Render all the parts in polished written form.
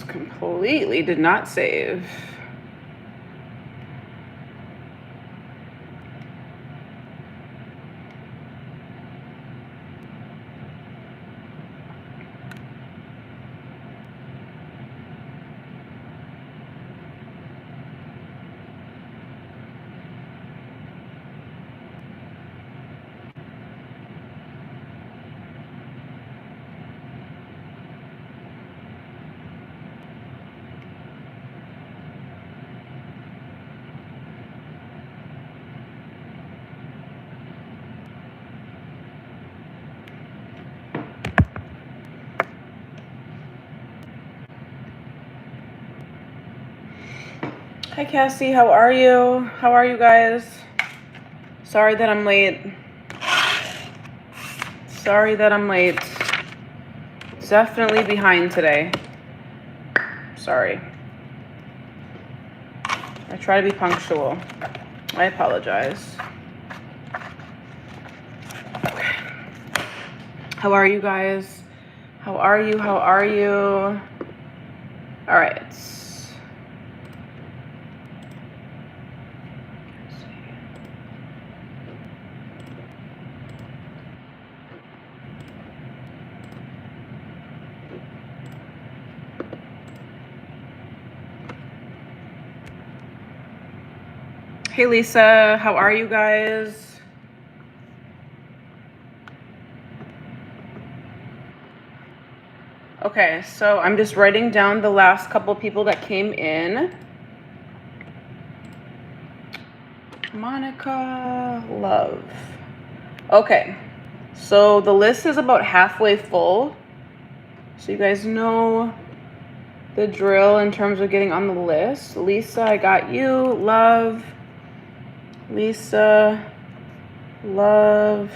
completely did not save. Hi Cassie, how are you? How are you guys? Sorry that I'm late. Sorry that I'm late. Definitely behind today. Sorry. I try to be punctual. I apologize. Okay. How are you guys? How are you? How are you? All right. Hey Lisa, how are you guys? Okay, so I'm just writing down the last couple people that came in. Monica, love. Okay, so the list is about halfway full. So you guys know the drill in terms of getting on the list. Lisa, I got you. Love. Lisa, love.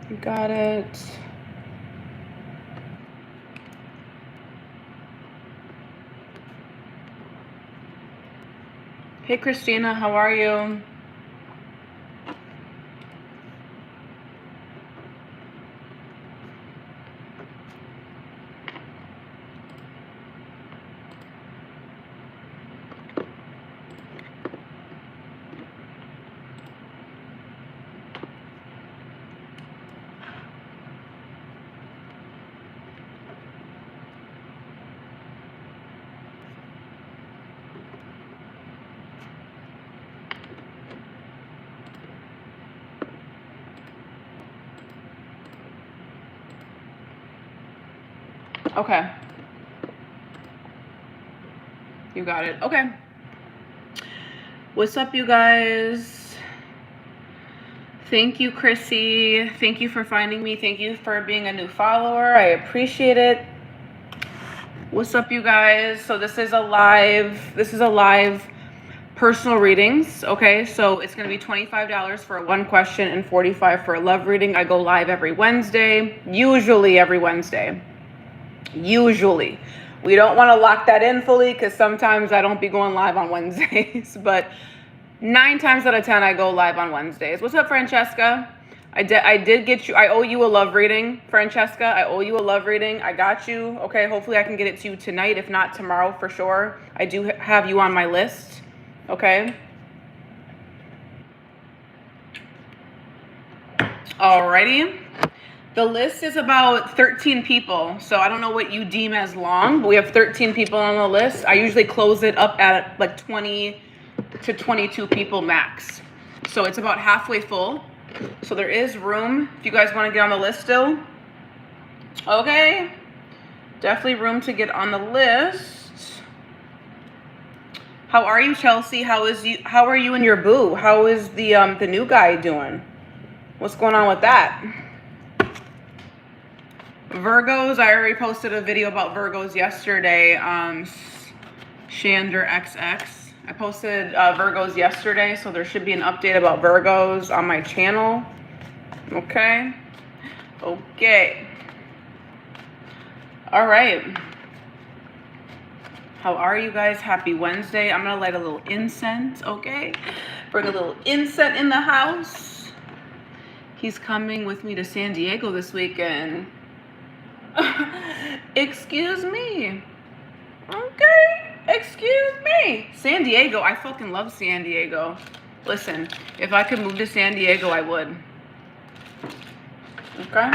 You got it. Hey Christina, how are you? Okay. You got it. Okay. What's up, you guys? Thank you, Chrissy. Thank you for finding me. Thank you for being a new follower. I appreciate it. What's up, you guys? So this is a live personal readings. Okay, so it's going to be $25 for one question and $45 for a love reading. I go live every Wednesday, usually every Wednesday. Usually. We don't want to lock that in fully because sometimes I don't be going live on Wednesdays, but 9 times out of 10 I go live on Wednesdays. What's up, Francesca? I did get you. I owe you a love reading, Francesca. I owe you a love reading. I got you. Okay, hopefully I can get it to you tonight, if not tomorrow for sure. I do have you on my list. Okay. Alrighty. The list is about 13 people, so I don't know what you deem as long, but we have 13 people on the list. I usually close it up at like 20 to 22 people max. So it's about halfway full. So there is room if you guys want to get on the list still. Okay. Definitely room to get on the list. How are you, Chelsea? How are you and your boo? How is the new guy doing? What's going on with that? Virgos, I already posted a video about Virgos yesterday. Shander XX. I posted Virgos yesterday, so there should be an update about Virgos on my channel. Okay. Okay. All right. How are you guys? Happy Wednesday. I'm going to light a little incense, okay? Bring a little incense in the house. He's coming with me to San Diego this weekend. Excuse me. Excuse me. San Diego. I fucking love San Diego. Listen, if I could move to San Diego, I would. Okay?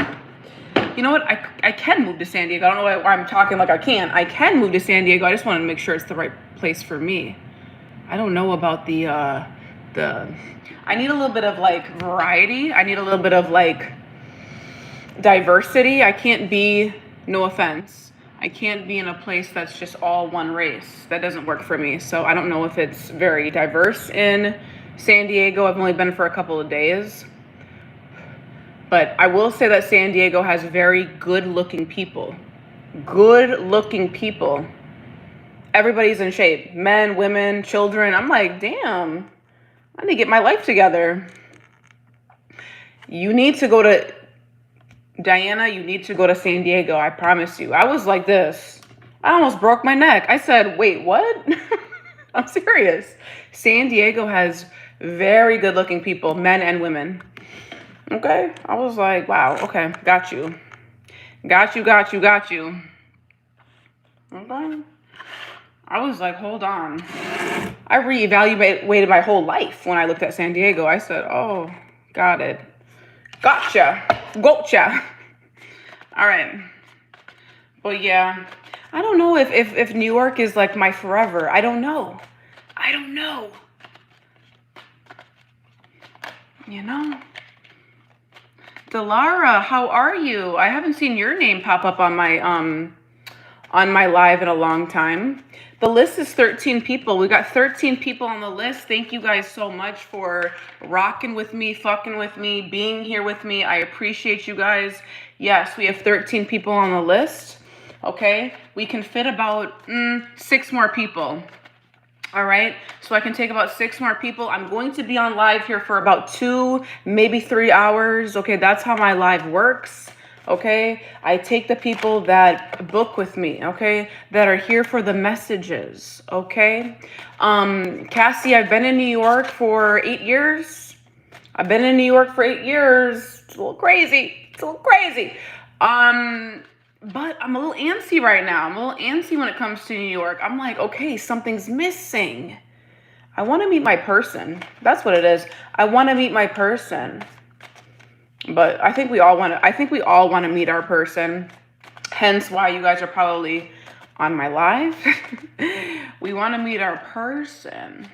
You know what? I can move to San Diego. I don't know why I'm talking like I can't. I can move to San Diego. I just want to make sure it's the right place for me. I don't know about the I need a little bit of like variety. I need a little bit of like diversity. I can't be, no offense, I can't be in a place that's just all one race. That doesn't work for me. So I don't know if it's very diverse in San Diego. I've only been for a couple of days. But I will say that San Diego has very good-looking people. Good-looking people. Everybody's in shape. Men, women, children. I'm like, damn, I need to get my life together. You need to go to, Diana, you need to go to San Diego. I promise you. I was like this. I almost broke my neck. I said, wait, what? I'm serious. San Diego has very good-looking people, men and women. Okay, I was like, wow, okay, got you. Got you. Okay. I was like, hold on. I reevaluated my whole life when I looked at San Diego. I said, oh, got it. Gotcha. All right. But yeah, I don't know if New York is like my forever. I don't know. You know? Delara, how are you? I haven't seen your name pop up on my live in a long time. The list is 13 people. We got 13 people on the list. Thank you guys so much for rocking with me, fucking with me, being here with me. I appreciate you guys. Yes, we have 13 people on the list. Okay, we can fit about 6 more people. All right, so I can take about 6 more people. I'm going to be on live here for about 2, maybe 3 hours. Okay, that's how my live works. Okay, I take the people that book with me, okay, that are here for the messages. Okay, Cassie, I've been in New York for 8 years. It's a little crazy. But I'm a little antsy right now. I'm a little antsy when it comes to New York. I'm like, okay, something's missing. I want to meet my person. That's what it is. I want to meet my person. But I think we all want to meet our person. Hence why you guys are probably on my live. We want to meet our person.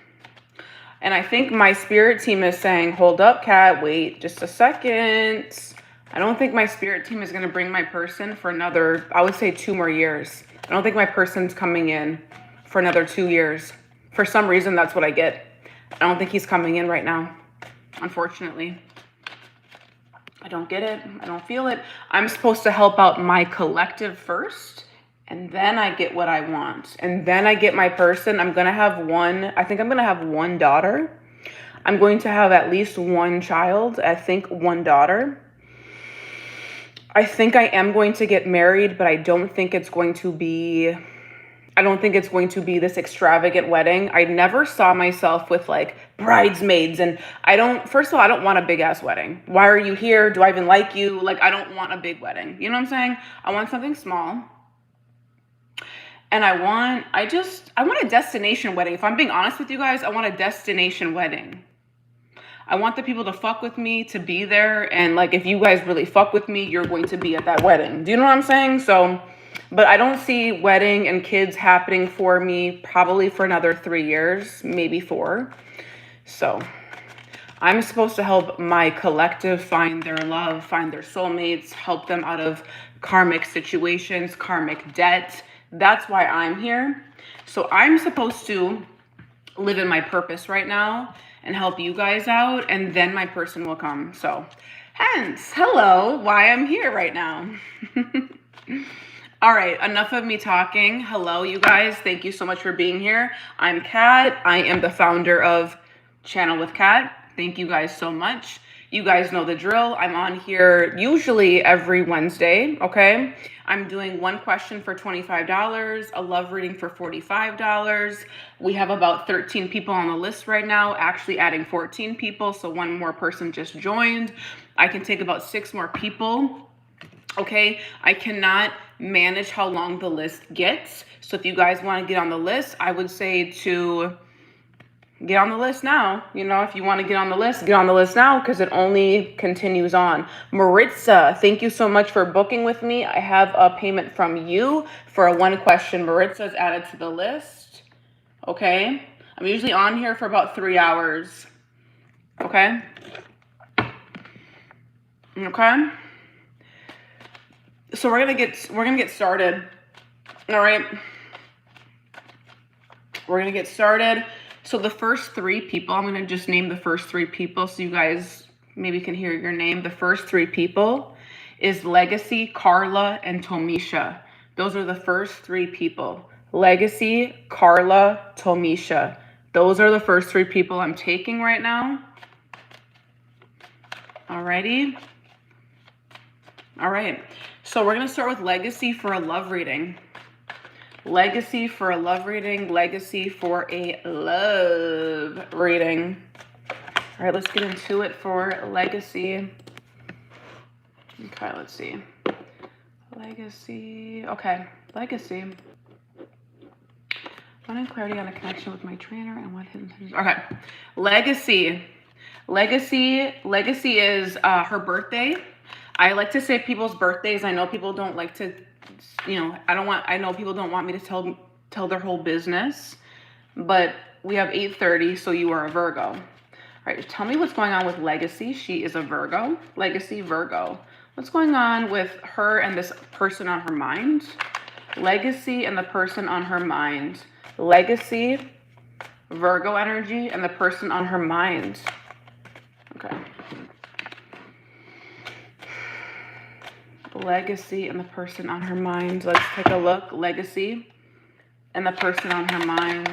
And I think my spirit team is saying, hold up, Kat, wait just a second. I don't think my spirit team is going to bring my person for another, I would say 2 more years. I don't think my person's coming in for another 2 years. For some reason, that's what I get. I don't think he's coming in right now, unfortunately. I don't get it. I don't feel it. I'm supposed to help out my collective first, and then I get what I want. And then I get my person. I think I'm going to have 1 daughter. I'm going to have at least 1 child. I think 1 daughter. I think I am going to get married, but I don't think it's going to be this extravagant wedding. I never saw myself with like bridesmaids, and first of all, I don't want a big ass wedding. Why are you here? Do I even like you? Like, I don't want a big wedding. You know what I'm saying? I want something small. And I want a destination wedding. If I'm being honest with you guys, I want a destination wedding. I want the people to fuck with me, to be there. And like, if you guys really fuck with me, you're going to be at that wedding. Do you know what I'm saying? So, but I don't see wedding and kids happening for me probably for another 3 years, maybe 4. So I'm supposed to help my collective find their love, find their soulmates, help them out of karmic situations, karmic debt. That's why I'm here. So I'm supposed to live in my purpose right now and help you guys out, and then my person will come. So hence, hello, why I'm here right now. All right, enough of me talking. Hello, you guys. Thank you so much for being here. I'm Kat. I am the founder of Channel with Kat. Thank you guys so much. You guys know the drill. I'm on here usually every Wednesday, okay? I'm doing 1 question for $25, a love reading for $45. We have about 13 people on the list right now, actually adding 14 people, so 1 more person just joined. I can take about 6 more people, okay? I cannot manage how long the list gets. So if you guys want to get on the list, I would say to get on the list now. You know, if you want to get on the list now, because it only continues on. Maritza, thank you so much for booking with me. I have a payment from you for a 1 question. Maritza is added to the list. Okay. I'm usually on here for about 3 hours. Okay. Okay. So we're gonna get started. All right. We're gonna get started. So the first 3 people, I'm going to just name the first 3 people so you guys maybe can hear your name. The first 3 people is Legacy, Carla, and Tomisha. Those are the first 3 people. Legacy, Carla, Tomisha. Those are the first 3 people I'm taking right now. Alrighty. All right. So we're going to start with Legacy for a love reading. Legacy for a love reading. Legacy for a love reading. All right, let's get into it for Legacy. Okay, let's see. Legacy. Okay, Legacy. Wanting clarity on a connection with my trainer and what hidden. Okay, Legacy. Legacy is her birthday. I like to say people's birthdays. I know people don't like to, you know, I know people don't want me to tell their whole business, but we have 8:30, so you are a Virgo. All right, tell me what's going on with Legacy. She is a Virgo. Legacy, Virgo. What's going on with her and this person on her mind? Legacy and the person on her mind. Legacy, Virgo energy, and the person on her mind. Okay. Legacy and the person on her mind. Let's take a look. Legacy and the person on her mind.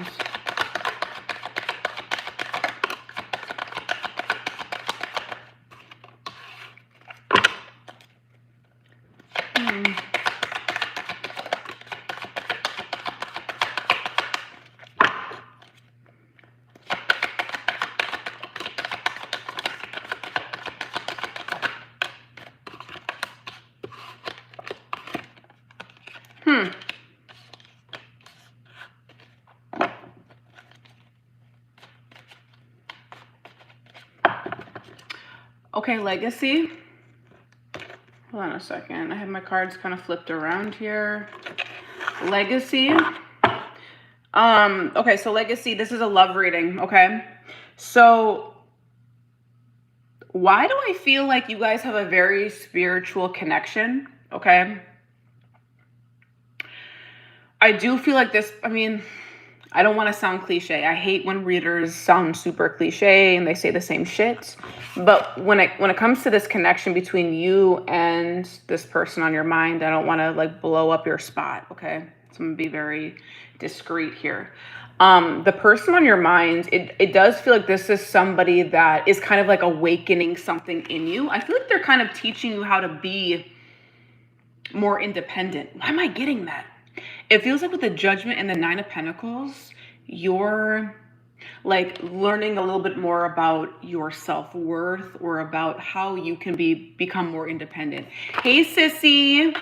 Okay, Legacy. Hold on a second. I have my cards kind of flipped around here. Legacy. Okay, so Legacy, this is a love reading, okay? So why do I feel like you guys have a very spiritual connection, okay? I do feel like this, I mean, I don't want to sound cliche. I hate when readers sound super cliche and they say the same shit. But when it comes to this connection between you and this person on your mind, I don't want to like blow up your spot, okay? So I'm going to be very discreet here. The person on your mind, it does feel like this is somebody that is kind of like awakening something in you. I feel like they're kind of teaching you how to be more independent. Why am I getting that? It feels like with the Judgment and the 9 of Pentacles, you're like learning a little bit more about your self-worth or about how you can become more independent. Hey, sissy.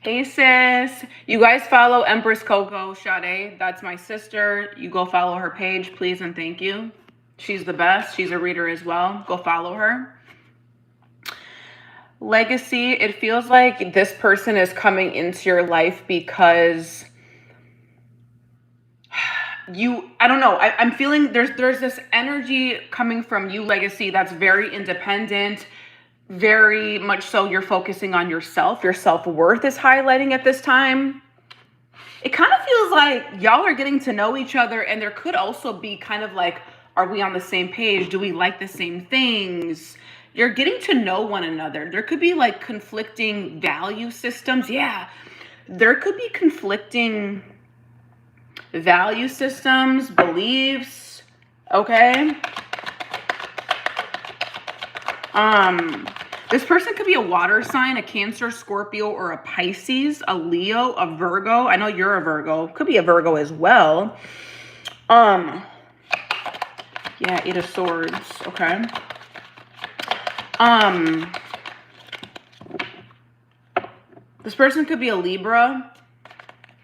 Hey, sis. You guys follow Empress Coco Sade. That's my sister. You go follow her page, please, and thank you. She's the best. She's a reader as well. Go follow her. Legacy, it feels like this person is coming into your life because I don't know, I'm feeling there's this energy coming from you, Legacy, that's very independent, very much so you're focusing on yourself. Your self-worth is highlighting at this time. It kind of feels like y'all are getting to know each other, and there could also be kind of like, are we on the same page? Do we like the same things? You're getting to know one another. There could be like conflicting value systems. Yeah, there could be conflicting value systems, beliefs, okay? This person could be a water sign, a Cancer, Scorpio, or a Pisces, a Leo, a Virgo. I know you're a Virgo. Could be a Virgo as well. Yeah, 8 of Swords, okay? This person could be a Libra.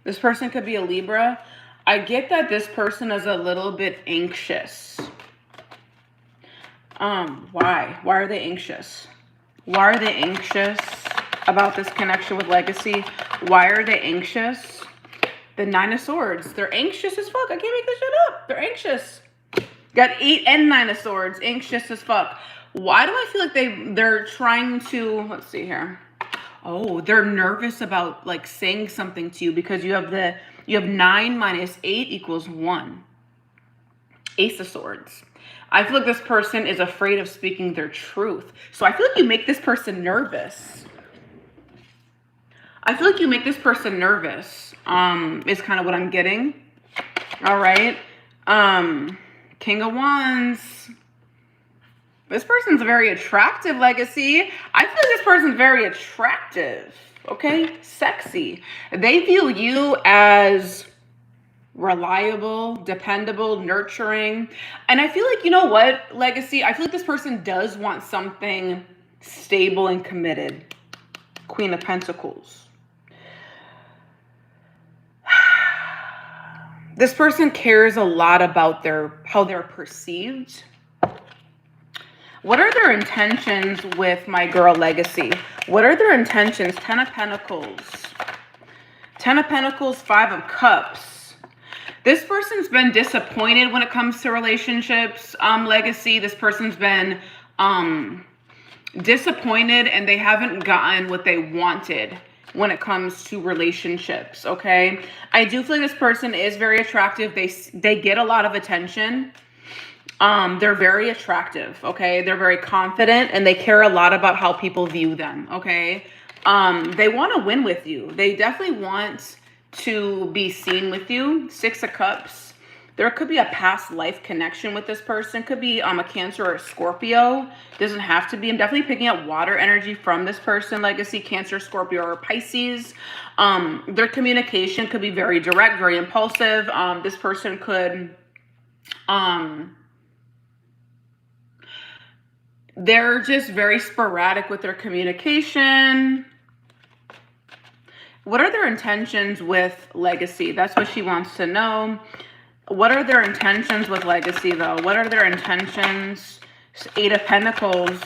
This person could be a Libra. I get that this person is a little bit anxious. Why? Why are they anxious? Why are they anxious about this connection with legacy? Why are they anxious? The Nine of Swords. They're anxious as fuck. I can't make this shit up. They're anxious. Got 8 and 9 of Swords. Anxious as fuck. Why do I feel like they're trying to, let's see here. Oh, they're nervous about like saying something to you because you have 9 minus 8 equals 1. Ace of Swords. I feel like this person is afraid of speaking their truth. So I feel like you make this person nervous. I feel like you make this person nervous, is kind of what I'm getting. All right. King of Wands. This person's very attractive, legacy. I feel like this person's very attractive. Okay? Sexy. They view you as reliable, dependable, nurturing. And I feel like, you know what, legacy? I feel like this person does want something stable and committed. Queen of Pentacles. This person cares a lot about how they're perceived. What are their intentions with my girl legacy? What are their intentions? 10 of Pentacles. 10 of Pentacles, 5 of Cups. This person's been disappointed when it comes to relationships, legacy. This person's been disappointed and they haven't gotten what they wanted when it comes to relationships, okay? I do feel like this person is very attractive. They get a lot of attention. They're very attractive, okay? They're very confident and they care a lot about how people view them, okay? They want to win with you. They definitely want to be seen with you. 6 of Cups. There could be a past life connection with this person. Could be a Cancer or a Scorpio. Doesn't have to be. I'm definitely picking up water energy from this person. Legacy, Cancer, Scorpio, or Pisces. Their communication could be very direct, very impulsive. This person could... they're just very sporadic with their communication. What are their intentions with legacy? That's what she wants to know. What are their intentions with legacy, though? What are their intentions? 8 of Pentacles.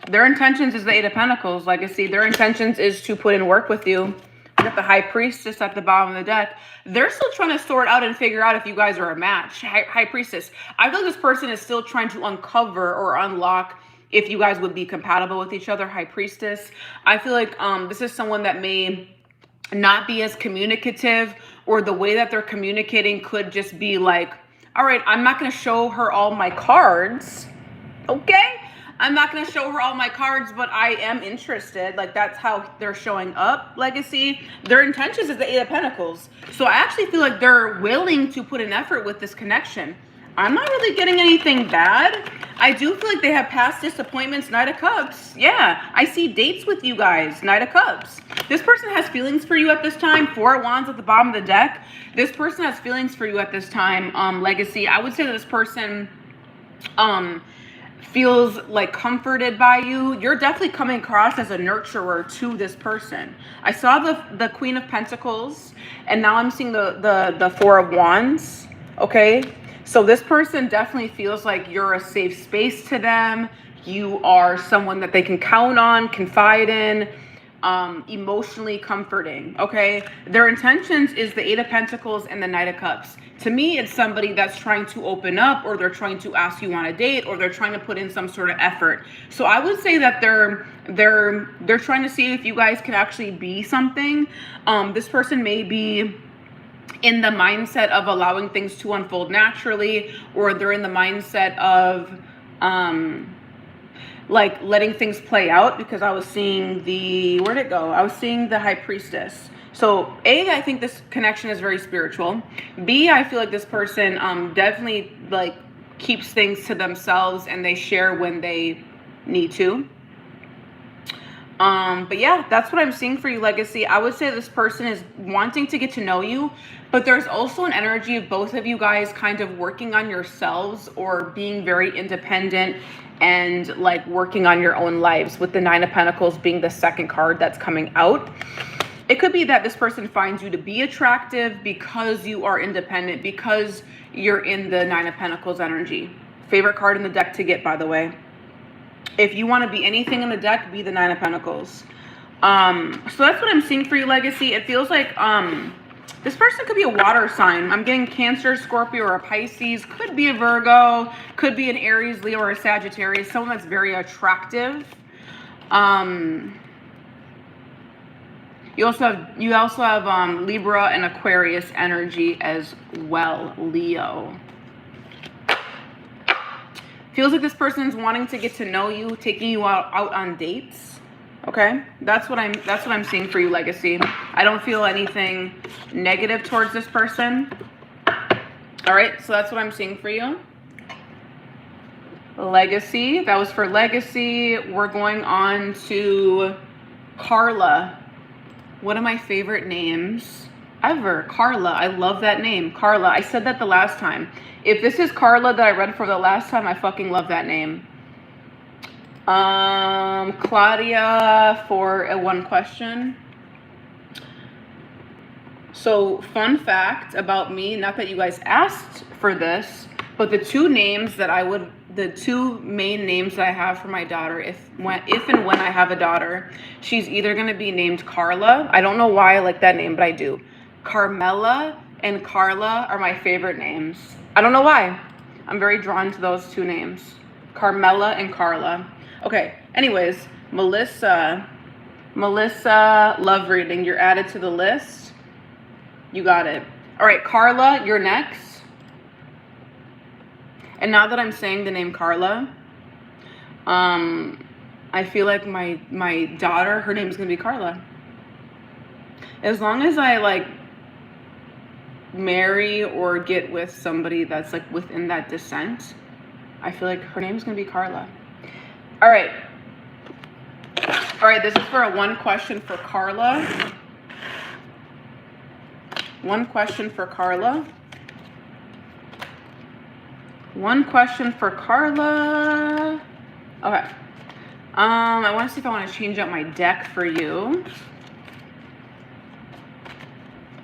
Their intentions is the 8 of Pentacles, legacy. Their intentions is to put in work with you. We got the High Priestess at the bottom of the deck. They're still trying to sort out and figure out if you guys are a match. High Priestess. I feel like this person is still trying to uncover or unlock if you guys would be compatible with each other. High Priestess. I feel like this is someone that may not be as communicative, or the way that they're communicating could just be like, all right, I'm not going to show her all my cards. Okay? I'm not going to show her all my cards, but I am interested. Like, that's how they're showing up, legacy. Their intentions is the 8 of Pentacles. So I actually feel like they're willing to put an effort with this connection. I'm not really getting anything bad. I do feel like they have past disappointments. Knight of Cups. Yeah, I see dates with you guys. Knight of Cups. This person has feelings for you at this time. 4 of Wands at the bottom of the deck. This person has feelings for you at this time, legacy. I would say that this person feels like comforted by you. You're definitely coming across as a nurturer to this person. I saw the Queen of Pentacles, and now I'm seeing the 4 of Wands. Okay, so this person definitely feels like you're a safe space to them. You are someone that they can count on, confide in, emotionally comforting. Okay, their intentions is the 8 of Pentacles and the Knight of Cups. To me, it's somebody that's trying to open up, or they're trying to ask you on a date, or they're trying to put in some sort of effort. So I would say that they're trying to see if you guys can actually be something. This person may be in the mindset of allowing things to unfold naturally, or they're in the mindset of like letting things play out, because I was seeing where'd it go? I was seeing the High Priestess. So A, I think this connection is very spiritual. B, I feel like this person definitely like keeps things to themselves and they share when they need to. But yeah, that's what I'm seeing for you, Legacy. I would say this person is wanting to get to know you, but there's also an energy of both of you guys kind of working on yourselves or being very independent and like working on your own lives, with the Nine of Pentacles being the second card that's coming out. It could be that this person finds you to be attractive because you are independent, because you're in the Nine of Pentacles energy. Favorite card in the deck to get, by the way. If you want to be anything in the deck, be the Nine of Pentacles. So that's what I'm seeing for you, Legacy. It feels like this person could be a water sign. I'm getting Cancer, Scorpio, or a Pisces. Could be a Virgo. Could be an Aries, Leo, or a Sagittarius. Someone that's very attractive. You also have Libra and Aquarius energy as well, Leo. Feels like this person's wanting to get to know you, taking you out on dates. Okay, that's what I'm seeing for you, Legacy. I don't feel anything negative towards this person. All right, so that's what I'm seeing for you, Legacy. That was for Legacy. We're going on to Carla. One of my favorite names ever, Carla. I love that name, Carla. I said that the last time. If this is Carla that I read for the last time, I fucking love that name. Claudia for a one question. So fun fact about me, not that you guys asked for this, but the two main names that I have for my daughter, if and when I have a daughter, she's either going to be named Carla. I don't know why I like that name, but I do. Carmela and Carla are my favorite names. I don't know why. I'm very drawn to those two names. Carmela and Carla. Okay, anyways, Melissa, love reading. You're added to the list. You got it. All right, Carla, you're next. And now that I'm saying the name Carla, I feel like my daughter, her name is going to be Carla. As long as I like marry or get with somebody that's like within that descent, I feel like her name is going to be Carla. All right, this is for a one question for Carla. One question for Carla. One question for Carla. Okay. I want to see if I want to change out my deck for you.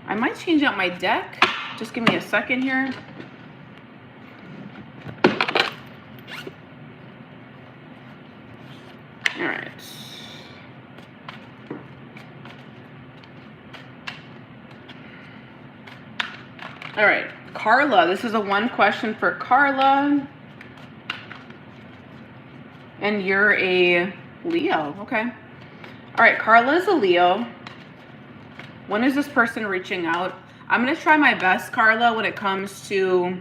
I might change out my deck. Just give me a second here. All right. All right, Carla. This is a one question for Carla. And you're a Leo. Okay. All right, Carla is a Leo. When is this person reaching out? I'm going to try my best, Carla, when it comes to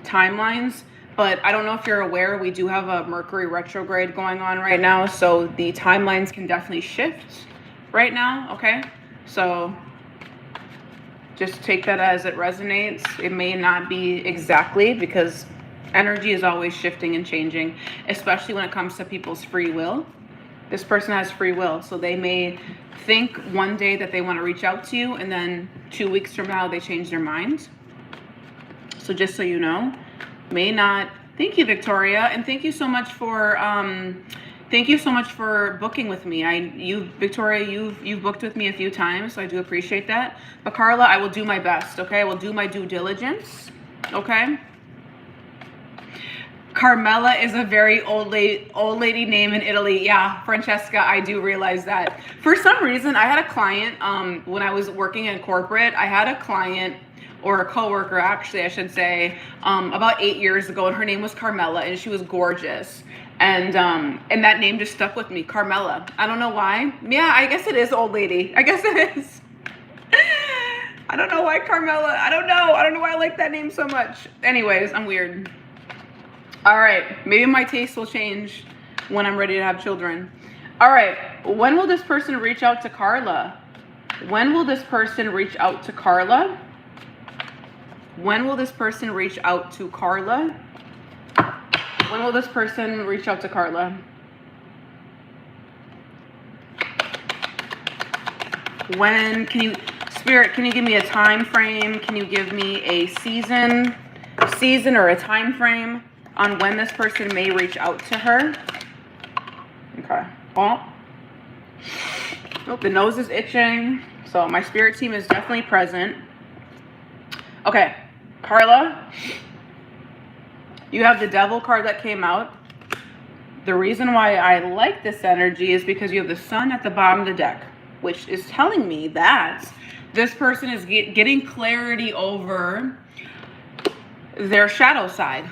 timelines. But I don't know if you're aware, we do have a Mercury retrograde going on right now. So the timelines can definitely shift right now, okay? So just take that as it resonates. It may not be exactly, because energy is always shifting and changing, especially when it comes to people's free will. This person has free will, so they may think one day that they want to reach out to you, and then 2 weeks from now they change their mind. So just so you know, may not. Thank you, Victoria, and thank you so much for booking with me. Victoria, you've booked with me a few times, so I do appreciate that. But Carla, I will do my best. Okay, I will do my due diligence. Okay. Carmela is a very old lady name in Italy. Yeah, Francesca, I do realize that. For some reason, I had a client when I was working in corporate. I had a client, or a coworker, actually, I should say, about 8 years ago, and her name was Carmela, and she was gorgeous. And that name just stuck with me, Carmela. I don't know why. Yeah, I guess it is old lady. I guess it is. I don't know why Carmela. I don't know why I like that name so much. Anyways, I'm weird. All right, maybe my taste will change when I'm ready to have children. All right, when will this person reach out to Carla? When will this person reach out to Carla? When will this person reach out to Carla? When will this person reach out to Carla? When can you, Spirit, can you give me a time frame? Can you give me a season or a time frame on when this person may reach out to her? Okay. Oh, the nose is itching. So my spirit team is definitely present. Okay, Carla, you have the Devil card that came out. The reason why I like this energy is because you have the Sun at the bottom of the deck, which is telling me that this person is getting clarity over their shadow side,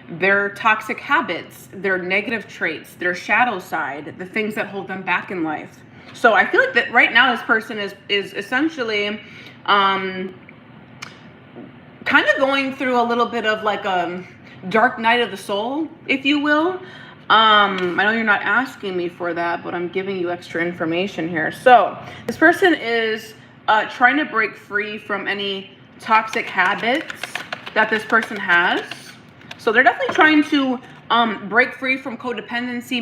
their toxic habits, their negative traits, their shadow side, the things that hold them back in life. So I feel like that right now this person is essentially kind of going through a little bit of like a dark night of the soul, if you will. I know you're not asking me for that, but I'm giving you extra information here. So this person is trying to break free from any toxic habits that this person has. So they're definitely trying to break free from codependency.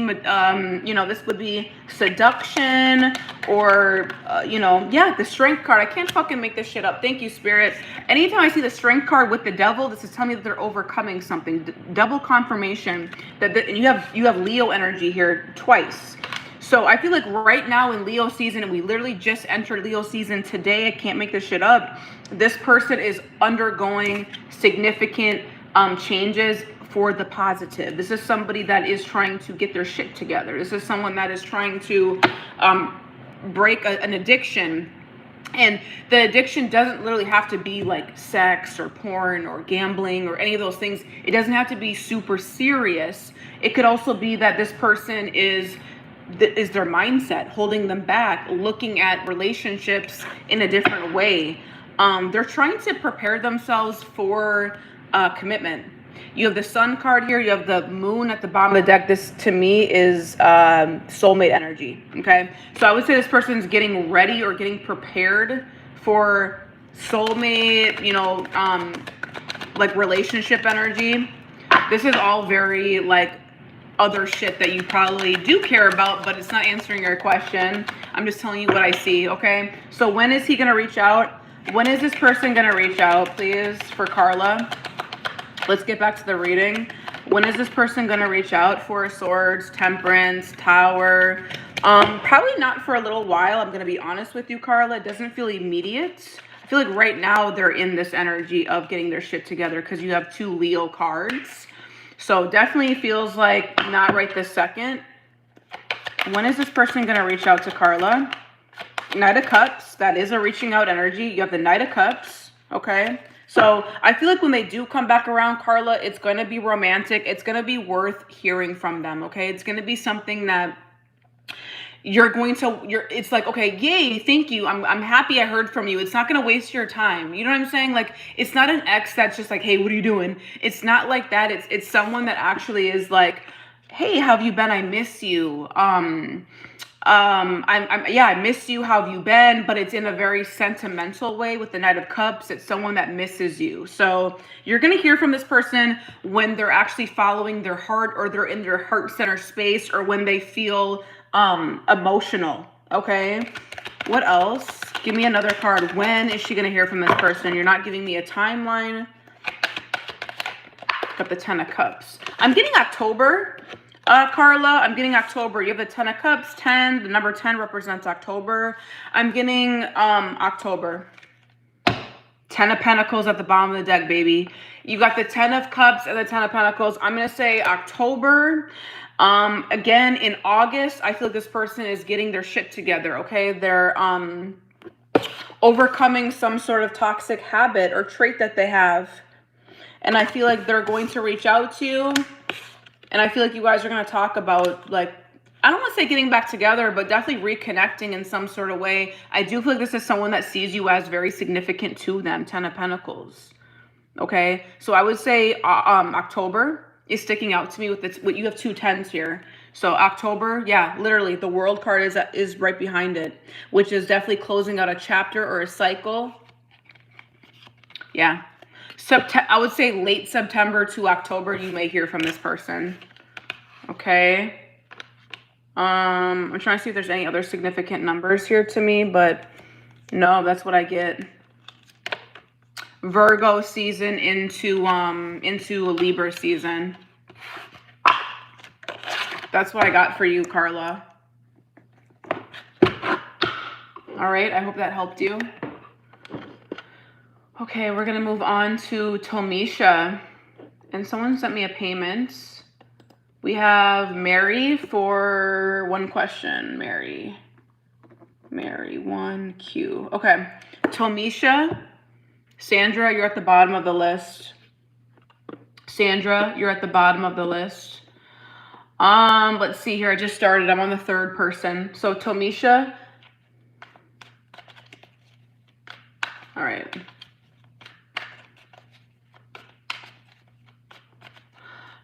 You know, this would be seduction or, you know, yeah, the Strength card. I can't fucking make this shit up. Thank you, Spirit. Anytime I see the Strength card with the Devil, this is telling me that they're overcoming something. Double confirmation that you have Leo energy here twice. So I feel like right now in Leo season, and we literally just entered Leo season today, I can't make this shit up, this person is undergoing significant changes for the positive. This is somebody that is trying to get their shit together. This is someone that is trying to break an addiction. And the addiction doesn't literally have to be like sex or porn or gambling or any of those things. It doesn't have to be super serious. It could also be that this person is their mindset holding them back, looking at relationships in a different way. They're trying to prepare themselves for commitment. You have the Sun card here. You have the Moon at the bottom of the deck. This, to me, is soulmate energy, okay? So I would say this person's getting ready or getting prepared for soulmate, you know, like relationship energy. This is all very, like, other shit that you probably do care about, but it's not answering your question. I'm just telling you what I see, okay? So when is he going to reach out? When is this person going to reach out, please, for Carla? Let's get back to the reading. When is this person going to reach out? Four of Swords, Temperance, Tower. Probably not for a little while. I'm going to be honest with you, Carla. It doesn't feel immediate. I feel like right now they're in this energy of getting their shit together because you have two Leo cards. So definitely feels like not right this second. When is this person going to reach out to Carla? Knight of Cups. That is a reaching out energy. You have the Knight of Cups. Okay. So I feel like when they do come back around, Carla, it's going to be romantic. It's going to be worth hearing from them. Okay. It's going to be something that it's like, okay, yay, thank you. I'm happy I heard from you. It's not going to waste your time. You know what I'm saying? Like, it's not an ex that's just like, hey, what are you doing? It's not like that. It's someone that actually is like, hey, how have you been? I miss you. I miss you. How have you been? But it's in a very sentimental way with the Knight of Cups. It's someone that misses you. So you're going to hear from this person when they're actually following their heart, or they're in their heart center space, or when they feel emotional. Okay. What else? Give me another card. When is she going to hear from this person? You're not giving me a timeline. Got the 10 of Cups. I'm getting October. Carla, I'm getting October. You have the 10 of Cups, 10. The number 10 represents October. I'm getting October. 10 of Pentacles at the bottom of the deck, baby. You got the 10 of Cups and the 10 of Pentacles. I'm going to say October. Again, in August, I feel like this person is getting their shit together, okay? They're overcoming some sort of toxic habit or trait that they have. And I feel like they're going to reach out to you. And I feel like you guys are going to talk about, like, I don't want to say getting back together, but definitely reconnecting in some sort of way. I do feel like this is someone that sees you as very significant to them, 10 of Pentacles. Okay? So I would say October is sticking out to me with this. You have two 10s here. So October, yeah, literally the World card is right behind it, which is definitely closing out a chapter or a cycle. Yeah. I would say late September to October, you may hear from this person. Okay. I'm trying to see if there's any other significant numbers here to me, but No, that's what I get. Virgo season into Libra season. That's what I got for you, Carla. All right, I hope that helped you. Okay, we're gonna move on to Tomisha. And someone sent me a payment. We have Mary for one question. Mary 1Q. Okay, Tomisha. Sandra, you're at the bottom of the list. Sandra, you're at the bottom of the list. Let's see here. I just started. I'm on the third person. So Tomisha. All right.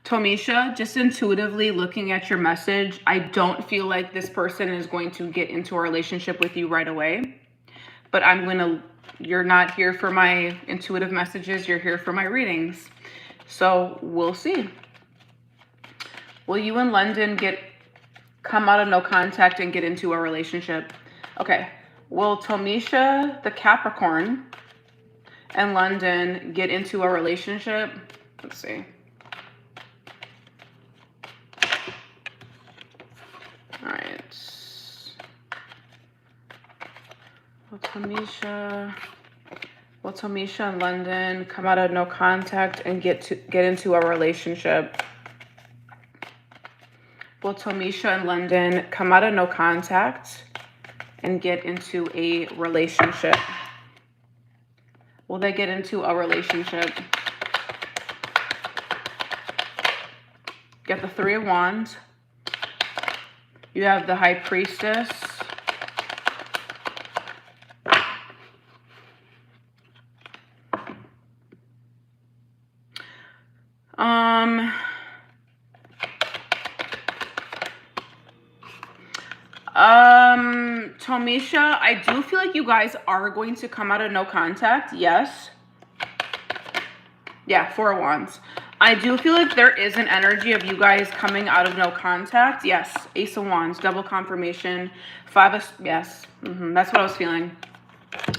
Tomisha, just intuitively looking at your message, I don't feel like this person is going to get into a relationship with you right away. But you're not here for my intuitive messages. You're here for my readings. So we'll see. Will you and London come out of no contact and get into a relationship? Okay. Will Tomisha, the Capricorn, and London get into a relationship? Let's see. All right. Will Tomisha and London come out of no contact and get into a relationship? Will Tomisha and London come out of no contact and get into a relationship? Will they get into a relationship? Get the Three of Wands. You have the High Priestess. Tomisha, I do feel like you guys are going to come out of no contact. Yes. Yeah, Four of Wands. I do feel like there is an energy of you guys coming out of no contact. Yes. Ace of Wands, double confirmation. Yes. That's what I was feeling.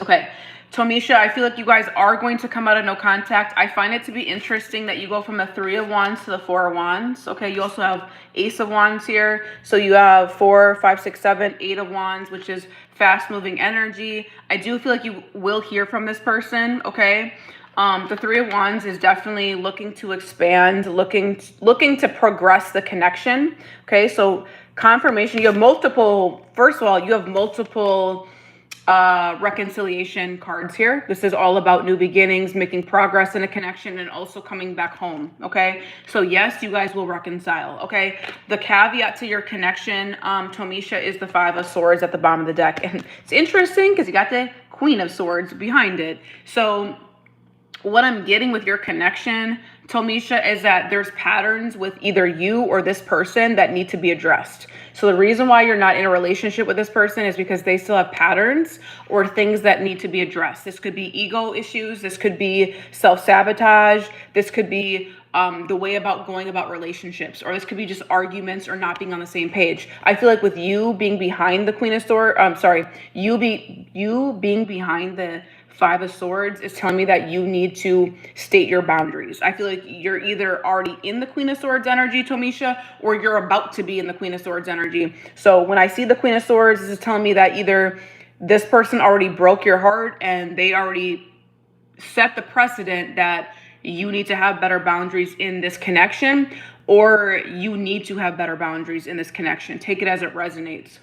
Okay. Tomisha, I feel like you guys are going to come out of no contact. I find it to be interesting that you go from the Three of Wands to the Four of Wands. Okay, you also have Ace of Wands here. So you have 4, 5, 6, 7, 8 of Wands, which is fast-moving energy. I do feel like you will hear from this person, okay? The Three of Wands is definitely looking to expand, looking to progress the connection, okay? So confirmation, you have multiple, first of all, you have multiple reconciliation cards here. This is all about new beginnings, making progress in a connection, and also coming back home. Okay, so yes, you guys will reconcile. Okay, the caveat to your connection, Tomisha, is the Five of Swords at the bottom of the deck, and it's interesting because you got the Queen of Swords behind it. So what I'm getting with your connection, Tomisha, is that there's patterns with either you or this person that need to be addressed. So the reason why you're not in a relationship with this person is because they still have patterns or things that need to be addressed. This could be ego issues. This could be self-sabotage. This could be the way about going about relationships, or this could be just arguments or not being on the same page. I feel like with you being behind the Queen of Swords, you being behind the Five of Swords is telling me that you need to state your boundaries. I feel like you're either already in the Queen of Swords energy, Tomisha, or you're about to be in the Queen of Swords energy. So when I see the Queen of Swords, this is telling me that either this person already broke your heart and they already set the precedent that you need to have better boundaries in this connection, or you need to have better boundaries in this connection. Take it as it resonates.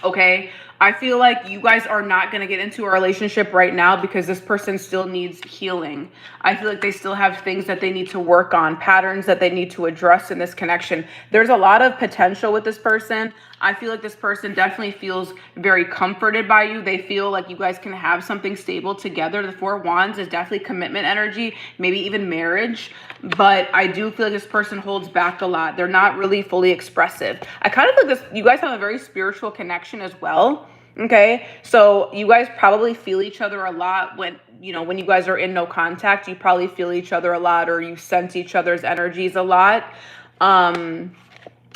Okay, I feel like you guys are not going to get into a relationship right now because this person still needs healing. I feel like they still have things that they need to work on, patterns that they need to address in this connection. There's a lot of potential with this person. I feel like this person definitely feels very comforted by you. They feel like you guys can have something stable together. The Four of Wands is definitely commitment energy, maybe even marriage. But I do feel like this person holds back a lot. They're not really fully expressive. I kind of feel like you guys have a very spiritual connection as well. Okay, so you guys probably feel each other a lot when you guys are in no contact. You probably feel each other a lot, or you sense each other's energies a lot.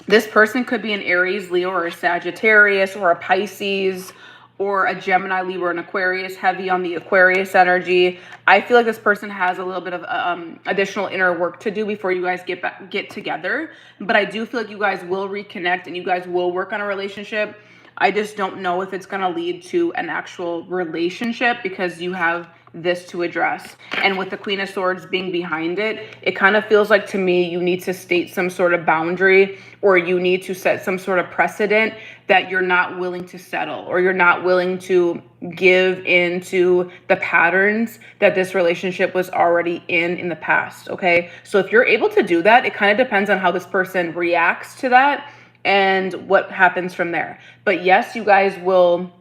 This person could be an Aries, Leo, or a Sagittarius, or a Pisces, or a Gemini, Libra, and Aquarius, heavy on the Aquarius energy. I feel like this person has a little bit of additional inner work to do before you guys get together. But I do feel like you guys will reconnect and you guys will work on a relationship. I just don't know if it's going to lead to an actual relationship because you have this to address. And with the Queen of Swords being behind it, it kind of feels like to me you need to state some sort of boundary, or you need to set some sort of precedent that you're not willing to settle, or you're not willing to give into the patterns that this relationship was already in the past. Okay, so if you're able to do that, it kind of depends on how this person reacts to that and what happens from there. But yes, you guys will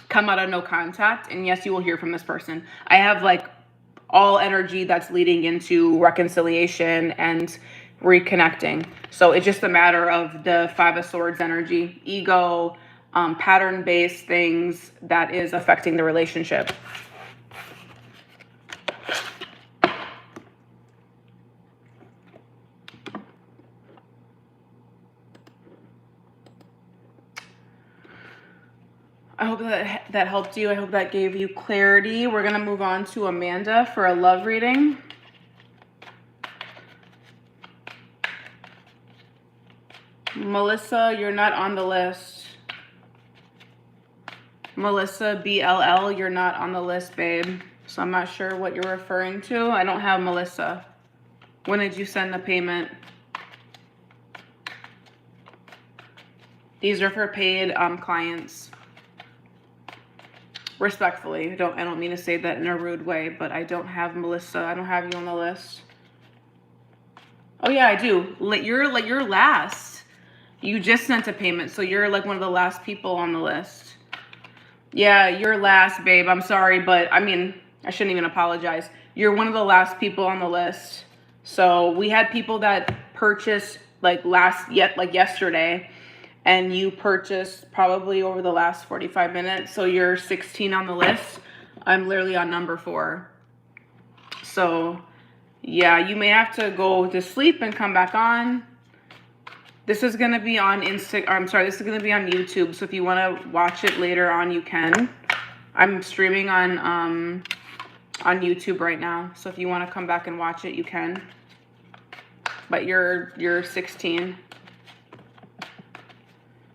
come out of no contact, and yes, you will hear from this person. I have like all energy that's leading into reconciliation and reconnecting. So it's just a matter of the Five of Swords energy, ego, pattern-based things that is affecting the relationship. I hope that helped you. I hope that gave you clarity. We're going to move on to Amanda for a love reading. Melissa, you're not on the list. Melissa, BLL, you're not on the list, babe. So I'm not sure what you're referring to. I don't have Melissa. When did you send the payment? These are for paid clients. Respectfully, I don't mean to say that in a rude way, but I don't have Melissa. I don't have you on the list. Oh yeah, I do. You're last. You just sent a payment, so you're like one of the last people on the list. Yeah, you're last, babe. I'm sorry, but I mean, I shouldn't even apologize. You're one of the last people on the list. So we had people that purchased like yesterday, and you purchased probably over the last 45 minutes. So you're 16 on the list. I'm literally on number 4. So yeah, you may have to go to sleep and come back on. This is going to be on this is going to be on YouTube. So if you want to watch it later on, you can. I'm streaming on YouTube right now. So if you want to come back and watch it, you can. But you're 16.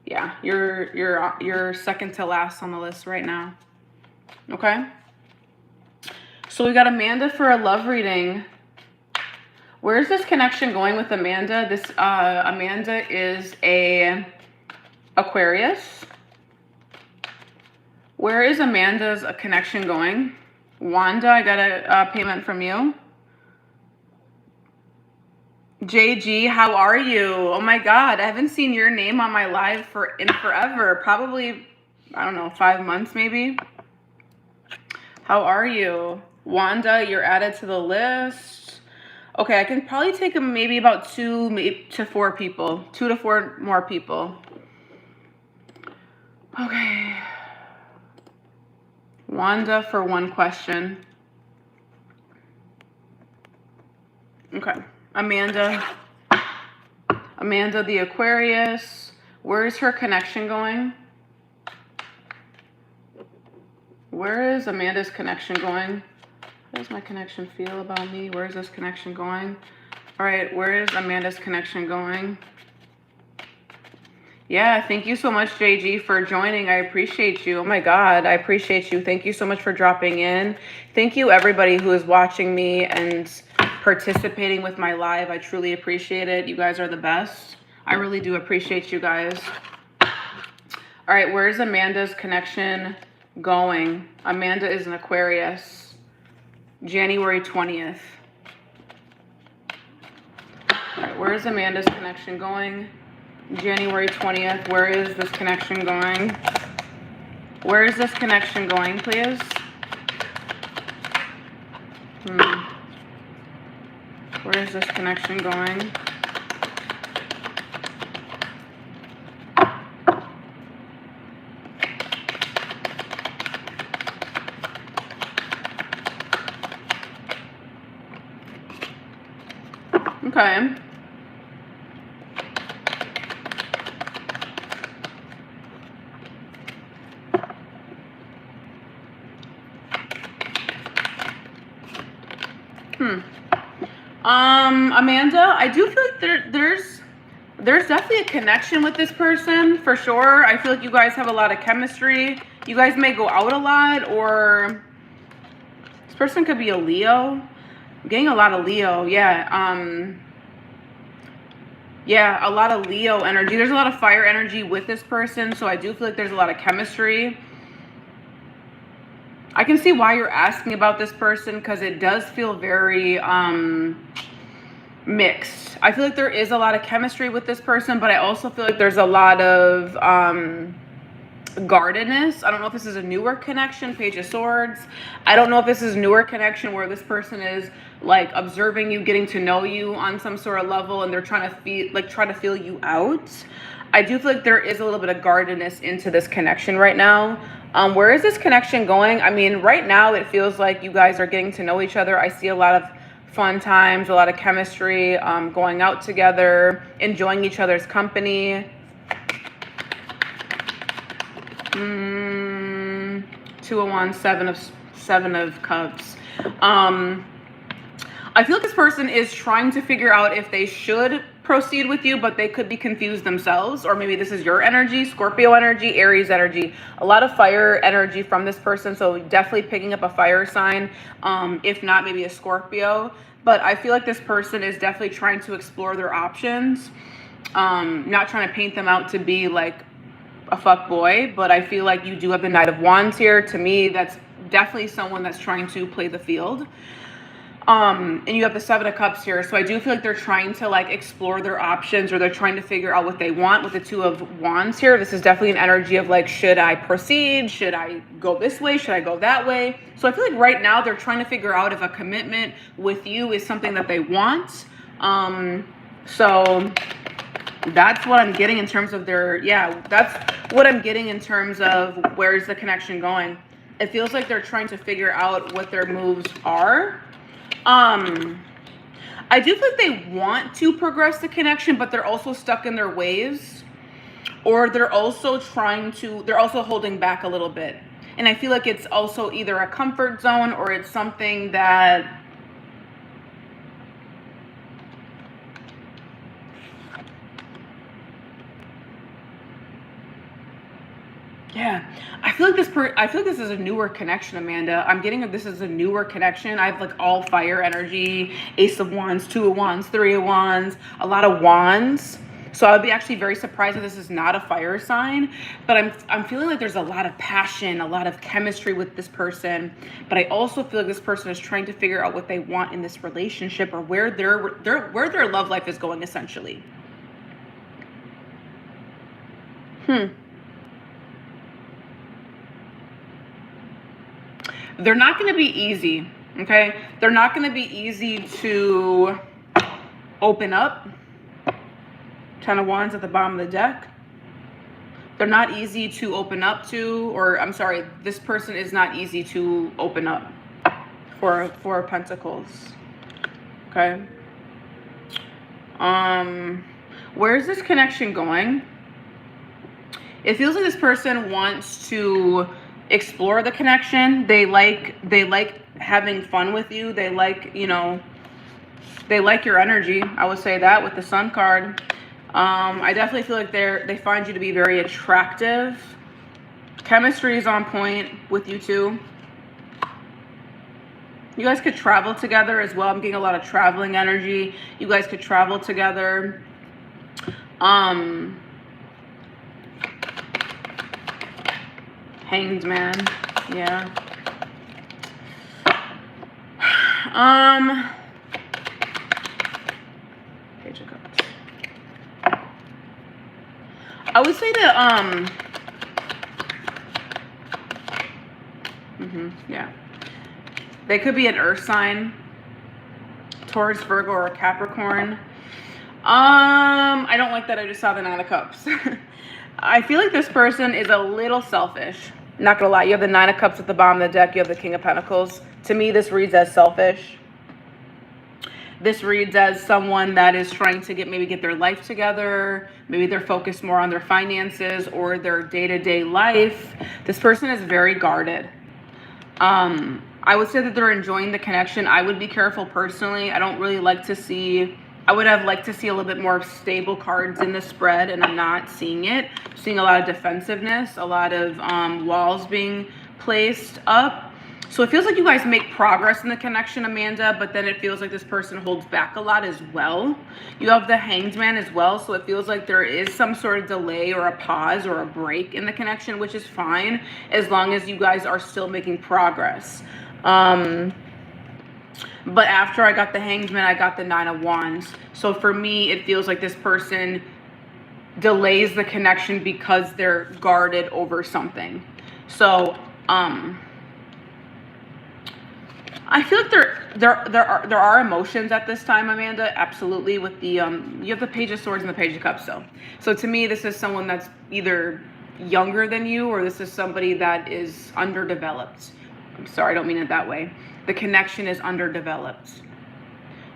Yeah, you're second to last on the list right now. Okay? So we got Amanda for a love reading. Where is this connection going with Amanda? This Amanda is a Aquarius. Where is Amanda's connection going? Wanda, I got a payment from you. JG, how are you? Oh my God, I haven't seen your name on my live in forever. Probably, I don't know, 5 months maybe. How are you? Wanda, you're added to the list. Okay, I can probably take maybe about 2 to 4 people. 2 to 4 more people. Okay. Wanda for 1 question. Okay. Amanda the Aquarius. Where is her connection going? Where is Amanda's connection going? How does my connection feel about me? Where is this connection going? All right, where is Amanda's connection going? Yeah, thank you so much, JG, for joining. I appreciate you. Oh my God, I appreciate you. Thank you so much for dropping in. Thank you, everybody who is watching me and participating with my live. I truly appreciate it. You guys are the best. I really do appreciate you guys. All right, where's Amanda's connection going? Amanda is an Aquarius. January 20th. All right, where's Amanda's connection going? January 20th. Where is this connection going? Where is this connection going, please? Where is this connection going? Okay. Amanda, I do feel like there's definitely a connection with this person for sure. I feel like you guys have a lot of chemistry. You guys may go out a lot, or this person could be a Leo. I'm getting a lot of Leo, yeah. Yeah, a lot of Leo energy. There's a lot of fire energy with this person, so I do feel like there's a lot of chemistry. I can see why you're asking about this person, because it does feel very mixed. I feel like there is a lot of chemistry with this person, but I also feel like there's a lot of guardedness. I don't know if this is a newer connection, Page of Swords. I don't know if this is a newer connection where this person is like observing you, getting to know you on some sort of level, and they're trying to feel you out. I do feel like there is a little bit of guardedness into this connection right now. Where is this connection going? I mean, right now it feels like you guys are getting to know each other. I see a lot of fun times, a lot of chemistry, going out together, enjoying each other's company. 2 of Wands, 7 of Cups. I feel like this person is trying to figure out if they should proceed with you, but they could be confused themselves, or maybe this is your energy, Scorpio energy, Aries energy, a lot of fire energy from this person, so definitely picking up a fire sign, if not maybe a Scorpio. But I feel like this person is definitely trying to explore their options, not trying to paint them out to be like a fuck boy, but I feel like you do have the Knight of Wands here. To me, that's definitely someone that's trying to play the field. And you have the 7 of Cups here, so I do feel like they're trying to like explore their options, or they're trying to figure out what they want with the 2 of Wands here. This is definitely an energy of like, should I proceed? Should I go this way? Should I go that way? So I feel like right now they're trying to figure out if a commitment with you is something that they want. So that's what I'm getting in terms of that's what I'm getting in terms of where's the connection going. It feels like they're trying to figure out what their moves are. I do feel like they want to progress the connection, but they're also stuck in their ways, or they're also holding back a little bit. And I feel like it's also either a comfort zone, or it's something that I feel like this is a newer connection, Amanda. I'm getting this is a newer connection. I have like all fire energy, Ace of Wands, 2 of Wands, 3 of Wands, a lot of wands. So I would be actually very surprised if this is not a fire sign, but I'm feeling like there's a lot of passion, a lot of chemistry with this person. But I also feel like this person is trying to figure out what they want in this relationship, or where their love life is going, essentially. They're not going to be easy, okay? They're not going to be easy to open up. 10 of Wands at the bottom of the deck. They're not easy to open up to, or I'm sorry, this person is not easy to open up. 4 of Pentacles, okay? Where's this connection going? It feels like this person wants to explore the connection. They like having fun with you. They like, they like your energy. I would say that with the Sun card. I definitely feel like they find you to be very attractive. Chemistry is on point with you two. You guys could travel together as well. I'm getting a lot of traveling energy. You guys could travel together. Hanged Man. Yeah. Page of Cups. I would say that yeah. They could be an earth sign. Taurus, Virgo, or Capricorn. I don't like that I just saw the 9 of Cups. I feel like this person is a little selfish. Not gonna lie, you have the 9 of Cups at the bottom of the deck. You have the King of Pentacles. To me, this reads as selfish. This reads as someone that is trying to get their life together. Maybe they're focused more on their finances or their day-to-day life. This person is very guarded. I would say that they're enjoying the connection. I would be careful personally. I don't really like to see, I would have liked to see a little bit more stable cards in the spread, and I'm not seeing it. I'm seeing a lot of defensiveness, a lot of walls being placed up. So it feels like you guys make progress in the connection, Amanda, but then it feels like this person holds back a lot as well. You have the Hanged Man as well, so it feels like there is some sort of delay or a pause or a break in the connection, which is fine as long as you guys are still making progress. But after I got the Hanged Man, I got the Nine of Wands. So for me, it feels like this person delays the connection because they're guarded over something. So, I feel like there are emotions at this time, Amanda. Absolutely. With the you have the Page of Swords and the Page of Cups. So to me, this is someone that's either younger than you, or this is somebody that is underdeveloped. I'm sorry, I don't mean it that way. The connection is underdeveloped.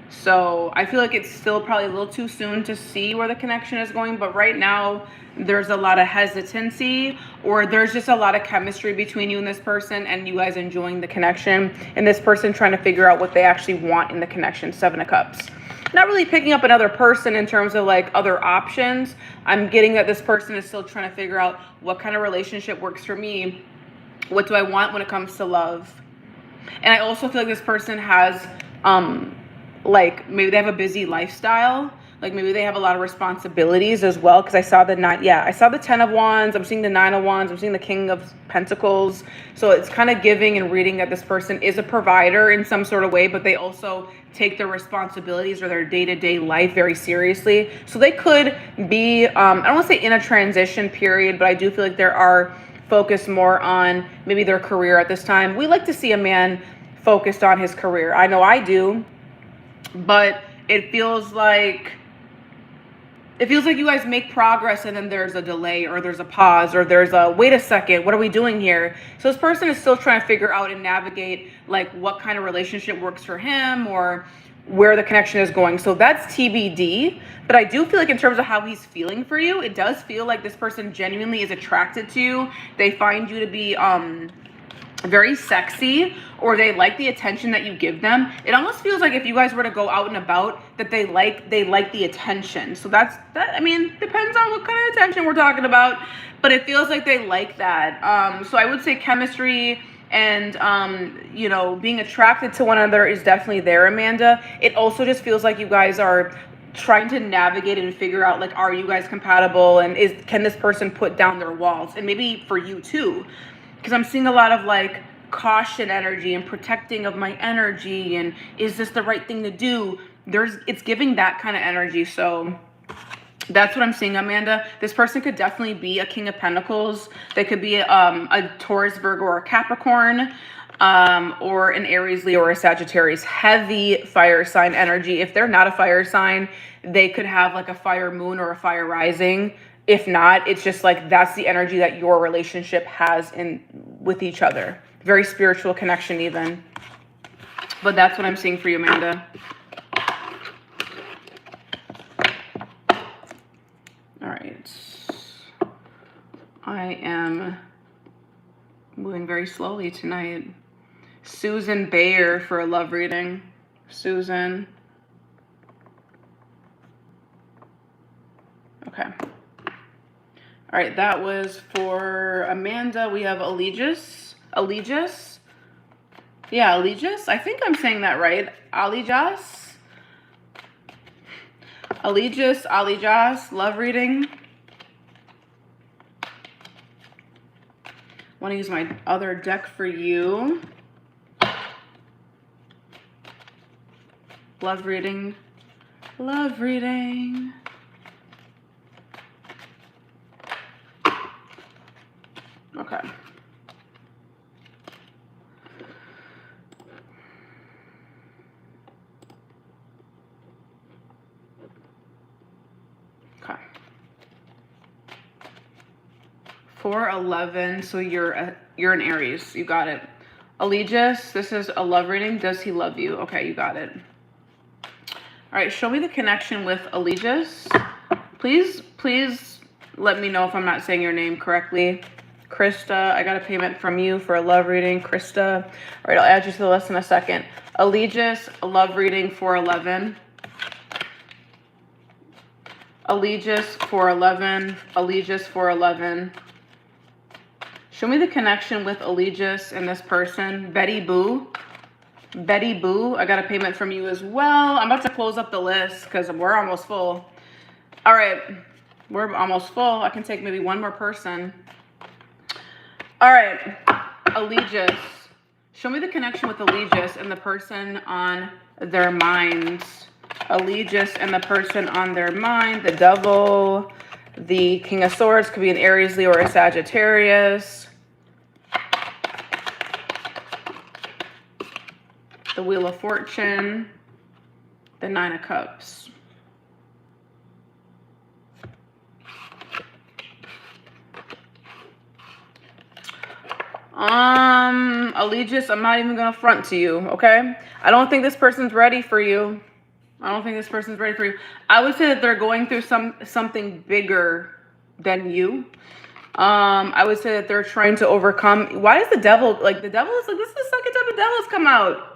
So I feel like it's still probably a little too soon to see where the connection is going, but right now there's a lot of hesitancy, or there's just a lot of chemistry between you and this person, and you guys enjoying the connection, and this person trying to figure out what they actually want in the connection. Seven of Cups. Not really picking up another person in terms of like other options. I'm getting that this person is still trying to figure out what kind of relationship works for me. What do I want when it comes to love? And I also feel like this person has like maybe they have a busy lifestyle, like maybe they have a lot of responsibilities as well, because I saw the I saw the Ten of Wands, I'm seeing the Nine of Wands, I'm seeing the King of Pentacles. So it's kind of giving and reading that this person is a provider in some sort of way, but they also take their responsibilities or their day-to-day life very seriously. So they could be I don't want to say in a transition period, but I do feel like there are focused more on maybe their career at this time. We like to see a man focused on his career. I know I do. But it feels like you guys make progress, and then there's a delay, or there's a pause, or there's a wait a second, what are we doing here? So this person is still trying to figure out and navigate like what kind of relationship works for him, or where the connection is going. So that's TBD. But I do feel like in terms of how he's feeling for you, it does feel like this person genuinely is attracted to you. They find you to be very sexy, or they like the attention that you give them. It almost feels like if you guys were to go out and about, that they like the attention. So that I mean, depends on what kind of attention we're talking about, but it feels like they like that. So I would say chemistry and you know, being attracted to one another is definitely there, Amanda. It also just feels like you guys are trying to navigate and figure out, like, are you guys compatible, and can this person put down their walls? And maybe for you too, because I'm seeing a lot of like caution energy and protecting of my energy, and is this the right thing to do? It's giving that kind of energy. So that's what I'm seeing, Amanda. This person could definitely be a King of Pentacles. They could be a Taurus, Virgo, or a Capricorn, or an Aries, Leo, or a Sagittarius. Heavy fire sign energy. If they're not a fire sign, they could have like a fire moon or a fire rising. If not, it's just like that's the energy that your relationship has with each other. Very spiritual connection even. But that's what I'm seeing for you, Amanda. All right. I am moving very slowly tonight. Susan Bayer for a love reading. Susan. Okay. All right, that was for Amanda. We have Allegis. Yeah, Allegis. I think I'm saying that right. Allegis, love reading. Want to use my other deck for you. Love reading. Okay. Okay. 411. So you're an Aries. You got it. Allegis, this is a love reading. Does he love you? Okay, you got it. All right, show me the connection with Allegis. Please let me know if I'm not saying your name correctly. Krista, I got a payment from you for a love reading. Krista. All right, I'll add you to the list in a second. Allegiance, a love reading for 11. Allegiance for 11. Allegiance for 11. Show me the connection with Allegiance and this person. Betty Boo. Betty Boo, I got a payment from you as well. I'm about to close up the list because we're almost full. All right, we're almost full. I can take maybe one more person. All right, Allegiance. Show me the connection with Allegiance and the person on their minds. Allegiance and the person on their mind. The Devil, the King of Swords, could be an Aries, Leo, or a Sagittarius. The Wheel of Fortune, the Nine of Cups. Allegiance, I'm not even gonna front to you, okay? I don't think this person's ready for you. I don't think this person's ready for you. I would say that they're going through something bigger than you. I would say that they're trying to overcome. Why is the Devil, like the Devil is like, this is the second time the Devil's come out.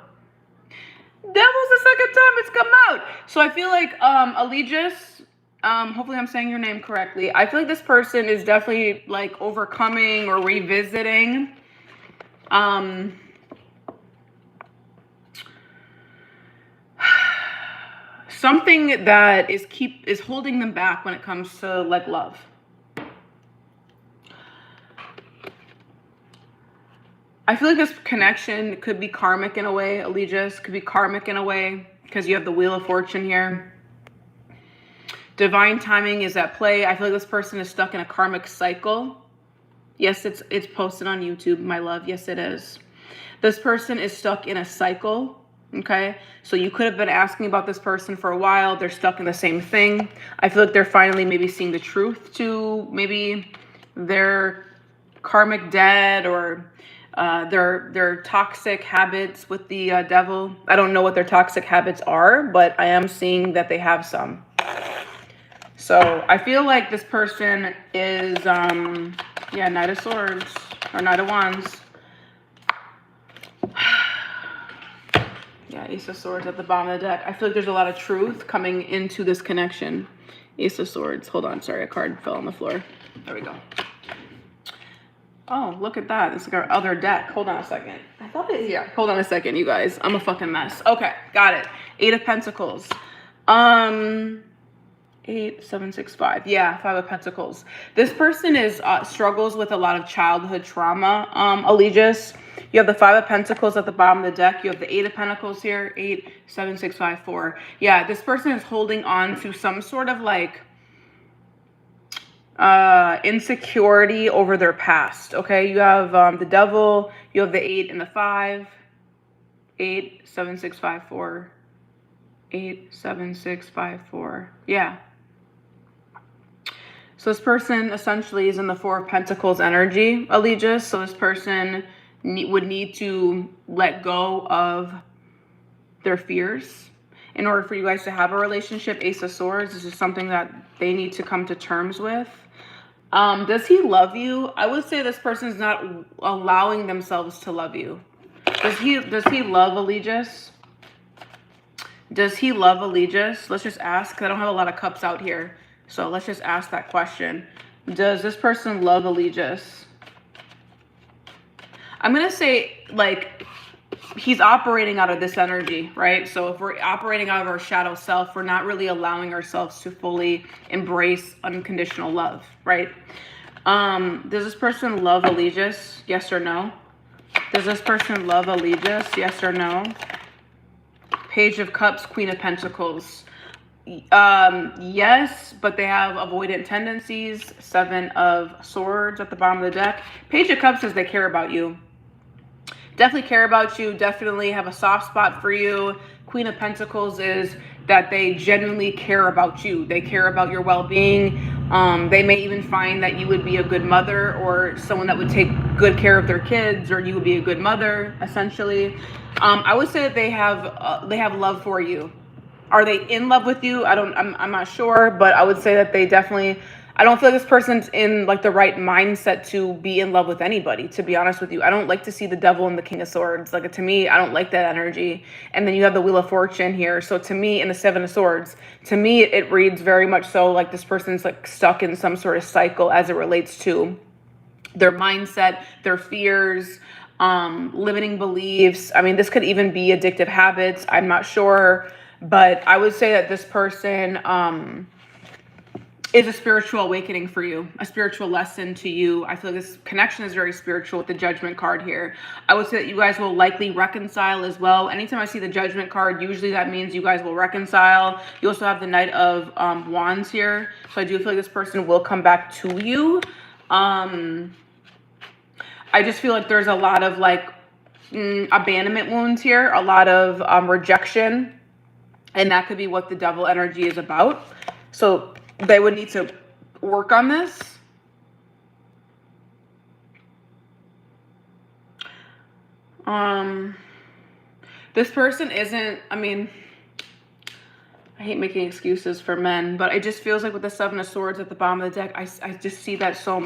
Devil's the second time it's come out. So I feel like Allegiance, hopefully I'm saying your name correctly. I feel like this person is definitely like overcoming or revisiting something that is holding them back when it comes to like love. I feel like this connection could be karmic in a way. Allegiance could be karmic in a way because you have the Wheel of Fortune here. Divine timing is at play. I feel like this person is stuck in a karmic cycle. Yes, it's posted on YouTube, my love. Yes, it is. This person is stuck in a cycle. Okay, so you could have been asking about this person for a while. They're stuck in the same thing. I feel like they're finally maybe seeing the truth to maybe their karmic debt or their toxic habits with the Devil. I don't know what their toxic habits are, but I am seeing that they have some. So I feel like this person is, yeah, Knight of Swords or Knight of Wands. Yeah, Ace of Swords at the bottom of the deck. I feel like there's a lot of truth coming into this connection. Ace of Swords. Hold on, sorry, a card fell on the floor. There we go. Oh, look at that. It's like our other deck. Hold on a second. I thought it, yeah. Hold on a second, you guys. I'm a fucking mess. Okay, got it. 8 of Pentacles. 8, 7, 6, 5. Yeah, 5 of Pentacles. This person is struggles with a lot of childhood trauma. Allegiance. You have the 5 of Pentacles at the bottom of the deck. You have the 8 of Pentacles here. 8, 7, 6, 5, 4. Yeah, this person is holding on to some sort of like insecurity over their past. Okay, you have the Devil. You have the 8 and the 5. 8, 7, 6, 5, 4. 8, 7, 6, 5, 4. Yeah. So this person essentially is in the 4 of Pentacles energy, Allegiance. So this person would need to let go of their fears in order for you guys to have a relationship. Ace of Swords, this is something that they need to come to terms with. Does he love you? I would say this person is not allowing themselves to love you. Does he love Allegiance? Does he love Allegiance? Let's just ask, because I don't have a lot of cups out here. So let's just ask that question. Does this person love Allegiance? I'm going to say, like, he's operating out of this energy, right? So if we're operating out of our shadow self, we're not really allowing ourselves to fully embrace unconditional love, right? Does this person love Allegiance? Yes or no? Does this person love Allegiance? Yes or no? Page of Cups, Queen of Pentacles. Yes, but they have avoidant tendencies. 7 of Swords at the bottom of the deck. Page of Cups says they care about you. Definitely care about you. Definitely have a soft spot for you. Queen of Pentacles is that they genuinely care about you. They care about your well-being. They may even find that you would be a good mother or someone that would take good care of their kids, or you would be a good mother, essentially. I would say that they have love for you. Are they in love with you? I'm not sure, but I would say that they definitely, I don't feel like this person's in like the right mindset to be in love with anybody, to be honest with you. I don't like to see the devil and the king of swords. Like, to me, I don't like that energy. And then you have the wheel of fortune here. So to me, and the seven of swords, to me, it reads very much so like this person's like stuck in some sort of cycle as it relates to their mindset, their fears, limiting beliefs. I mean, this could even be addictive habits. I'm not sure, but I would say that this person is a spiritual awakening for you, a spiritual lesson to you. I feel like this connection is very spiritual with the Judgment card here. I would say that you guys will likely reconcile as well. Anytime I see the Judgment card, usually that means you guys will reconcile. You also have the Knight of Wands here. So I do feel like this person will come back to you. I just feel like there's a lot of like abandonment wounds here, a lot of rejection. And that could be what the devil energy is about. So they would need to work on this. This person isn't, I mean, I hate making excuses for men, but it just feels like with the Seven of Swords at the bottom of the deck, I just see that so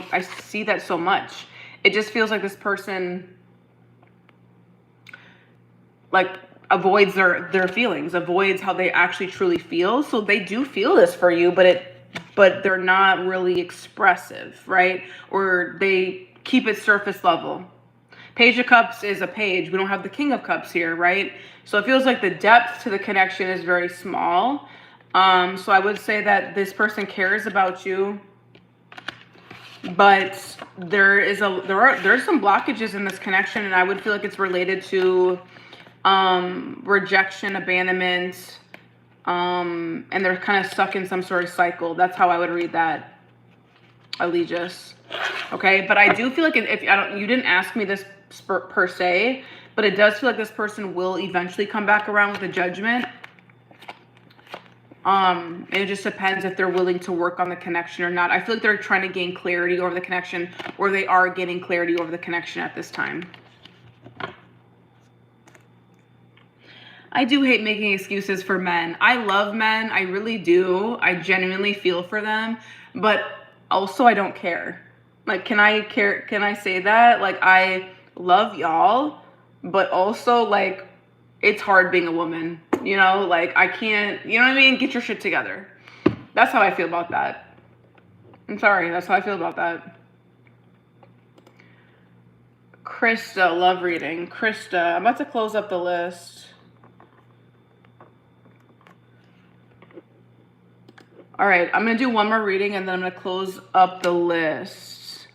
much. It just feels like this person like avoids their feelings, avoids how they actually truly feel. So they do feel this for you, but they're not really expressive, right? Or they keep it surface level. Page of Cups is a page. We don't have the King of Cups here, right? So it feels like the depth to the connection is very small. So I would say that this person cares about you, but there's some blockages in this connection, and I would feel like it's related to rejection, abandonment, and they're kind of stuck in some sort of cycle. That's how I would read that, Allegis. Okay, but I do feel like if you didn't ask me this per se, but it does feel like this person will eventually come back around with a Judgment. It just depends if they're willing to work on the connection or not. I feel like they're trying to gain clarity over the connection, or they are gaining clarity over the connection at this time. I do hate making excuses for men. I love men. I really do. I genuinely feel for them, but also I don't care. Like, can I say that? Like, I love y'all, but also like it's hard being a woman, you know? Like, I can't, you know what I mean? Get your shit together. That's how I feel about that. I'm sorry. That's how I feel about that. Krista, love reading. Krista, I'm about to close up the list. All right, I'm going to do one more reading and then I'm going to close up the list.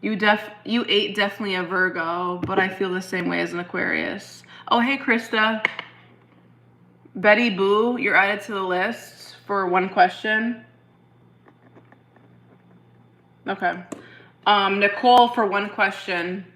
You definitely a Virgo, but I feel the same way as an Aquarius. Oh, hey, Krista. Betty Boo, you're added to the list for one question. Okay. Nicole for one question.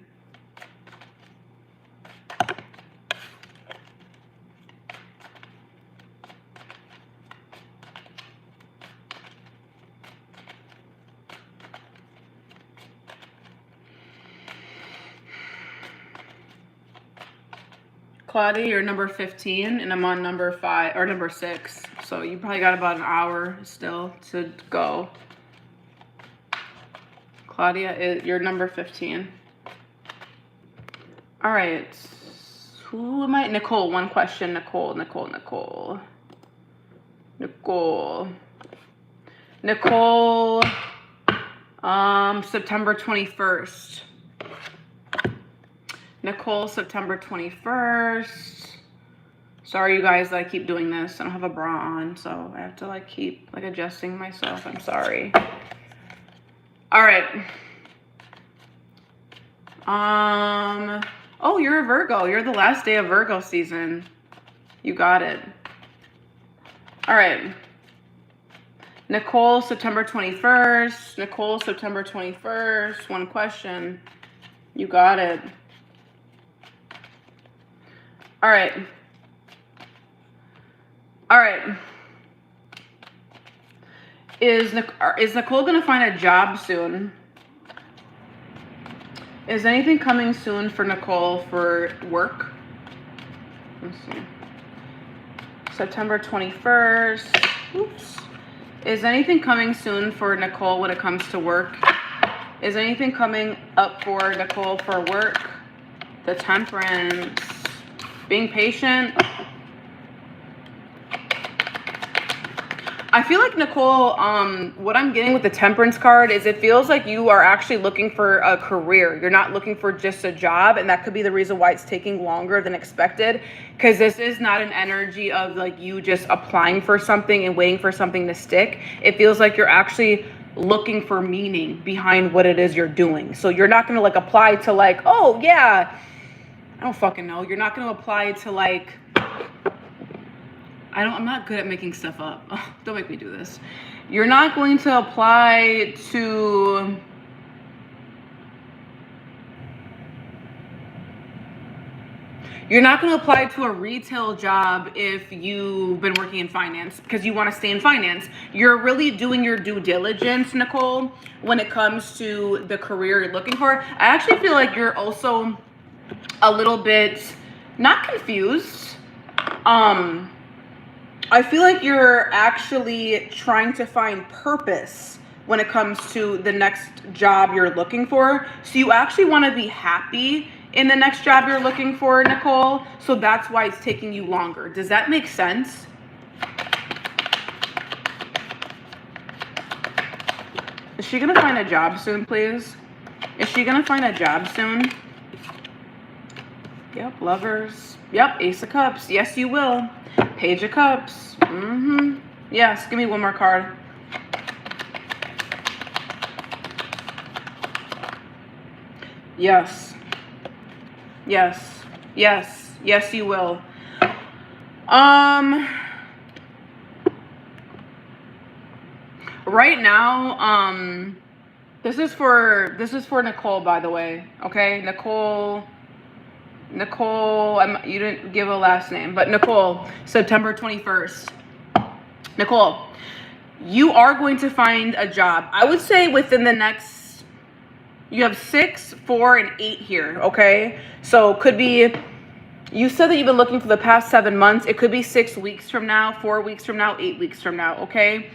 Claudia, you're number 15, and I'm on number 5 or number 6. So you probably got about an hour still to go. Claudia, you're number 15. All right. Who am I? Nicole, one question. Nicole. September 21st. Nicole, September 21st. Sorry, you guys, that I keep doing this. I don't have a bra on, so I have to like keep like adjusting myself. I'm sorry. All right. Oh, you're a Virgo. You're the last day of Virgo season. You got it. All right. Nicole, September 21st. Nicole, September 21st. One question. You got it. All right. All right. Is Nicole going to find a job soon? Is anything coming soon for Nicole for work? Let's see. September 21st. Oops. Is anything coming soon for Nicole when it comes to work? Is anything coming up for Nicole for work? The Temperance. Being patient. I feel like, Nicole, what I'm getting with the Temperance card is it feels like you are actually looking for a career. You're not looking for just a job, and that could be the reason why it's taking longer than expected, because this is not an energy of like you just applying for something and waiting for something to stick. It feels like you're actually looking for meaning behind what it is you're doing. So you're not going to like apply to like, oh yeah, I don't fucking know. You're not going to apply to like, I'm not good at making stuff up. Oh, don't make me do this. You're not going to apply to, you're not going to apply to a retail job if you've been working in finance because you want to stay in finance. You're really doing your due diligence, Nicole, when it comes to the career you're looking for. I actually feel like you're also a little bit not confused. I feel like you're actually trying to find purpose when it comes to the next job you're looking for. So you actually want to be happy in the next job you're looking for, Nicole. So that's why it's taking you longer. Does that make sense? Is she going to find a job soon, please? Is she going to find a job soon? Yep, Lovers. Yep, Ace of Cups. Yes, you will. Page of Cups. Yes, give me one more card. Yes. Yes. Yes. Yes, you will. Right now, this is for Nicole, by the way. Okay, Nicole, you didn't give a last name, but Nicole, September 21st. Nicole, you are going to find a job. I would say within the next, you have 6, 4, and 8 here, okay? So could be, you said that you've been looking for the past 7 months. It could be 6 weeks from now, 4 weeks from now, 8 weeks from now, okay?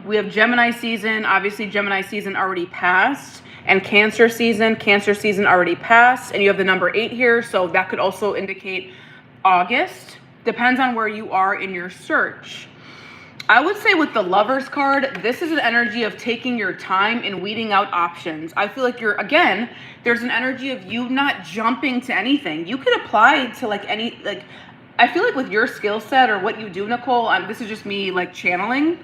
We have Gemini season. Obviously, Gemini season already passed. And Cancer season already passed. And you have the number 8 here. So that could also indicate August. Depends on where you are in your search. I would say with the Lovers card, this is an energy of taking your time and weeding out options. I feel like again, there's an energy of you not jumping to anything. You could apply to I feel like with your skill set or what you do, Nicole, this is just me like channeling.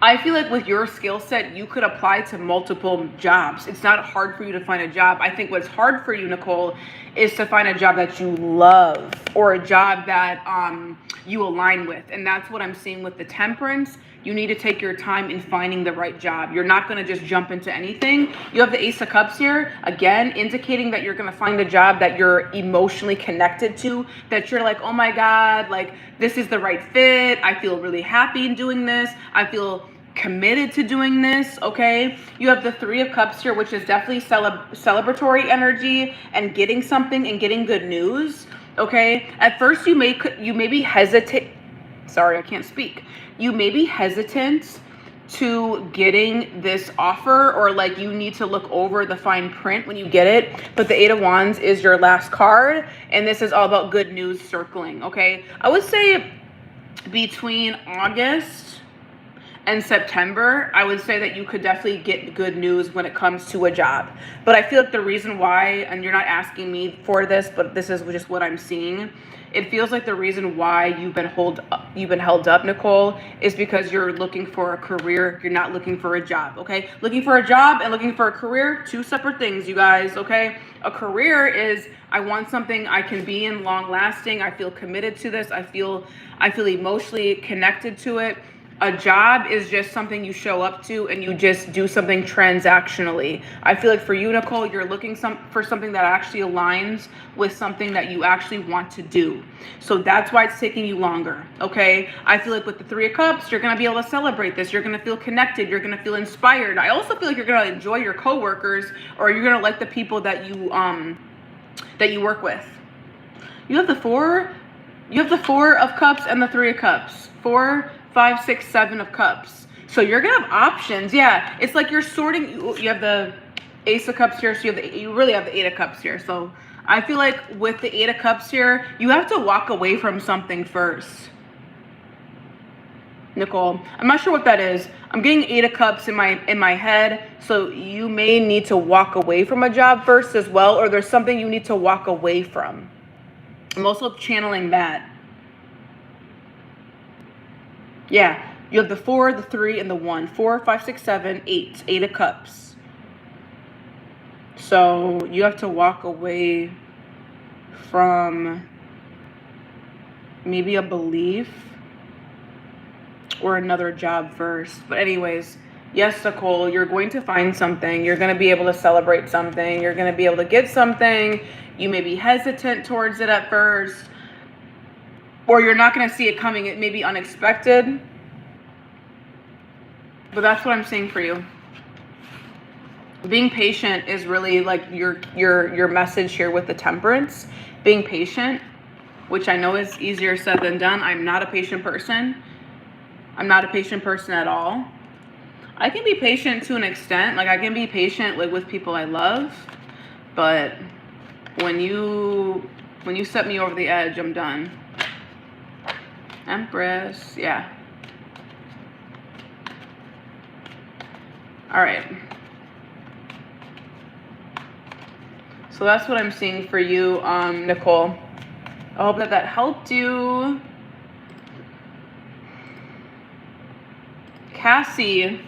I feel like with your skill set, you could apply to multiple jobs. It's not hard for you to find a job. I think what's hard for you, Nicole, is to find a job that you love or a job that you align with. And that's what I'm seeing with the Temperance. You need to take your time in finding the right job. You're not going to just jump into anything. You have the Ace of Cups here, again, indicating that you're going to find a job that you're emotionally connected to, that you're like, oh my God, like this is the right fit. I feel really happy in doing this. I feel committed to doing this, okay? You have the Three of Cups here, which is definitely celebratory energy and getting something and getting good news, okay? At first, you may be hesitant. Sorry, I can't speak. You may be hesitant to getting this offer, or like you need to look over the fine print when you get it. But the Eight of Wands is your last card, and this is all about good news circling, okay? I would say between August and September, I would say that you could definitely get good news when it comes to a job. But I feel like the reason why, and you're not asking me for this, but this is just what I'm seeing, it feels like the reason why you've been held up, Nicole, is because you're looking for a career. You're not looking for a job, okay? Looking for a job and looking for a career, two separate things, you guys, okay? A career is, I want something I can be in long lasting. I feel committed to this. I feel emotionally connected to it. A job is just something you show up to and you just do something transactionally. I feel like for you, Nicole, you're looking for something that actually aligns with something that you actually want to do. So that's why it's taking you longer, okay? I feel like with the Three of Cups, you're going to be able to celebrate this. You're going to feel connected. You're going to feel inspired. I also feel like you're going to enjoy your coworkers, or you're going to like the people that you work with. You have the Four of Cups and the Three of Cups. 4, 5, 6, 7 of cups. So you're gonna have options. Yeah, it's like you're sorting. You have the Ace of Cups here, so you really have the 8 of Cups here. So I feel like with the 8 of Cups here, you have to walk away from something first. Nicole, I'm not sure what that is. I'm getting 8 of Cups in my head, so you may need to walk away from a job first as well, or there's something you need to walk away from. I'm also channeling that. Yeah, you have the 4, the 3, and the 1. 4, 5, 6, 7, 8. 8 of Cups. So you have to walk away from maybe a belief or another job first. But anyways, yes, Nicole, you're going to find something. You're going to be able to celebrate something. You're going to be able to get something. You may be hesitant towards it at first, or you're not going to see it coming. It may be unexpected. But that's what I'm saying for you. Being patient is really like your message here with the Temperance. Being patient, which I know is easier said than done. I'm not a patient person. I'm not a patient person at all. I can be patient to an extent. Like I can be patient like with people I love, but when you set me over the edge, I'm done. Empress, yeah. All right. So that's what I'm seeing for you, Nicole. I hope that helped you. Cassie,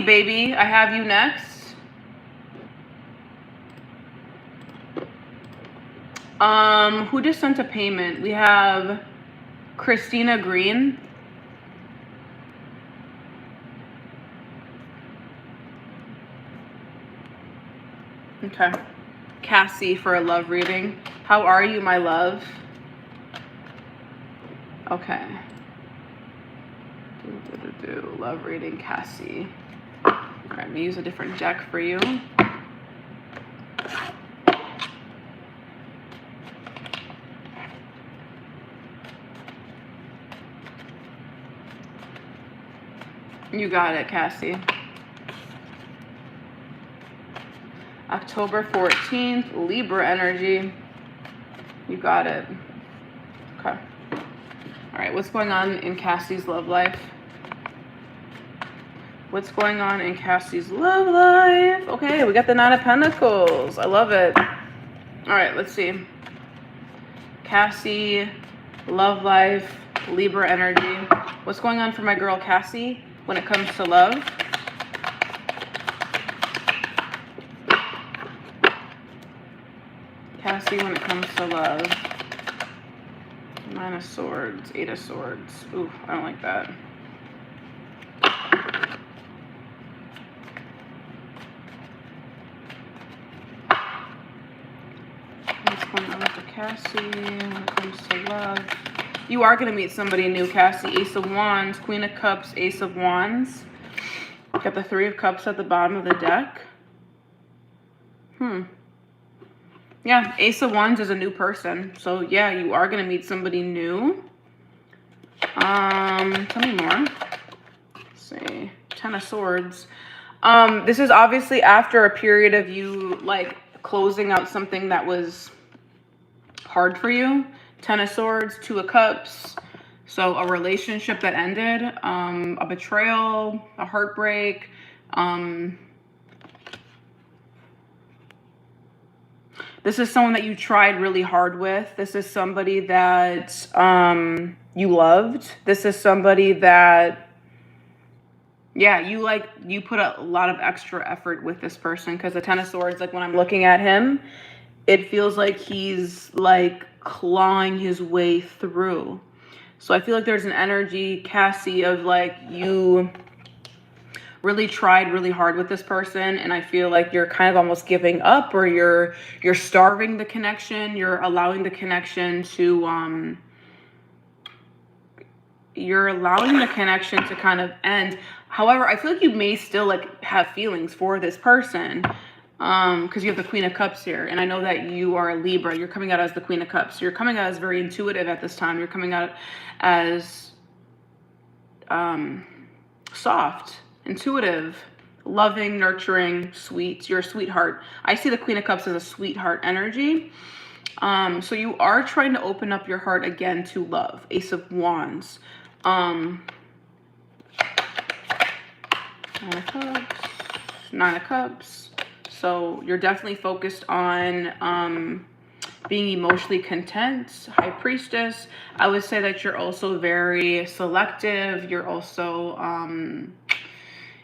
baby, I have you next. Who just sent a payment? We have Christina Green. Okay. Cassie for a love reading. How are you, my love? Okay. Love reading, Cassie. All right, I'm gonna use a different deck for you. You got it, Cassie. October 14th, Libra energy. You got it. Okay. All right, what's going on in Cassie's love life? What's going on in Cassie's love life? Okay, we got the 9 of Pentacles. I love it. All right, let's see. Cassie, love life, Libra energy. What's going on for my girl Cassie when it comes to love? Cassie when it comes to love. 9 of Swords, 8 of Swords. Ooh, I don't like that. What's going on with Cassie when it comes to love? You are going to meet somebody new, Cassie. Ace of Wands, Queen of Cups, Ace of Wands. Got the 3 of Cups at the bottom of the deck. Yeah, Ace of Wands is a new person. So, yeah, you are going to meet somebody new. Tell me more. Let's see. 10 of Swords. This is obviously after a period of you, like, closing out something that was hard for you. 10 of Swords, 2 of Cups. So, a relationship that ended. A betrayal, a heartbreak. This is someone that you tried really hard with. This is somebody that you loved. This is somebody that, yeah, you put a lot of extra effort with this person, because the 10 of Swords, like when I'm looking at him, it feels like he's like clawing his way through. So I feel like there's an energy, Cassie, of like you really tried really hard with this person, and I feel like you're kind of almost giving up, or you're starving the connection. You're allowing the connection to kind of end. However, I feel like you may still like have feelings for this person, because you have the Queen of Cups here, and I know that you are a Libra. You're coming out as the Queen of Cups. You're coming out as very intuitive at this time. You're coming out as soft, intuitive, loving, nurturing, sweet. You're a sweetheart. I see the Queen of Cups as a sweetheart energy. So you are trying to open up your heart again to love. Ace of Wands. Nine of Cups. Nine of Cups. So you're definitely focused on being emotionally content. High Priestess. I would say that you're also very selective. You're also,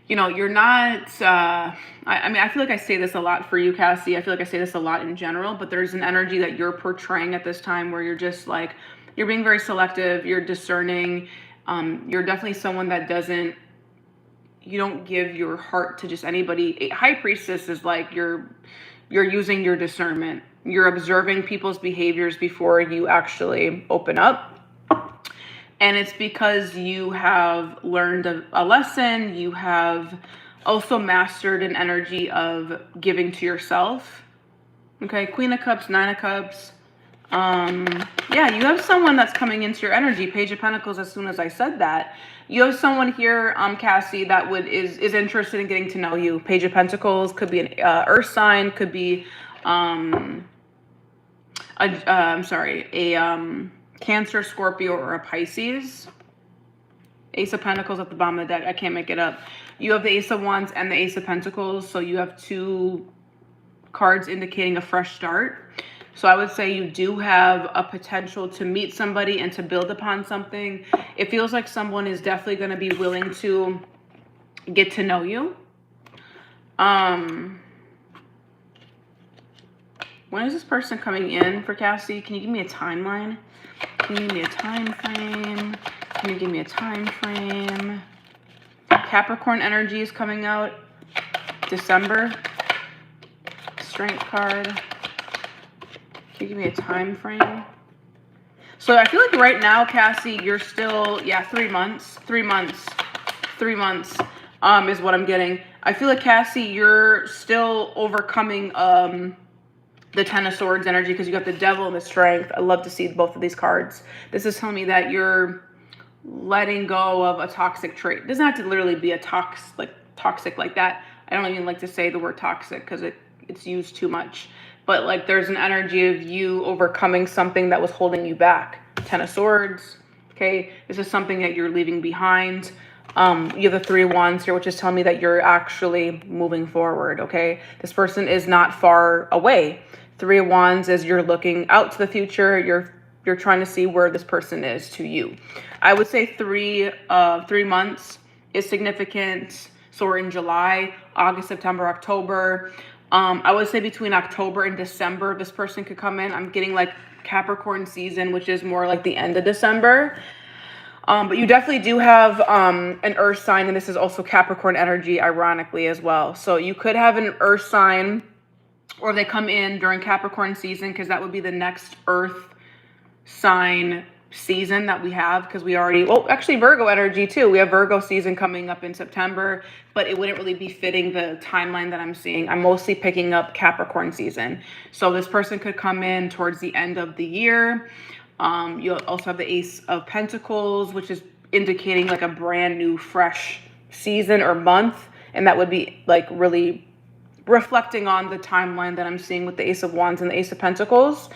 you know, you're not, I mean, I feel like I say this a lot for you, Cassie. I feel like I say this a lot in general, but there's an energy that you're portraying at this time where you're just like, you're being very selective. You're discerning. You're definitely someone that doesn't, you don't give your heart to just anybody. A High Priestess is like you're using your discernment. You're observing people's behaviors before you actually open up. And it's because you have learned a lesson. You have also mastered an energy of giving to yourself. Okay, Queen of Cups, Nine of Cups. Yeah, you have someone that's coming into your energy. Page of Pentacles, as soon as I said that. You have someone here, Cassie, that is interested in getting to know you. Page of Pentacles could be an earth sign, could be a Cancer, Scorpio, or a Pisces. Ace of Pentacles at the bottom of the deck. I can't make it up. You have the Ace of Wands and the Ace of Pentacles. So you have two cards indicating a fresh start. So I would say you do have a potential to meet somebody and to build upon something. It feels like someone is definitely going to be willing to get to know you. When is this person coming in for Cassie? Can you give me a timeline? Can you give me a time frame? Can you give me a time frame? Capricorn energy is coming out. December. Strength card. Can you give me a time frame? So I feel like right now, Cassie, you're still, yeah, 3 months. 3 months. 3 months is what I'm getting. I feel like, Cassie, you're still overcoming the Ten of Swords energy because you got the Devil and the Strength. I love to see both of these cards. This is telling me that you're letting go of a toxic trait. It doesn't have to literally be a toxic like that. I don't even like to say the word toxic because it's used too much. But like there's an energy of you overcoming something that was holding you back. Ten of Swords. Okay, this is something that you're leaving behind. You have the Three of Wands here, which is telling me that you're actually moving forward. Okay, this person is not far away. Three of Wands is you're looking out to the future. You're trying to see where this person is to you. I would say 3 months is significant. So we're in July, August, September, October. I would say between October and December, this person could come in. I'm getting like Capricorn season, which is more like the end of December. But you definitely do have an earth sign, and this is also Capricorn energy, ironically, as well. So you could have an earth sign, or they come in during Capricorn season, because that would be the next earth sign season that we have, because we already, well, actually Virgo energy too. We have Virgo season coming up in September, but it wouldn't really be fitting the timeline that I'm seeing. I'm mostly picking up Capricorn season. So this person could come in towards the end of the year. You'll also have the Ace of Pentacles, which is indicating like a brand new, fresh season or month. And that would be like really reflecting on the timeline that I'm seeing with the Ace of Wands and the Ace of Pentacles.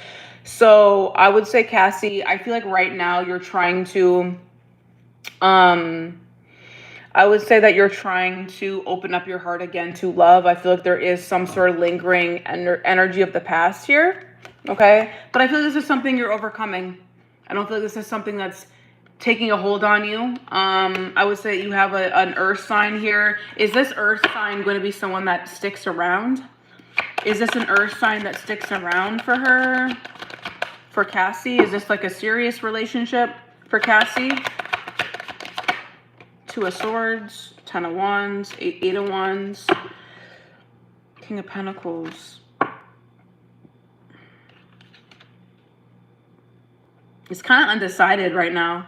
So I would say, Cassie, I feel like right now you're trying to, I would say that you're trying to open up your heart again to love. I feel like there is some sort of lingering energy of the past here. Okay. But I feel like this is something you're overcoming. I don't feel like this is something that's taking a hold on you. I would say you have an earth sign here. Is this earth sign going to be someone that sticks around? Is this an earth sign that sticks around for her? For Cassie? Is this like a serious relationship for Cassie? Two of Swords, Ten of Wands, Eight of Wands, King of Pentacles. It's kind of undecided right now.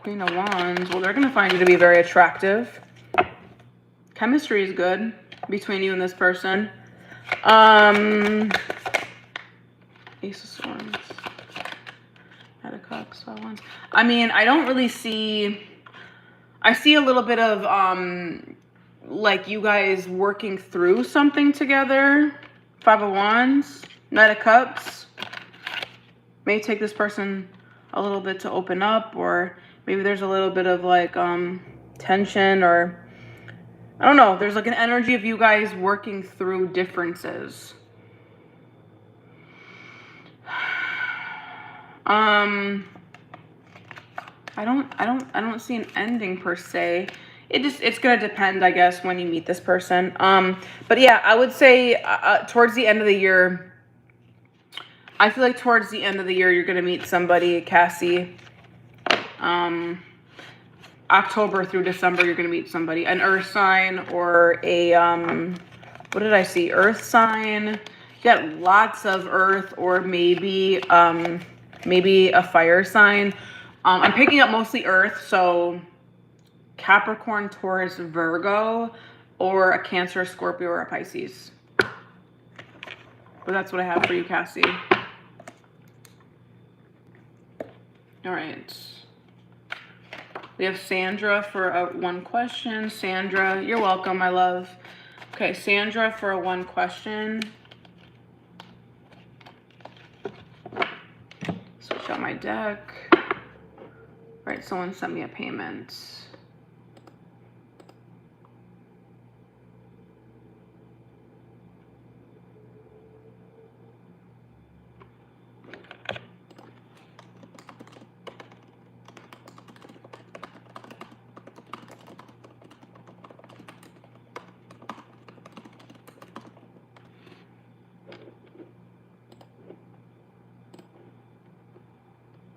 Queen of Wands. Well, they're going to find you to be very attractive. Chemistry is good between you and this person. Ace of Swords. Knight of Cups, 5 of Wands. I mean, I don't really see... I see a little bit of, like, you guys working through something together. 5 of Wands. Knight of Cups. May take this person a little bit to open up, or maybe there's a little bit of, like, tension, or... I don't know. There's, like, an energy of you guys working through differences. I don't see an ending per se. It's gonna depend, I guess, when you meet this person. But yeah, I would say towards the end of the year, I feel like towards the end of the year you're gonna meet somebody, Cassie. October through December you're gonna meet somebody, an earth sign or a what did I see? Earth sign. You got lots of earth, or maybe maybe a fire sign. I'm picking up mostly earth, so Capricorn, Taurus, Virgo, or a Cancer, Scorpio, or a Pisces. But that's what I have for you, Cassie. All right. We have Sandra for a 1 question. Sandra, you're welcome, my love. Okay, Sandra for a 1 question. Switch out my deck. All right, someone sent me a payment.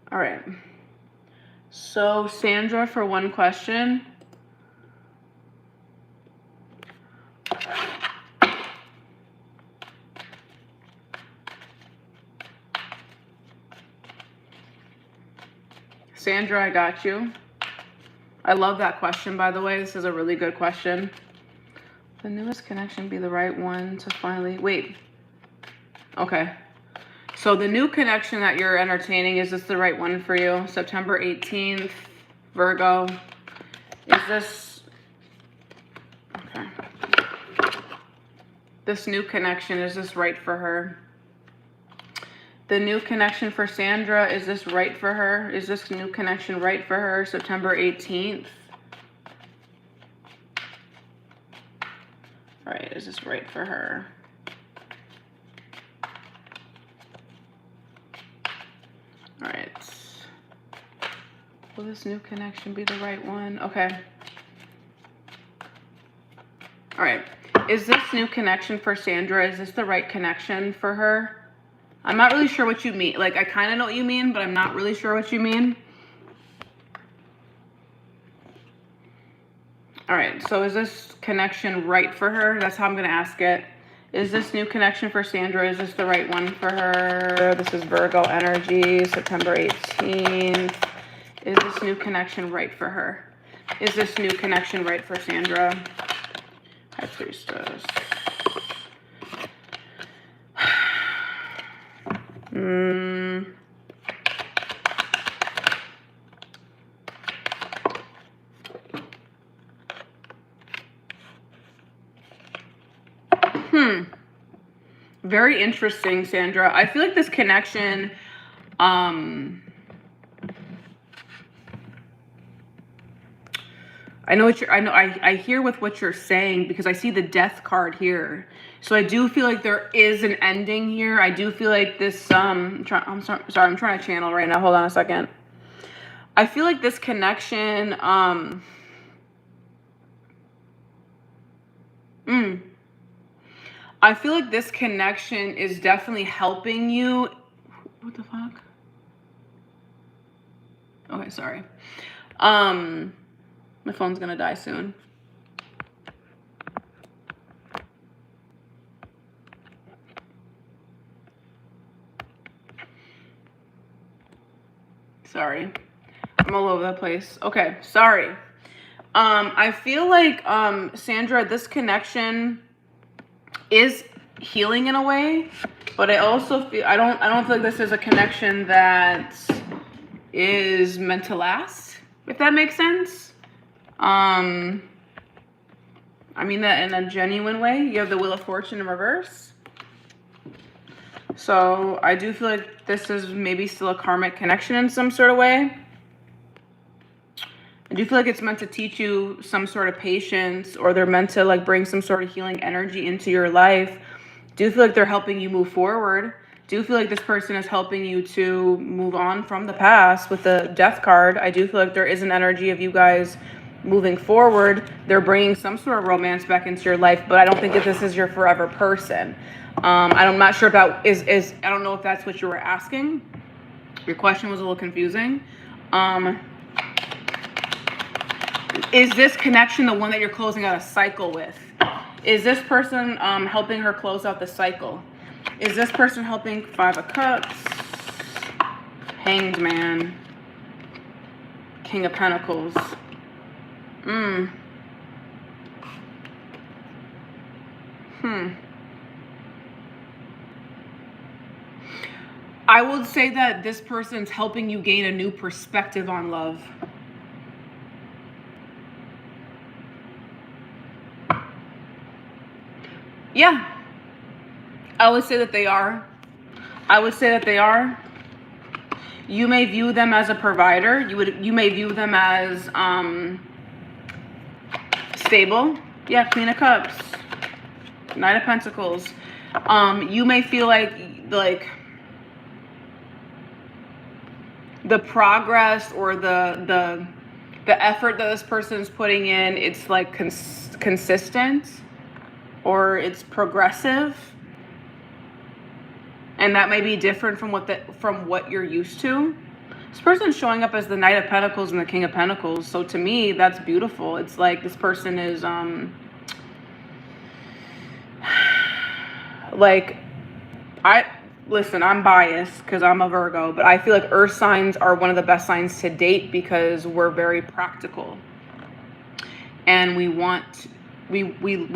All right. So Sandra for 1 question. Sandra, I got you. I love that question, by the way. This is a really good question. The newest connection be the right one to finally... Wait. Okay. So the new connection that you're entertaining, is this the right one for you? September 18th, Virgo. Is this... Okay. This new connection, is this right for her? The new connection for Sandra, is this right for her? Is this new connection right for her? September 18th. All right, is this right for her? All right. Will this new connection be the right one? Okay. All right. Is this new connection for Sandra, is this the right connection for her? I'm not really sure what you mean. Like, I kind of know what you mean, but I'm not really sure what you mean. All right. So is this connection right for her? That's how I'm going to ask it. Is this new connection for Sandra? Is this the right one for her? This is Virgo energy, September 18th. Is this new connection right for her? Is this new connection right for Sandra? High Priestess. Very interesting, Sandra. I feel like this connection, I hear with what you're saying, because I see the Death card here. So I do feel like there is an ending here. I do feel like this, I'm trying to channel right now. Hold on a second. I feel like this connection, I feel like this connection is definitely helping you. What the fuck? Okay, sorry. My phone's gonna die soon. Sorry. I'm all over the place. Okay, sorry. I feel like, Sandra, this connection is healing in a way, but I also feel I don't feel like this is a connection that is meant to last, if that makes sense. I mean that in a genuine way. You have the Wheel of Fortune in reverse. So I do feel like this is maybe still a karmic connection in some sort of way. I do feel like it's meant to teach you some sort of patience, or they're meant to like bring some sort of healing energy into your life. Do feel like they're helping you move forward. Do feel like this person is helping you to move on from the past with the Death card. I do feel like there is an energy of you guys moving forward. They're bringing some sort of romance back into your life, but I don't think that this is your forever person. I'm not sure if that is I don't know if that's what you were asking. Your question was a little confusing. Is this connection the one that you're closing out a cycle with? Is this person helping her close out the cycle? Is this person helping? 5 of Cups, Hanged Man, King of Pentacles. I would say that this person's helping you gain a new perspective on love. Yeah. I would say that they are. You may view them as a provider. You may view them as stable. Yeah, Queen of Cups, Knight of Pentacles. You may feel like the progress or the effort that this person's putting in, it's like consistent, or it's progressive, and that may be different from what you're used to. This person's showing up as the Knight of Pentacles and the King of Pentacles, so to me that's beautiful. It's like this person is listen, I'm biased because I'm a Virgo, but I feel like earth signs are one of the best signs to date because we're very practical, and we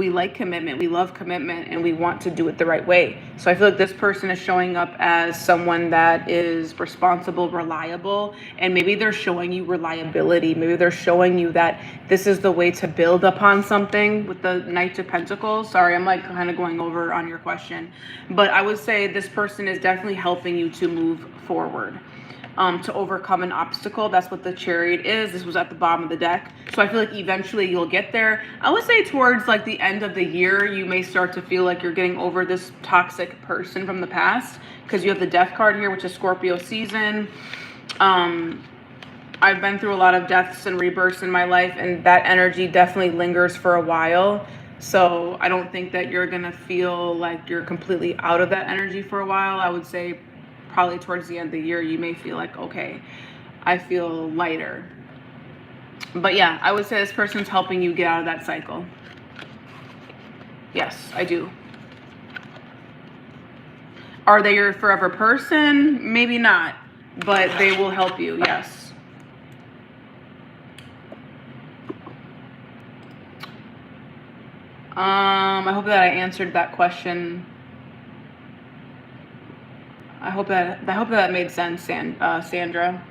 like commitment, we love commitment, and we want to do it the right way. So I feel like this person is showing up as someone that is responsible, reliable, and maybe they're showing you reliability. Maybe they're showing you that this is the way to build upon something with the Knight of Pentacles. Sorry, I'm like kind of going over on your question, but I would say this person is definitely helping you to move forward. To overcome an obstacle. That's what the Chariot is. This was at the bottom of the deck. So I feel like eventually you'll get there. I would say towards like the end of the year, you may start to feel like you're getting over this toxic person from the past, because you have the Death card here, which is Scorpio season. I've been through a lot of deaths and rebirths in my life, and that energy definitely lingers for a while. So I don't think that you're going to feel like you're completely out of that energy for a while. I would say probably towards the end of the year, you may feel like, okay, I feel lighter. But yeah, I would say this person's helping you get out of that cycle. Yes, I do. Are they your forever person? Maybe not, but they will help you, yes. I hope that I answered that question. I hope that made sense, Sandra.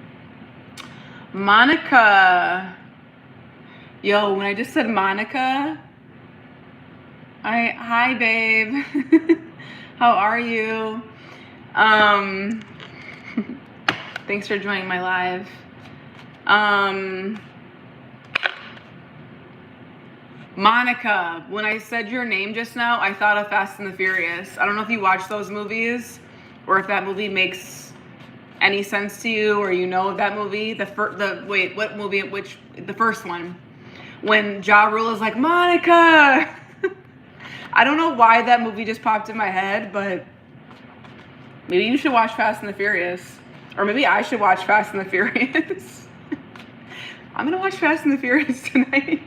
Monica. Yo, when I just said Monica, hi babe. How are you? Thanks for joining my live. Monica, when I said your name just now, I thought of Fast and the Furious. I don't know if you watch those movies, or if that movie makes any sense to you, or you know that movie. The first one, when Ja Rule is like, Monica. I don't know why that movie just popped in my head, but maybe you should watch Fast and the Furious, or maybe I should watch Fast and the Furious. I'm gonna watch Fast and the Furious tonight.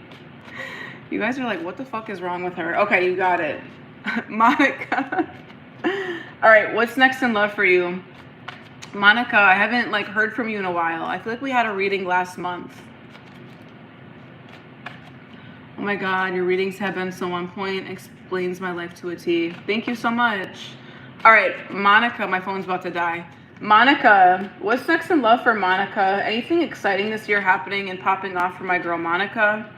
You guys are like, what the fuck is wrong with her? Okay, you got it. Monica. All right, what's next in love for you? Monica, I haven't heard from you in a while. I feel like we had a reading last month. Oh my God, your readings have been so on point. Explains my life to a T. Thank you so much. All right, Monica, my phone's about to die. Monica, what's next in love for Monica? Anything exciting this year happening and popping off for my girl Monica?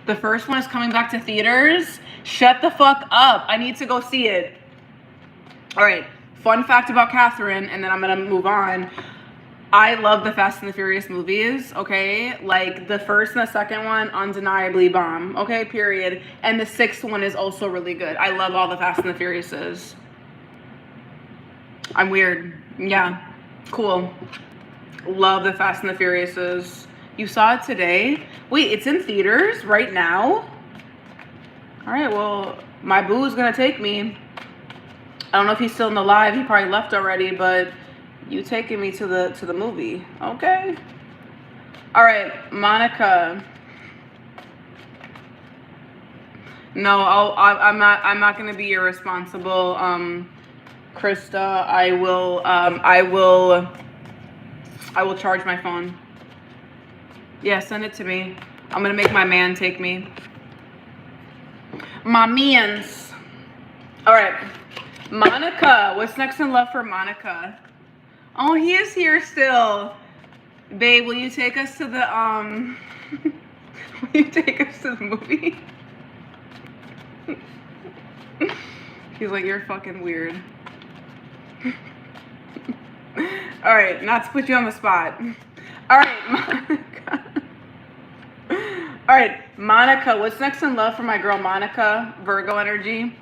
The first one is coming back to theaters. Shut the fuck up. I need to go see it. All right. Fun fact about Catherine, and then I'm going to move on. I love the Fast and the Furious movies, okay? Like, the first and the second one, undeniably bomb, okay? Period. And the sixth one is also really good. I love all the Fast and the Furiouses. I'm weird. Yeah. Cool. Love the Fast and the Furiouses. You saw it today? Wait, it's in theaters right now? All right, well, my boo's gonna take me. I don't know if he's still in the live. He probably left already, but you taking me to the movie, okay? All right, Monica. No, I'm not gonna be irresponsible. Krista, I will charge my phone. Yeah, send it to me. I'm gonna make my man take me. My mans. All right, Monica. What's next in love for Monica? Oh, he is here still. Babe, will you take us to the will you take us to the movie? He's like, you're fucking weird. All right, not to put you on the spot. All right, Monica. All right, Monica, what's next in love for my girl Monica? Virgo energy.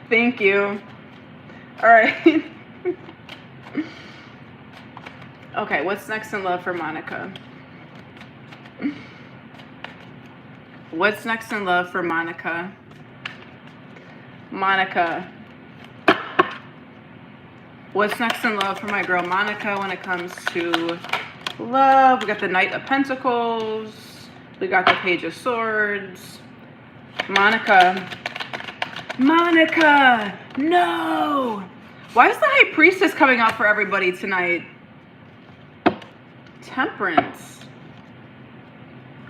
Thank you. All right. Okay, what's next in love for Monica? What's next in love for Monica? Monica. What's next in love for my girl Monica when it comes to love? We got the Knight of Pentacles. We got the Page of Swords. Monica. Monica! No! Why is the High Priestess coming out for everybody tonight? Temperance.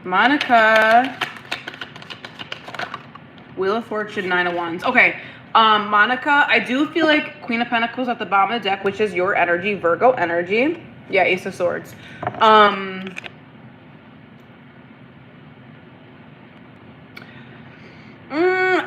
Monica. Wheel of Fortune, Nine of Wands. Okay. Monica, I do feel like Queen of Pentacles at the bottom of the deck, which is your energy, Virgo energy. Yeah, Ace of Swords.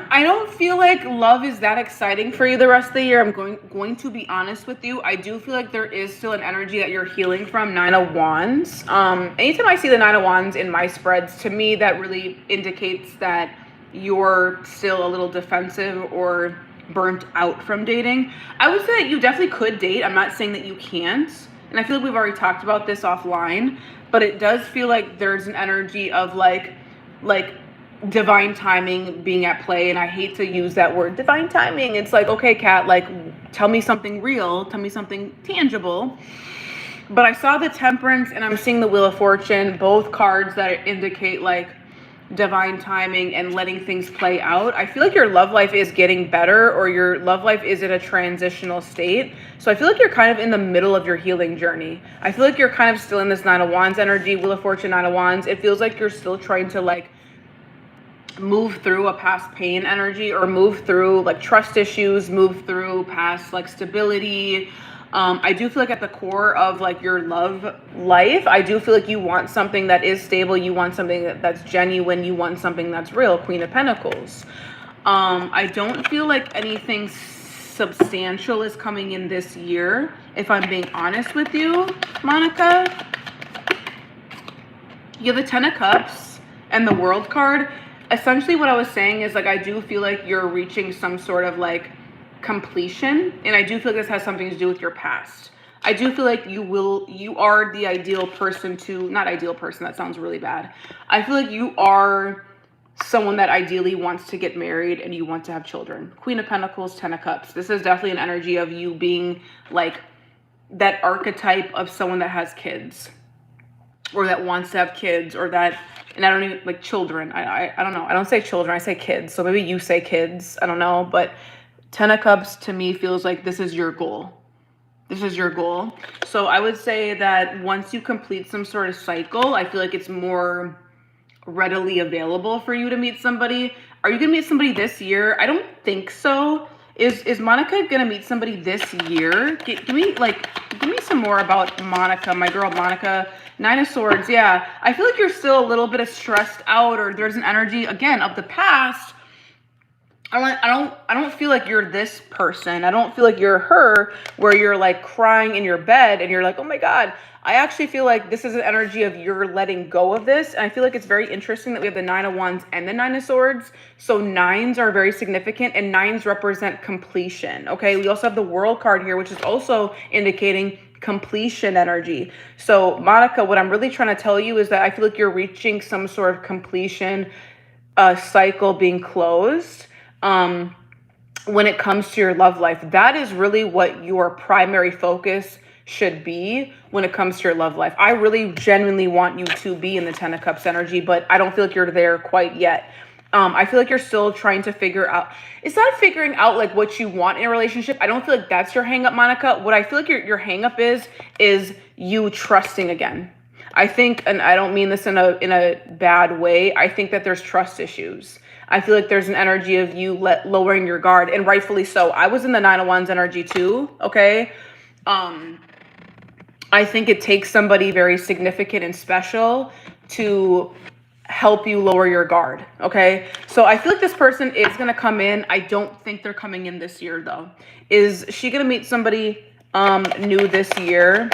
I don't feel like love is that exciting for you the rest of the year. I'm going to be honest with you. I do feel like there is still an energy that you're healing from. Nine of Wands. Anytime I see the Nine of Wands in my spreads, to me that really indicates that you're still a little defensive or burnt out from dating. I would say that you definitely could date. I'm not saying that you can't. And I feel like we've already talked about this offline, but it does feel like there's an energy of like divine timing being at play. And I hate to use that word, divine timing. It's like, okay, Kat, like, tell me something real, tell me something tangible. But I saw the Temperance and I'm seeing the Wheel of Fortune, both cards that indicate like divine timing and letting things play out. I feel like your love life is getting better, or your love life is in a transitional state. So I feel like you're kind of in the middle of your healing journey. I feel like you're kind of still in this Nine of Wands energy, Wheel of Fortune, Nine of Wands. It feels like you're still trying to like move through a past pain energy, or move through like trust issues, move through past like stability. I do feel like at the core of like your love life, I do feel like you want something that is stable. You want something that's genuine. You want something that's real. Queen of Pentacles. I don't feel like anything substantial is coming in this year, if I'm being honest with you, Monica. You have the Ten of Cups and the World card. Essentially what I was saying is like, I do feel like you're reaching some sort of like completion, and I do feel like this has something to do with your past. I do feel like you are the ideal person to, not ideal person, that sounds really bad. I feel like you are someone that ideally wants to get married and you want to have children. Queen of Pentacles, Ten of Cups. This is definitely an energy of you being like that archetype of someone that has kids, or that wants to have kids, or that, and I don't even like children. I don't know. I don't say children, I say kids. So maybe you say kids. I don't know, but Ten of Cups to me feels like this is your goal. This is your goal. So I would say that once you complete some sort of cycle, I feel like it's more readily available for you to meet somebody. Are you going to meet somebody this year? I don't think so. Is Monica gonna meet somebody this year? Give me some more about Monica, my girl Monica. 9 of Swords. Yeah, I feel like you're still a little bit of stressed out, or there's an energy again of the past. I don't feel like you're this person. I don't feel like you're her, where you're like crying in your bed and you're like, oh my God. I actually feel like this is an energy of you're letting go of this. And I feel like it's very interesting that we have the 9 of Wands and the 9 of Swords. So 9s are very significant, and 9s represent completion. Okay. We also have the World card here, which is also indicating completion energy. So Monica, what I'm really trying to tell you is that I feel like you're reaching some sort of completion, cycle being closed. When it comes to your love life, that is really what your primary focus should be when it comes to your love life. I really genuinely want you to be in the 10 of Cups energy, but I don't feel like you're there quite yet. I feel like you're still trying to figure out, it's not figuring out like what you want in a relationship. I don't feel like that's your hang up, Monica. What I feel like your hang up is you trusting again. I think, and I don't mean this in a bad way, I think that there's trust issues. I feel like there's an energy of you lowering your guard, and rightfully so. I was in the 9 of Wands energy too, okay? I think it takes somebody very significant and special to help you lower your guard, okay? So I feel like this person is going to come in. I don't think they're coming in this year, though. Is she going to meet somebody new this year?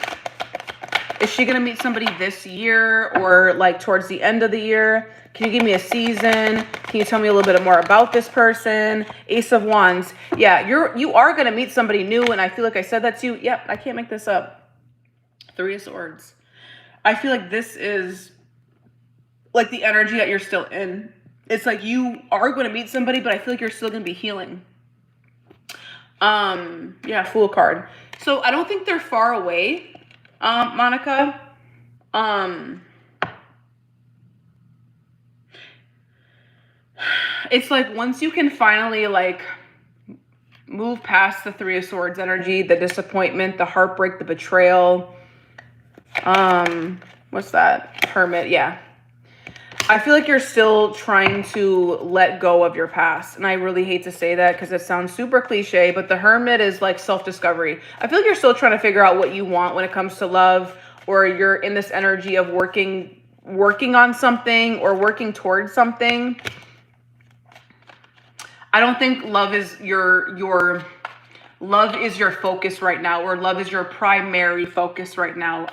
Is she going to meet somebody this year or like towards the end of the year? Can you give me a season? Can you tell me a little bit more about this person? Ace of Wands. Yeah, you are going to meet somebody new, and I feel like I said that to you. Yep, I can't make this up. 3 of Swords. I feel like this is like the energy that you're still in. It's like you are going to meet somebody, but I feel like you're still going to be healing. Yeah, Fool card. So I don't think they're far away, Monica. It's like once you can finally like move past the 3 of Swords energy, the disappointment, the heartbreak, the betrayal. What's that? Hermit. Yeah. I feel like you're still trying to let go of your past. And I really hate to say that because it sounds super cliche, but the Hermit is like self-discovery. I feel like you're still trying to figure out what you want when it comes to love, or you're in this energy of working on something or working towards something. I don't think love is your focus right now, or love is your primary focus right now,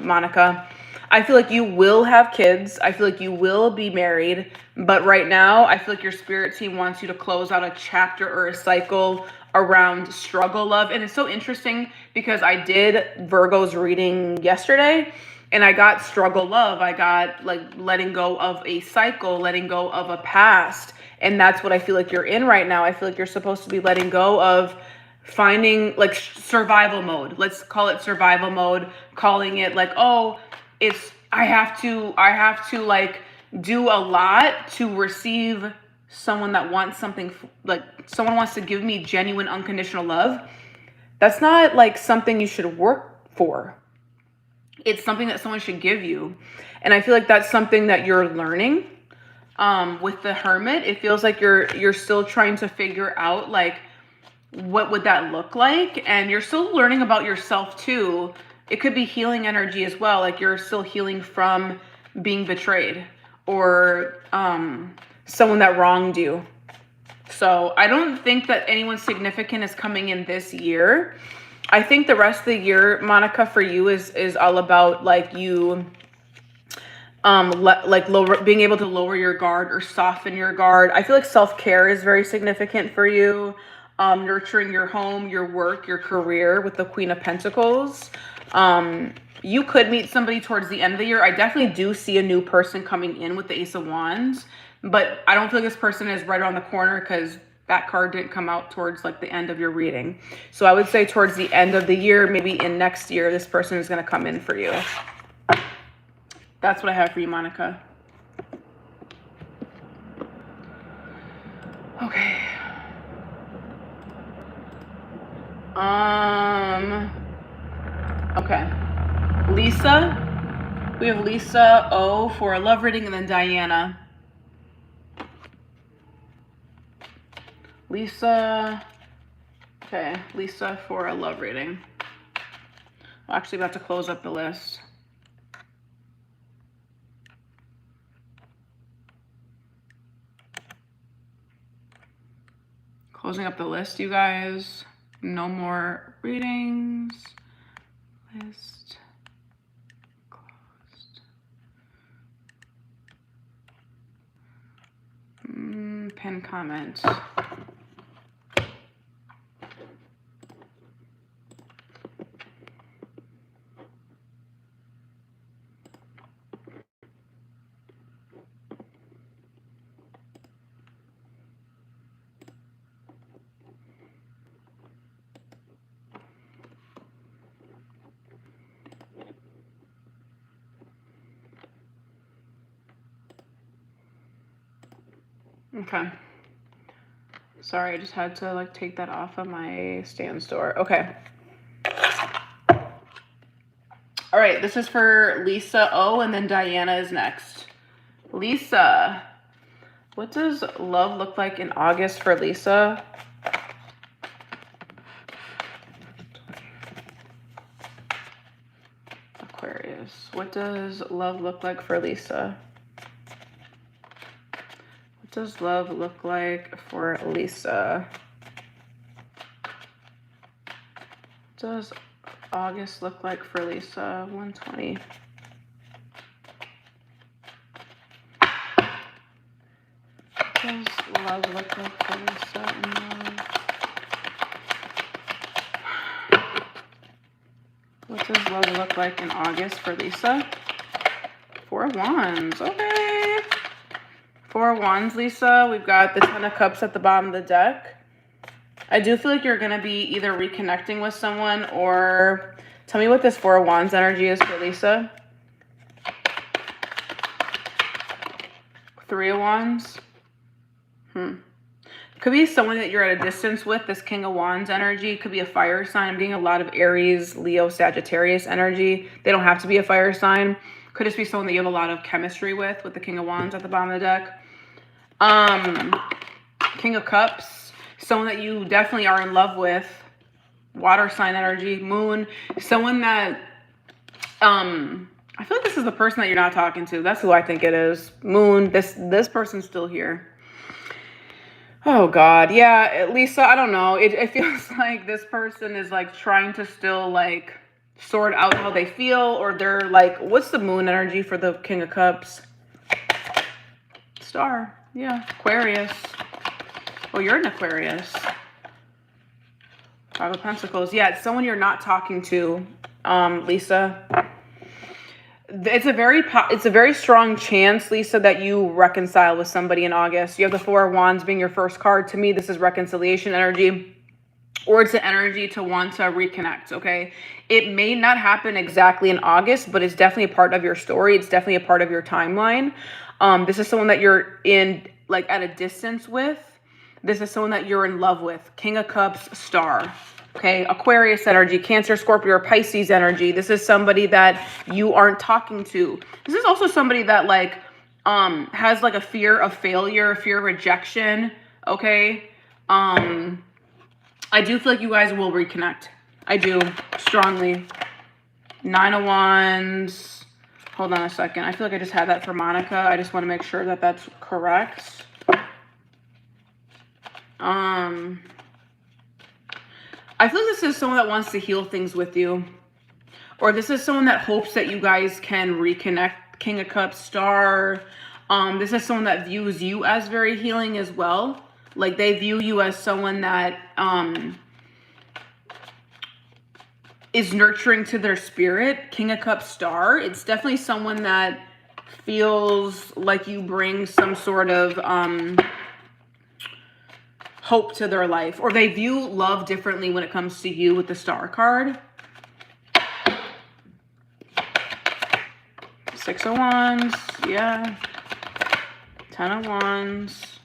Monica. I feel like you will have kids. I feel like you will be married. But right now, I feel like your spirit team wants you to close out a chapter or a cycle around struggle love. And it's so interesting because I did Virgo's reading yesterday, and I got struggle love. I got like letting go of a cycle, letting go of a past. And that's what I feel like you're in right now. I feel like you're supposed to be letting go of finding like survival mode. Let's call it survival mode, calling it like, oh, I have to like do a lot to receive someone that wants something, like someone wants to give me genuine unconditional love. That's not like something you should work for. It's something that someone should give you. And I feel like that's something that you're learning. With the Hermit, it feels like you're still trying to figure out like what would that look like, and you're still learning about yourself too. It could be healing energy as well, like you're still healing from being betrayed or someone that wronged you. So I don't think that anyone significant is coming in this year. I think the rest of the year, Monica, for you is all about like you being able to lower your guard or soften your guard. I feel like self-care is very significant for you. Nurturing your home, your work, your career with the Queen of Pentacles. You could meet somebody towards the end of the year. I definitely do see a new person coming in with the Ace of Wands, but I don't feel like this person is right around the corner because that card didn't come out towards like the end of your reading. So I would say towards the end of the year, maybe in next year, this person is going to come in for you. That's what I have for you, Monica. Okay. Okay. Lisa. We have Lisa O for a love reading, and then Diana. Lisa Okay, Lisa for a love reading. I'm actually about to close up the list. Closing up the list, you guys. No more readings. List closed. Pin comment. Okay. Sorry, I just had to like take that off of my stand store. Okay. All right, this is for Lisa O, and then Diana is next. Lisa, what does love look like in August for Lisa? Aquarius, what does love look like for Lisa? What does love look like for Lisa? What does August look like for Lisa? 120. What does love look like for Lisa in love? What does love look like in August for Lisa? 4 of Wands. Okay. 4 of Wands, Lisa. We've got the 10 of Cups at the bottom of the deck. I do feel like you're going to be either reconnecting with someone, or tell me what this 4 of Wands energy is for Lisa. 3 of Wands. Could be someone that you're at a distance with. This King of Wands energy could be a fire sign. I'm getting a lot of Aries, Leo, Sagittarius energy. They don't have to be a fire sign. Could just be someone that you have a lot of chemistry with the King of Wands at the bottom of the deck. King of Cups, someone that you definitely are in love with. Water sign energy. Moon, someone that I feel like this is the person that you're not talking to. That's who I think it is. Moon, this person's still here. Oh God, yeah, Lisa, I don't know. It feels like this person is like trying to still like sort out how they feel, or they're like, what's the moon energy for the King of Cups? Star, yeah, Aquarius. Oh, you're an Aquarius. 5 of Pentacles. Yeah, it's someone you're not talking to, Lisa. It's a very strong chance, Lisa, that you reconcile with somebody in August. You have the 4 of Wands being your first card. To me, this is reconciliation energy, or it's the energy to want to reconnect, okay? It may not happen exactly in August, but it's definitely a part of your story. It's definitely a part of your timeline. This is someone that you're in, like, at a distance with. This is someone that you're in love with. King of Cups, Star. Okay, Aquarius energy, Cancer, Scorpio, or Pisces energy. This is somebody that you aren't talking to. This is also somebody that like has like a fear of failure, fear of rejection. Okay, I do feel like you guys will reconnect. I do, strongly. 9 of Wands. Hold on a second. I feel like I just had that for Monica. I just want to make sure that that's correct. I feel like this is someone that wants to heal things with you. Or this is someone that hopes that you guys can reconnect. King of Cups, Star. This is someone that views you as very healing as well. Like they view you as someone that is nurturing to their spirit. King of Cups, Star. It's definitely someone that feels like you bring some sort of hope to their life, or they view love differently when it comes to you with the Star card. 6 of Wands, yeah. 10 of Wands.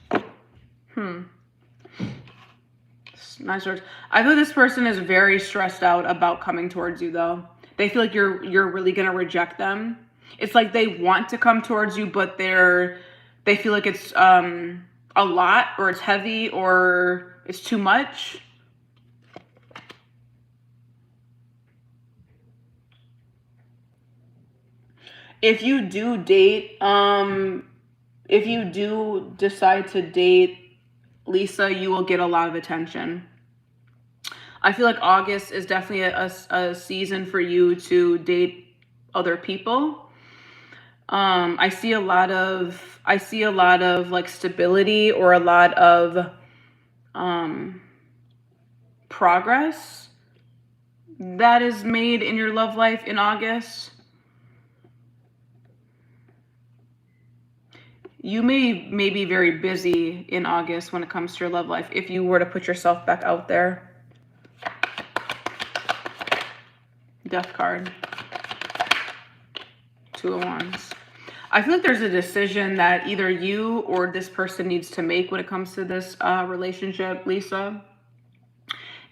Nice words. I feel this person is very stressed out about coming towards you, though. They feel like you're really gonna reject them. It's like they want to come towards you, but they feel like it's a lot, or it's heavy, or it's too much. If you do date, if you do decide to date, Lisa, you will get a lot of attention. I feel like August is definitely a season for you to date other people. I see a lot of like stability or a lot of progress that is made in your love life in August. You may be very busy in August when it comes to your love life if you were to put yourself back out there. Death card. Two of Wands. I feel like there's a decision that either you or this person needs to make when it comes to this relationship, Lisa.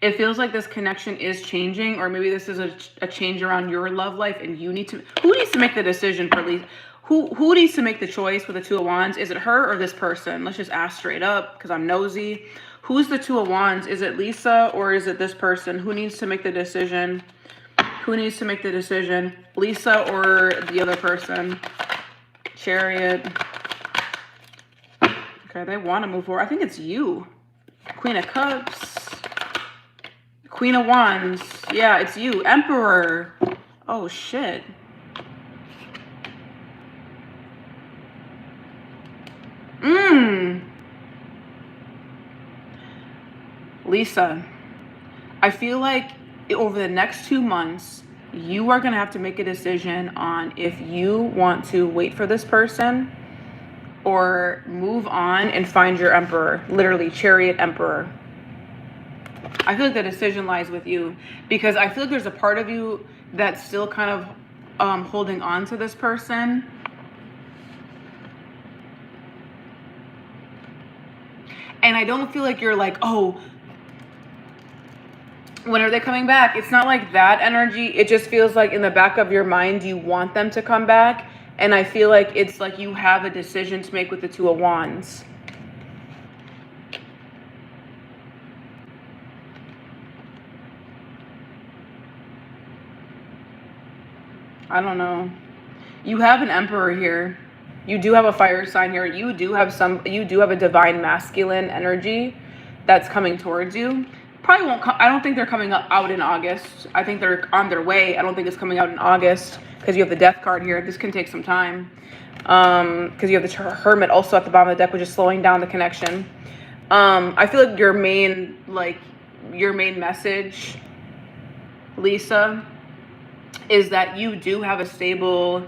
It feels like this connection is changing, or maybe this is a change around your love life, and you need to... Who needs to make the decision for Lisa? Who needs to make the choice with the Two of Wands? Is it her or this person? Let's just ask straight up, because I'm nosy. Who's the Two of Wands? Is it Lisa or is it this person? Who needs to make the decision? Who needs to make the decision? Lisa or the other person? Chariot. Okay, they want to move forward. I think it's you. Queen of Cups. Queen of Wands. Yeah, it's you. Emperor. Oh, shit. Lisa, I feel like over the next 2 months, you are going to have to make a decision on if you want to wait for this person or move on and find your emperor. Literally, Chariot, Emperor. I feel like the decision lies with you, because I feel like there's a part of you that's still kind of holding on to this person. And I don't feel like you're like, oh, when are they coming back? It's not like that energy. It just feels like in the back of your mind, you want them to come back. And I feel like it's like you have a decision to make with the Two of Wands. I don't know. You have an Emperor here. You do have a fire sign here. You do have a divine masculine energy that's coming towards you. Probably won't come. I don't think they're coming out in August. I think they're on their way. I don't think it's coming out in August, because you have the Death card here. This can take some time, because you have the Hermit also at the bottom of the deck, which is slowing down the connection. I feel like your main message, Lisa, is that you do have a stable...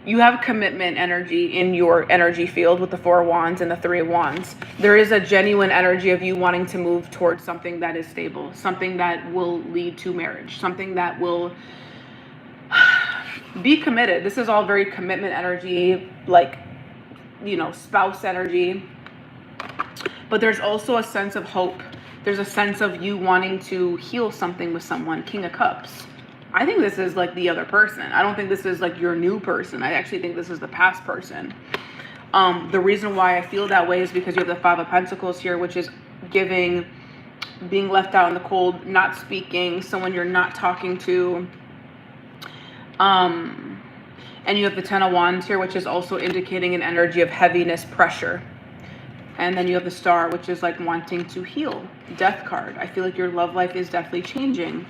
You have commitment energy in your energy field with the Four of Wands and the Three of Wands. There is a genuine energy of you wanting to move towards something that is stable, something that will lead to marriage, something that will be committed. This is all very commitment energy, like, you know, spouse energy. But there's also a sense of hope. There's a sense of you wanting to heal something with someone. King of Cups. I think this is like the other person. I don't think this is like your new person. I actually think this is the past person. The reason why I feel that way is because you have the Five of Pentacles here, which is giving, being left out in the cold, not speaking, someone you're not talking to. And you have the Ten of Wands here, which is also indicating an energy of heaviness, pressure. And then you have the Star, which is like wanting to heal. Death card. I feel like your love life is definitely changing.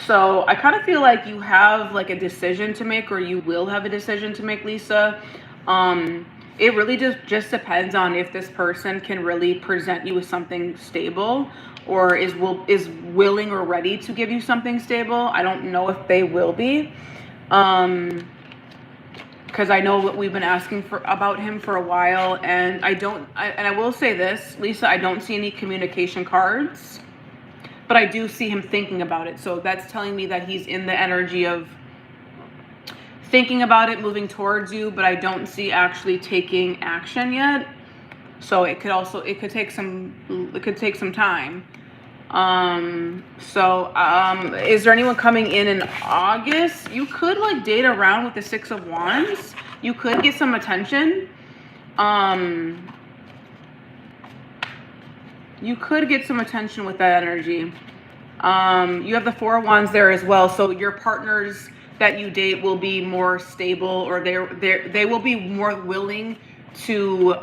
So I kind of feel like you have like a decision to make, or you will have a decision to make, Lisa. It really just depends on if this person can really present you with something stable, or is willing or ready to give you something stable. I don't know if they will be, because I know what we've been asking about him for a while, and I will say this, Lisa, I don't see any communication cards. But I do see him thinking about it. So that's telling me that he's in the energy of thinking about it, moving towards you, but I don't see actually taking action yet. So it could take some time. Is there anyone coming in August? You could like date around with the Six of Wands. You could get some attention. You could get some attention with that energy. You have the Four of Wands there as well. So your partner's that you date will be more stable, or they will be more willing to,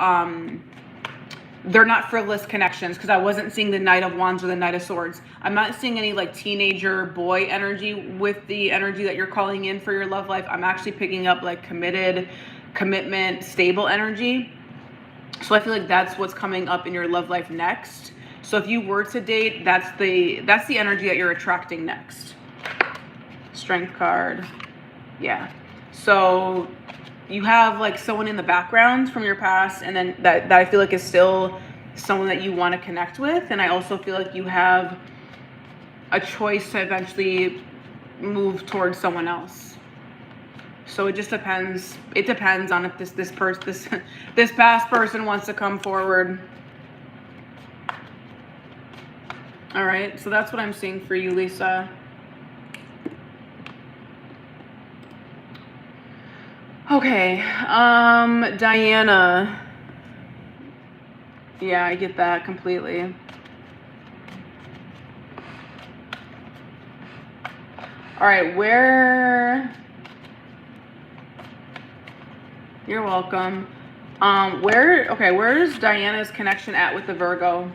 they're not frivolous connections, because I wasn't seeing the Knight of Wands or the Knight of Swords. I'm not seeing any like teenager boy energy with the energy that you're calling in for your love life. I'm actually picking up like commitment, stable energy. So I feel like that's what's coming up in your love life next. So if you were to date, that's the energy that you're attracting next. Strength card. Yeah. So you have like someone in the background from your past, and then that I feel like is still someone that you want to connect with. And I also feel like you have a choice to eventually move towards someone else. So it just depends. It depends on if this past person wants to come forward. All right. So that's what I'm seeing for you, Lisa. Okay, Diana. Yeah, I get that completely. All right, you're welcome. Where is Diana's connection at with the Virgo?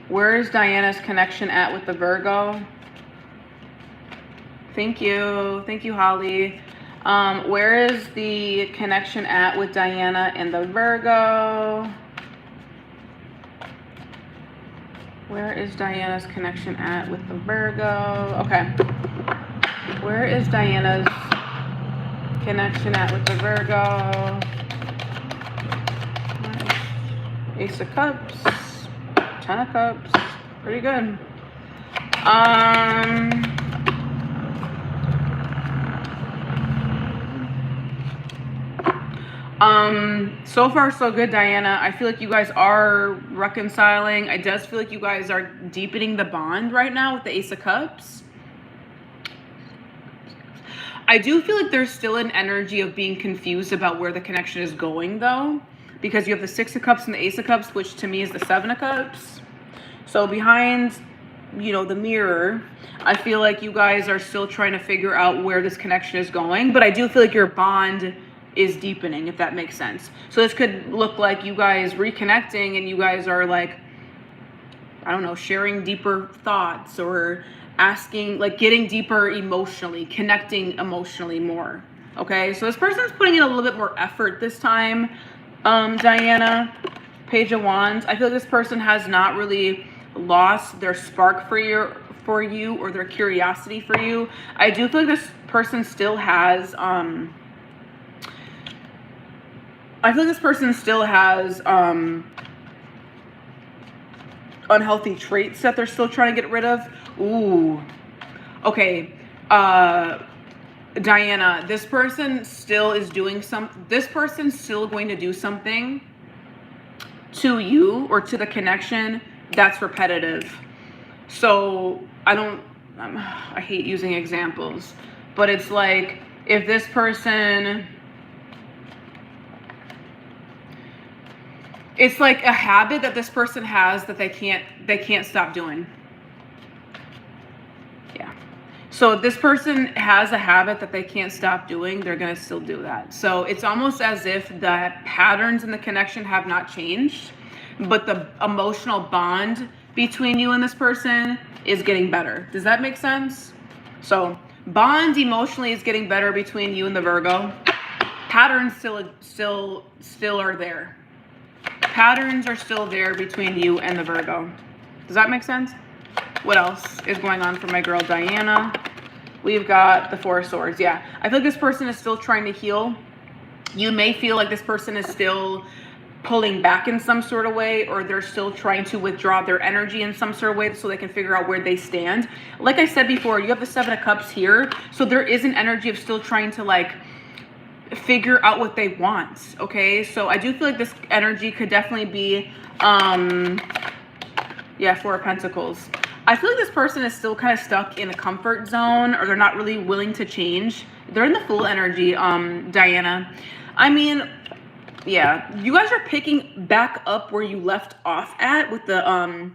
Where is Diana's connection at with the Virgo? Thank you, Holly. Where is the connection at with Diana and the Virgo? Where is Diana's connection at with the Virgo? Okay. Where is Diana's connection at with the Virgo? Ace of Cups, 10 of Cups, pretty good. So far so good, Diana. I feel like you guys are reconciling. I just feel like you guys are deepening the bond right now with the Ace of Cups. I do feel like there's still an energy of being confused about where the connection is going, though, because you have the Six of Cups and the Ace of Cups, which to me is the Seven of Cups. So behind, the mirror, I feel like you guys are still trying to figure out where this connection is going, but I do feel like your bond is deepening, if that makes sense. So this could look like you guys reconnecting, and you guys are like, I don't know, sharing deeper thoughts, or asking, like getting deeper emotionally, connecting emotionally more. Okay, so this person's putting in a little bit more effort this time. Diana, Page of Wands. I feel like this person has not really lost their spark for you, or their curiosity for you. I do feel like this person still has unhealthy traits that they're still trying to get rid of. Ooh. Okay. Diana, this person still is doing this person's still going to do something to you or to the connection that's repetitive. So I hate using examples, but it's like, if this person, it's like a habit that this person has that they can't stop doing. Yeah. So if this person has a habit that they can't stop doing, they're going to still do that. So it's almost as if the patterns in the connection have not changed, but the emotional bond between you and this person is getting better. Does that make sense? So bond emotionally is getting better between you and the Virgo. Patterns still are there. Patterns are still there between you and the Virgo. Does that make sense? What else is going on for my girl Diana? We've got the Four of Swords. Yeah, I feel like this person is still trying to heal. You may feel like this person is still pulling back in some sort of way, or they're still trying to withdraw their energy in some sort of way so they can figure out where they stand. Like I said before, you have the Seven of Cups here, so there is an energy of still trying to like figure out what they want. Okay, so I do feel like this energy could definitely be Four of Pentacles. I feel like this person is still kind of stuck in a comfort zone, or they're not really willing to change. They're in the Fool energy, Diana. I mean, yeah, you guys are picking back up where you left off at with the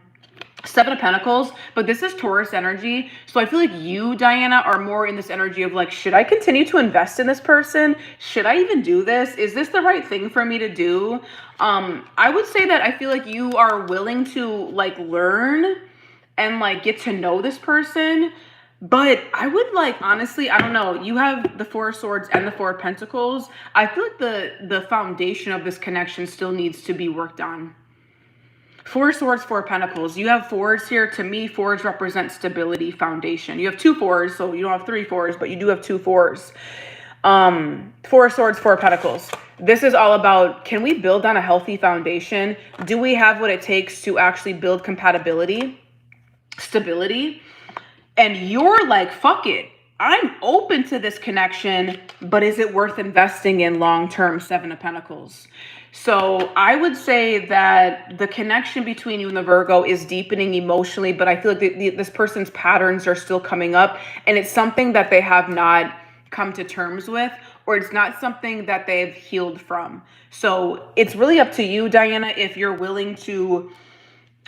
Seven of Pentacles, but this is Taurus energy. So I feel like you, Diana, are more in this energy of like, should I continue to invest in this person? Should I even do this? Is this the right thing for me to do? I would say that I feel like you are willing to like learn and like get to know this person. But I would like, honestly, I don't know. You have the Four of Swords and the Four of Pentacles. I feel like the foundation of this connection still needs to be worked on. Four of Swords, Four of Pentacles. You have fours here. To me, fours represent stability, foundation. You have two fours, so you don't have three fours, but you do have two fours. Four of Swords, Four of Pentacles. This is all about, can we build on a healthy foundation? Do we have what it takes to actually build compatibility, stability? And you're like, fuck it. I'm open to this connection, but is it worth investing in long-term? Seven of Pentacles. So I would say that the connection between you and the Virgo is deepening emotionally, but I feel like this person's patterns are still coming up, and it's something that they have not come to terms with, or it's not something that they've healed from. So it's really up to you, Diana, if you're willing to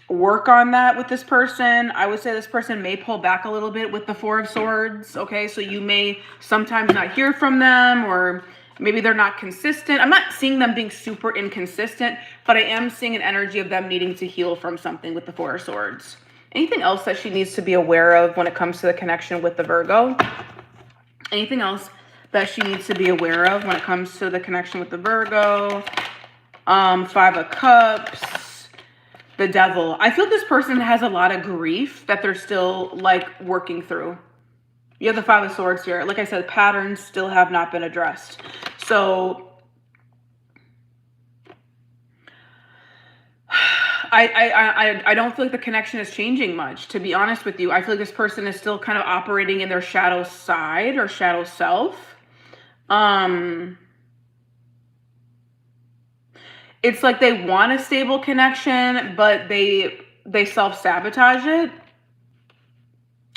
work on that with this person. I would say this person may pull back a little bit with the Four of Swords. Okay, so you may sometimes not hear from them, or maybe they're not consistent. I'm not seeing them being super inconsistent, but I am seeing an energy of them needing to heal from something with the Four of Swords. Anything else that she needs to be aware of when it comes to the connection with the Virgo? Anything else that she needs to be aware of when it comes to the connection with the Virgo? Five of Cups, the Devil. I feel this person has a lot of grief that they're still like working through. You have the Five of Swords here. Like I said, patterns still have not been addressed. So I don't feel like the connection is changing much, to be honest with you. I feel like this person is still kind of operating in their shadow side or shadow self. It's like they want a stable connection, but they self-sabotage it.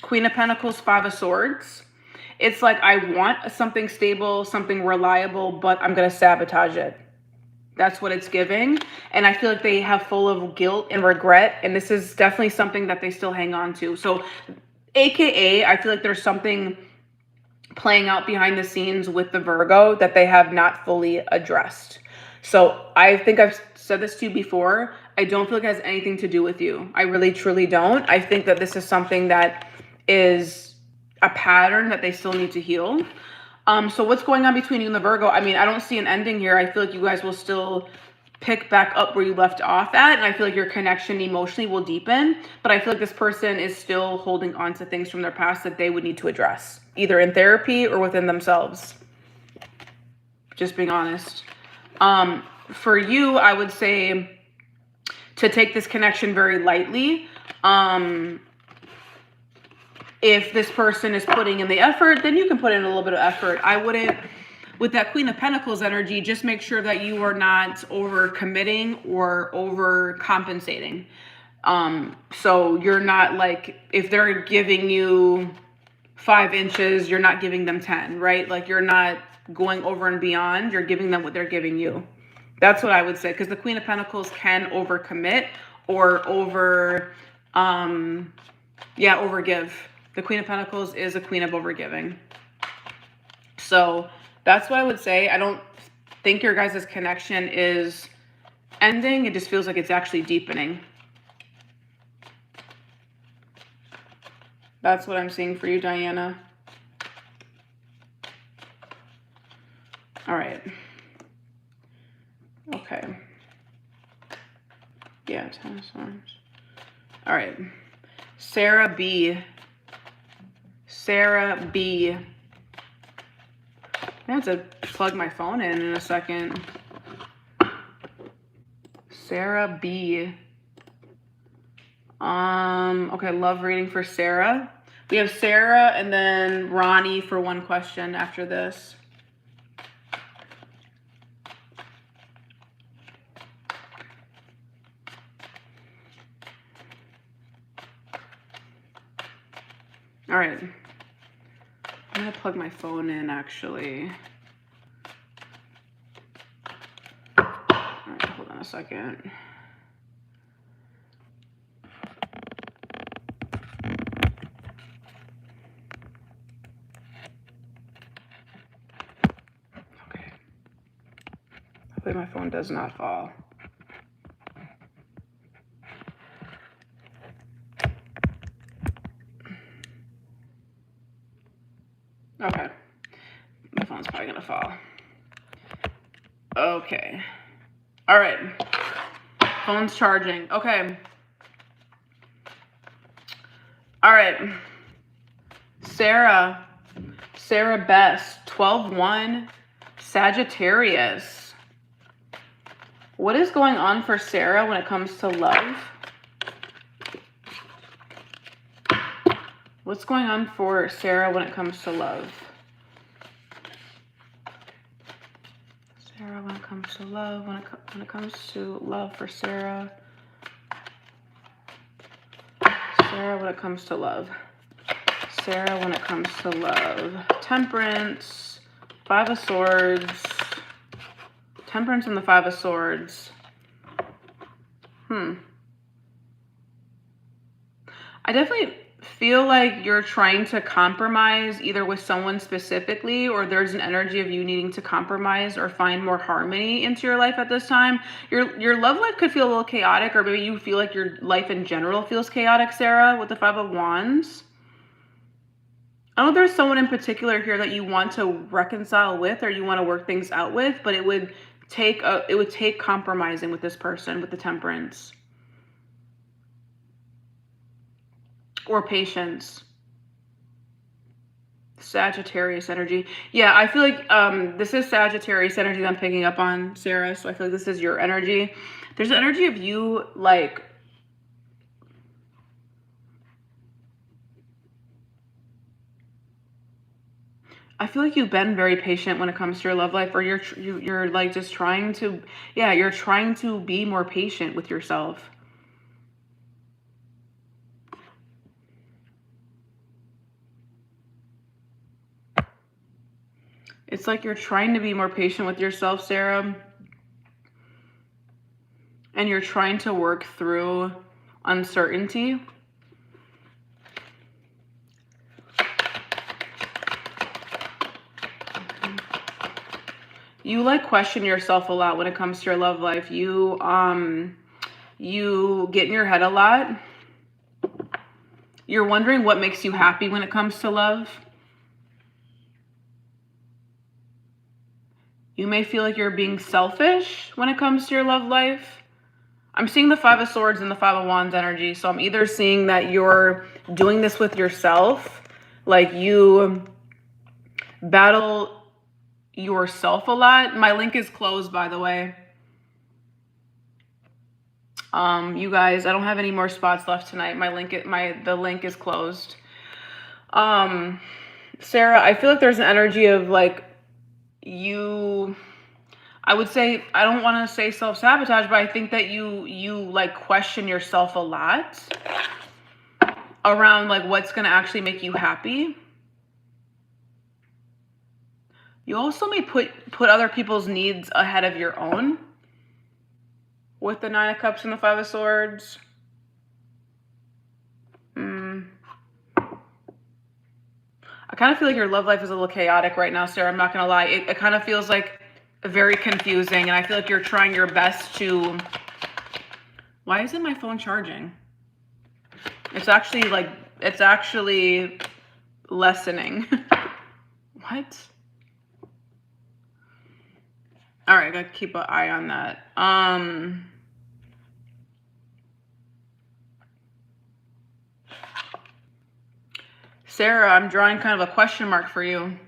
Queen of Pentacles, Five of Swords. It's like, I want something stable, something reliable, but I'm going to sabotage it. That's what it's giving. And I feel like they have full of guilt and regret. And this is definitely something that they still hang on to. So AKA, I feel like there's something playing out behind the scenes with the Virgo that they have not fully addressed. So I think I've said this to you before. I don't feel like it has anything to do with you. I really, truly don't. I think that this is something that is a pattern that they still need to heal. So what's going on between you and the Virgo? I mean, I don't see an ending here. I feel like you guys will still pick back up where you left off at. And I feel like your connection emotionally will deepen. But I feel like this person is still holding on to things from their past that they would need to address, either in therapy or within themselves. Just being honest. For you, I would say to take this connection very lightly. If this person is putting in the effort, then you can put in a little bit of effort. I wouldn't, with that Queen of Pentacles energy, just make sure that you are not over committing or over compensating. So you're not like, if they're giving you 5 inches, you're not giving them 10, right? Like you're not going over and beyond, you're giving them what they're giving you. That's what I would say, because the Queen of Pentacles can overcommit or overgive. The Queen of Pentacles is a queen of overgiving. So that's what I would say. I don't think your guys' connection is ending. It just feels like it's actually deepening. That's what I'm seeing for you, Diana. All right. Okay. Yeah, 10 of Swords. All right. Sarah B. I have to plug my phone in a second. Sarah B. Okay, love reading for Sarah. We have Sarah and then Ronnie for one question after this. All right. I'm going to plug my phone in, actually. All right, hold on a second. my phone does not fall. Okay. My phone's probably gonna fall. Okay. All right. Phone's charging. Okay. All right. Sarah Best, 12-1, Sagittarius. What is going on for Sarah when it comes to love? What's going on for Sarah when it comes to love? Sarah, when it comes to love, when it comes to love for Sarah. Sarah, when it comes to love. Sarah, when it comes to love. Temperance, 5 of Swords. Temperance and the 5 of Swords. I definitely feel like you're trying to compromise either with someone specifically, or there's an energy of you needing to compromise or find more harmony into your life at this time. Your love life could feel a little chaotic, or maybe you feel like your life in general feels chaotic, Sarah, with the 5 of Wands. I know there's someone in particular here that you want to reconcile with, or you want to work things out with, but it would take compromising with this person, with the Temperance. Or patience. Sagittarius energy. Yeah, I feel like this is Sagittarius energy that I'm picking up on, Sarah. So I feel like this is your energy. There's an energy of you, like, I feel like you've been very patient when it comes to your love life, or you're like just trying to, yeah, you're trying to be more patient with yourself. It's like you're trying to be more patient with yourself, Sarah. And you're trying to work through uncertainty. You like question yourself a lot when it comes to your love life. You get in your head a lot. You're wondering what makes you happy when it comes to love. You may feel like you're being selfish when it comes to your love life. I'm seeing the 5 of Swords and the 5 of Wands energy. So I'm either seeing that you're doing this with yourself, like you battle yourself a lot. My link is closed, by the way. You guys, I don't have any more spots left tonight. The link is closed. Sarah, I feel like there's an energy of like you, I would say, I don't want to say self-sabotage, but I think that you like question yourself a lot around like what's going to actually make you happy. You also may put other people's needs ahead of your own with the 9 of Cups and the 5 of Swords. I kind of feel like your love life is a little chaotic right now, Sarah. I'm not going to lie. It kind of feels like very confusing, and I feel like you're trying your best to... Why isn't my phone charging? It's actually lessening. What? All right, I gotta keep an eye on that. Sarah, I'm drawing kind of a question mark for you.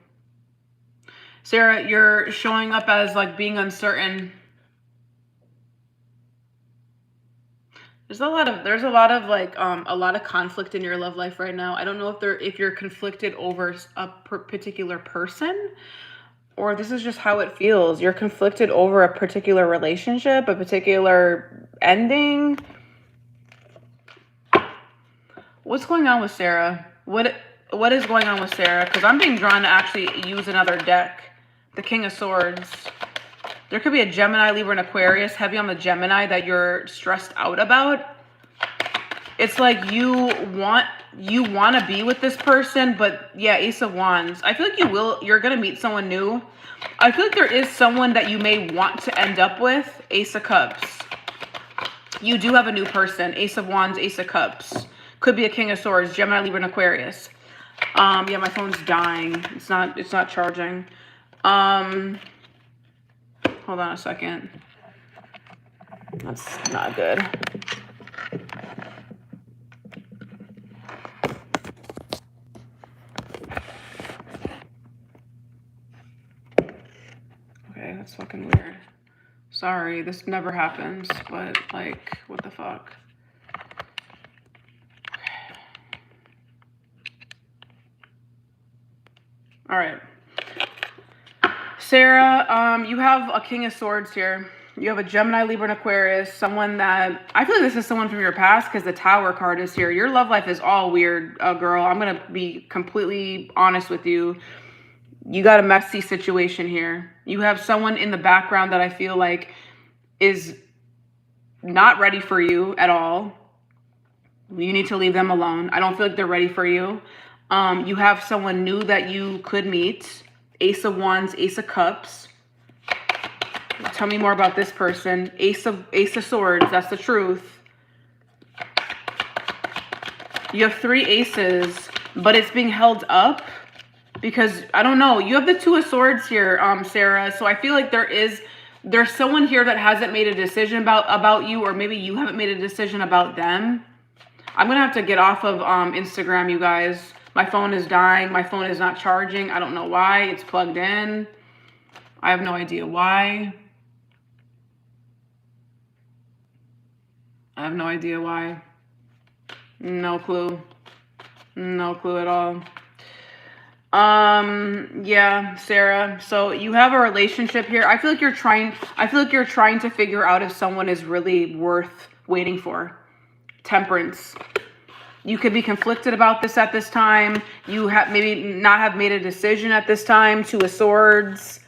Sarah, you're showing up as like being uncertain. There's a lot of conflict in your love life right now. I don't know if you're conflicted over a particular person, or this is just how it feels. You're conflicted over a particular relationship, a particular ending. What's going on with Sarah? What is going on with Sarah? Because I'm being drawn to actually use another deck. The King of Swords. There could be a Gemini, Libra, and Aquarius, heavy on the Gemini, that you're stressed out about. It's like you want to be with this person, but yeah, Ace of Wands. I feel like you're going to meet someone new. I feel like there is someone that you may want to end up with. Ace of Cups. You do have a new person. Ace of Wands, Ace of Cups. Could be a King of Swords, Gemini, Libra, and Aquarius. Yeah, my phone's dying. It's not charging. Hold on a second. That's not good. Okay, that's fucking weird. Sorry, this never happens, but like, what the fuck? Okay. All right. Sarah, you have a King of Swords here. You have a Gemini, Libra, and Aquarius. Someone that, I feel like this is someone from your past because the Tower card is here. Your love life is all weird, girl. I'm going to be completely honest with you. You got a messy situation here. You have someone in the background that I feel like is not ready for you at all. You need to leave them alone. I don't feel like they're ready for you. You have someone new that you could meet. Ace of Wands, Ace of Cups. Tell me more about this person. Ace of Swords, that's the truth. You have 3 aces, but it's being held up. Because, I don't know, you have the 2 of Swords here, Sarah. So I feel like there's someone here that hasn't made a decision about you, or maybe you haven't made a decision about them. I'm going to have to get off of Instagram, you guys. My phone is dying. My phone is not charging. I don't know why. It's plugged in. I have no idea why. I have no idea why. No clue. No clue at all. Yeah, Sarah. So you have a relationship here. I feel like you're trying to figure out if someone is really worth waiting for. Temperance. You could be conflicted about this at this time. You have maybe not have made a decision at this time. 2 of Swords.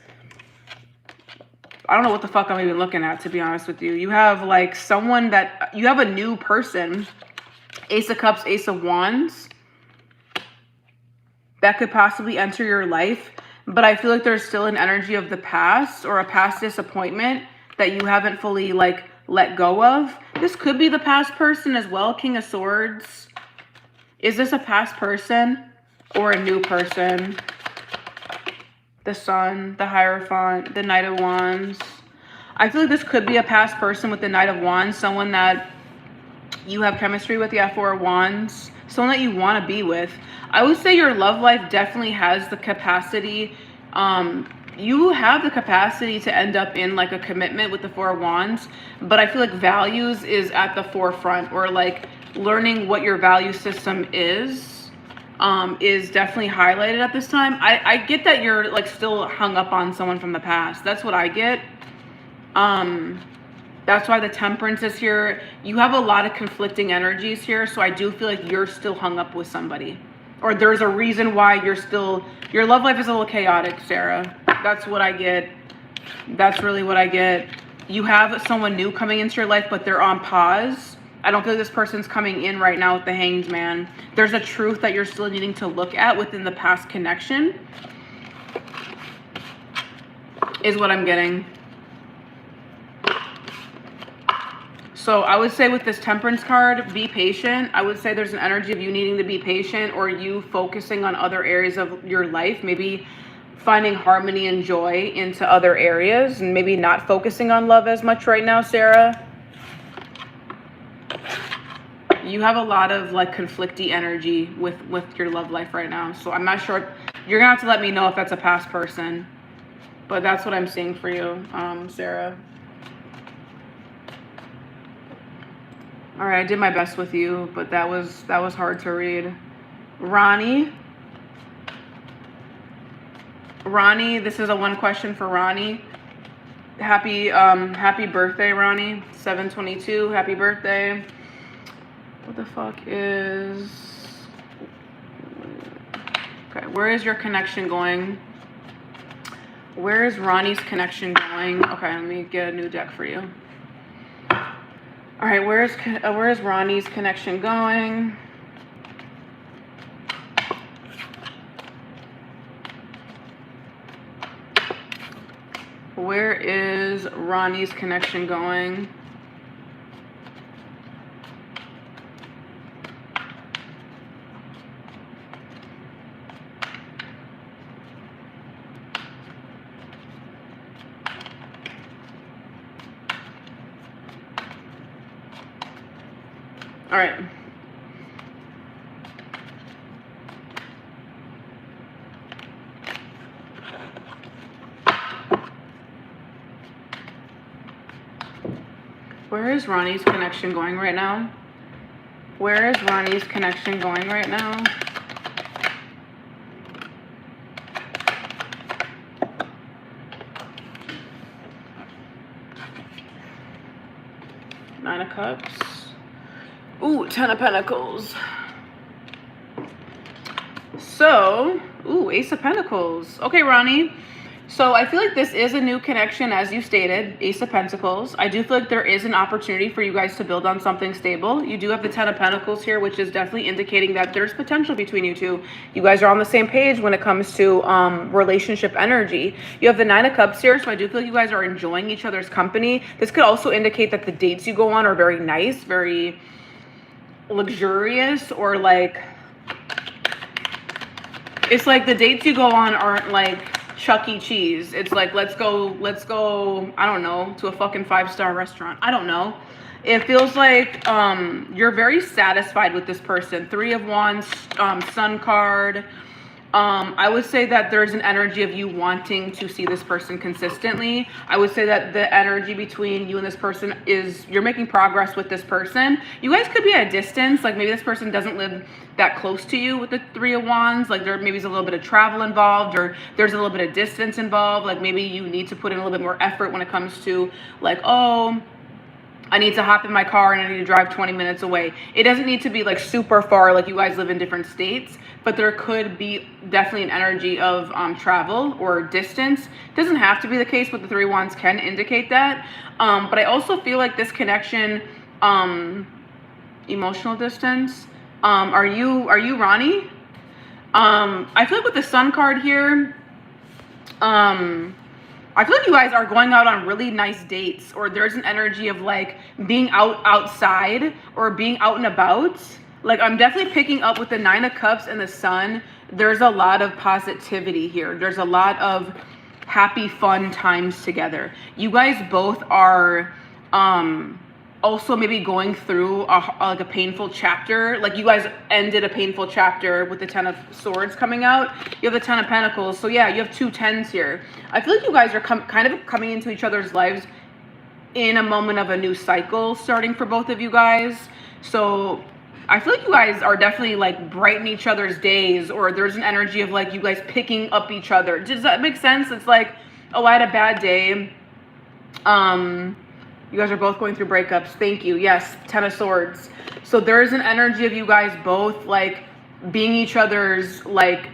I don't know what the fuck I'm even looking at, to be honest with you. You have like someone that you have a new person. Ace of Cups, Ace of Wands. That could possibly enter your life, but I feel like there's still an energy of the past or a past disappointment that you haven't fully like let go of. This could be the past person as well. King of Swords. Is this a past person or a new person? The Sun, the Hierophant, the Knight of Wands. I feel like this could be a past person with the Knight of Wands, someone that you have chemistry with. Yeah, 4 of Wands. Someone that you want to be with. I would say your love life definitely has the capacity. You have the capacity to end up in like a commitment with the 4 of Wands, but I feel like values is at the forefront, or like learning what your value system is definitely highlighted at this time. I get that you're like still hung up on someone from the past. That's what I get. That's why the Temperance is here. You have a lot of conflicting energies here, so I do feel like you're still hung up with somebody. Or there's a reason why your love life is a little chaotic, Sarah. That's what I get. That's really what I get. You have someone new coming into your life, but they're on pause. I don't feel like this person's coming in right now with the Hanged Man. There's a truth that you're still needing to look at within the past connection, is what I'm getting. So I would say with this Temperance card, be patient. I would say there's an energy of you needing to be patient, or you focusing on other areas of your life, maybe finding harmony and joy into other areas, and maybe not focusing on love as much right now, Sarah. You have a lot of like conflicty energy with your love life right now. So I'm not sure. You're gonna have to let me know if that's a past person, but that's what I'm seeing for you, Sarah. All right, I did my best with you, but that was hard to read. Ronnie, this is a 1 question for Ronnie. Happy birthday, Ronnie. 7/22. Happy birthday. What the fuck is? Okay, where is your connection going? Where is Ronnie's connection going? Okay, let me get a new deck for you. All All right, where's Ronnie's connection going? Where is Ronnie's connection going? All right. Where is Ronnie's connection going right now? Where is Ronnie's connection going right now? Nine of Cups. Ooh, Ten of Pentacles. So, ooh, Ace of Pentacles. Okay, Ronnie. So I feel like this is a new connection, as you stated, Ace of Pentacles. I do feel like there is an opportunity for you guys to build on something stable. You do have the Ten of Pentacles here, which is definitely indicating that there's potential between you two. You guys are on the same page when it comes to relationship energy. You have the Nine of Cups here, so I do feel like you guys are enjoying each other's company. This could also indicate that the dates you go on are very nice, very luxurious, or like, it's like the dates you go on aren't like Chuck E. Cheese. It's like, let's go, I don't know, to a fucking 5-star restaurant. I don't know. It feels like you're very satisfied with this person. Three of Wands, Sun card. I would say that there's an energy of you wanting to see this person consistently. I would say that the energy between you and this person is you're making progress with this person. You guys could be at a distance. Like maybe this person doesn't live that close to you with the Three of Wands. Like there maybe is a little bit of travel involved, or there's a little bit of distance involved. Like maybe you need to put in a little bit more effort when it comes to like, oh, I need to hop in my car and I need to drive 20 minutes away. It doesn't need to be like super far, like you guys live in different states, but there could be definitely an energy of travel or distance. It doesn't have to be the case, but the Three of Wands can indicate that. But I also feel like this connection, emotional distance. Are you Ronnie? I feel like with the Sun card here, I feel like you guys are going out on really nice dates, or there's an energy of like being outside or being out and about. Like I'm definitely picking up with the Nine of Cups and the Sun. There's a lot of positivity here. There's a lot of happy, fun times together. You guys both are also maybe going through like a painful chapter. Like you guys ended a painful chapter with the Ten of Swords coming out. You have the Ten of Pentacles. So yeah, you have two tens here. I feel like you guys are kind of coming into each other's lives in a moment of a new cycle starting for both of you guys. So I feel like you guys are definitely like brightening each other's days, or there's an energy of like you guys picking up each other. Does that make sense? It's like, oh, I had a bad day. You guys are both going through breakups. Thank you. Yes, Ten of Swords. So there's an energy of you guys both like being each other's like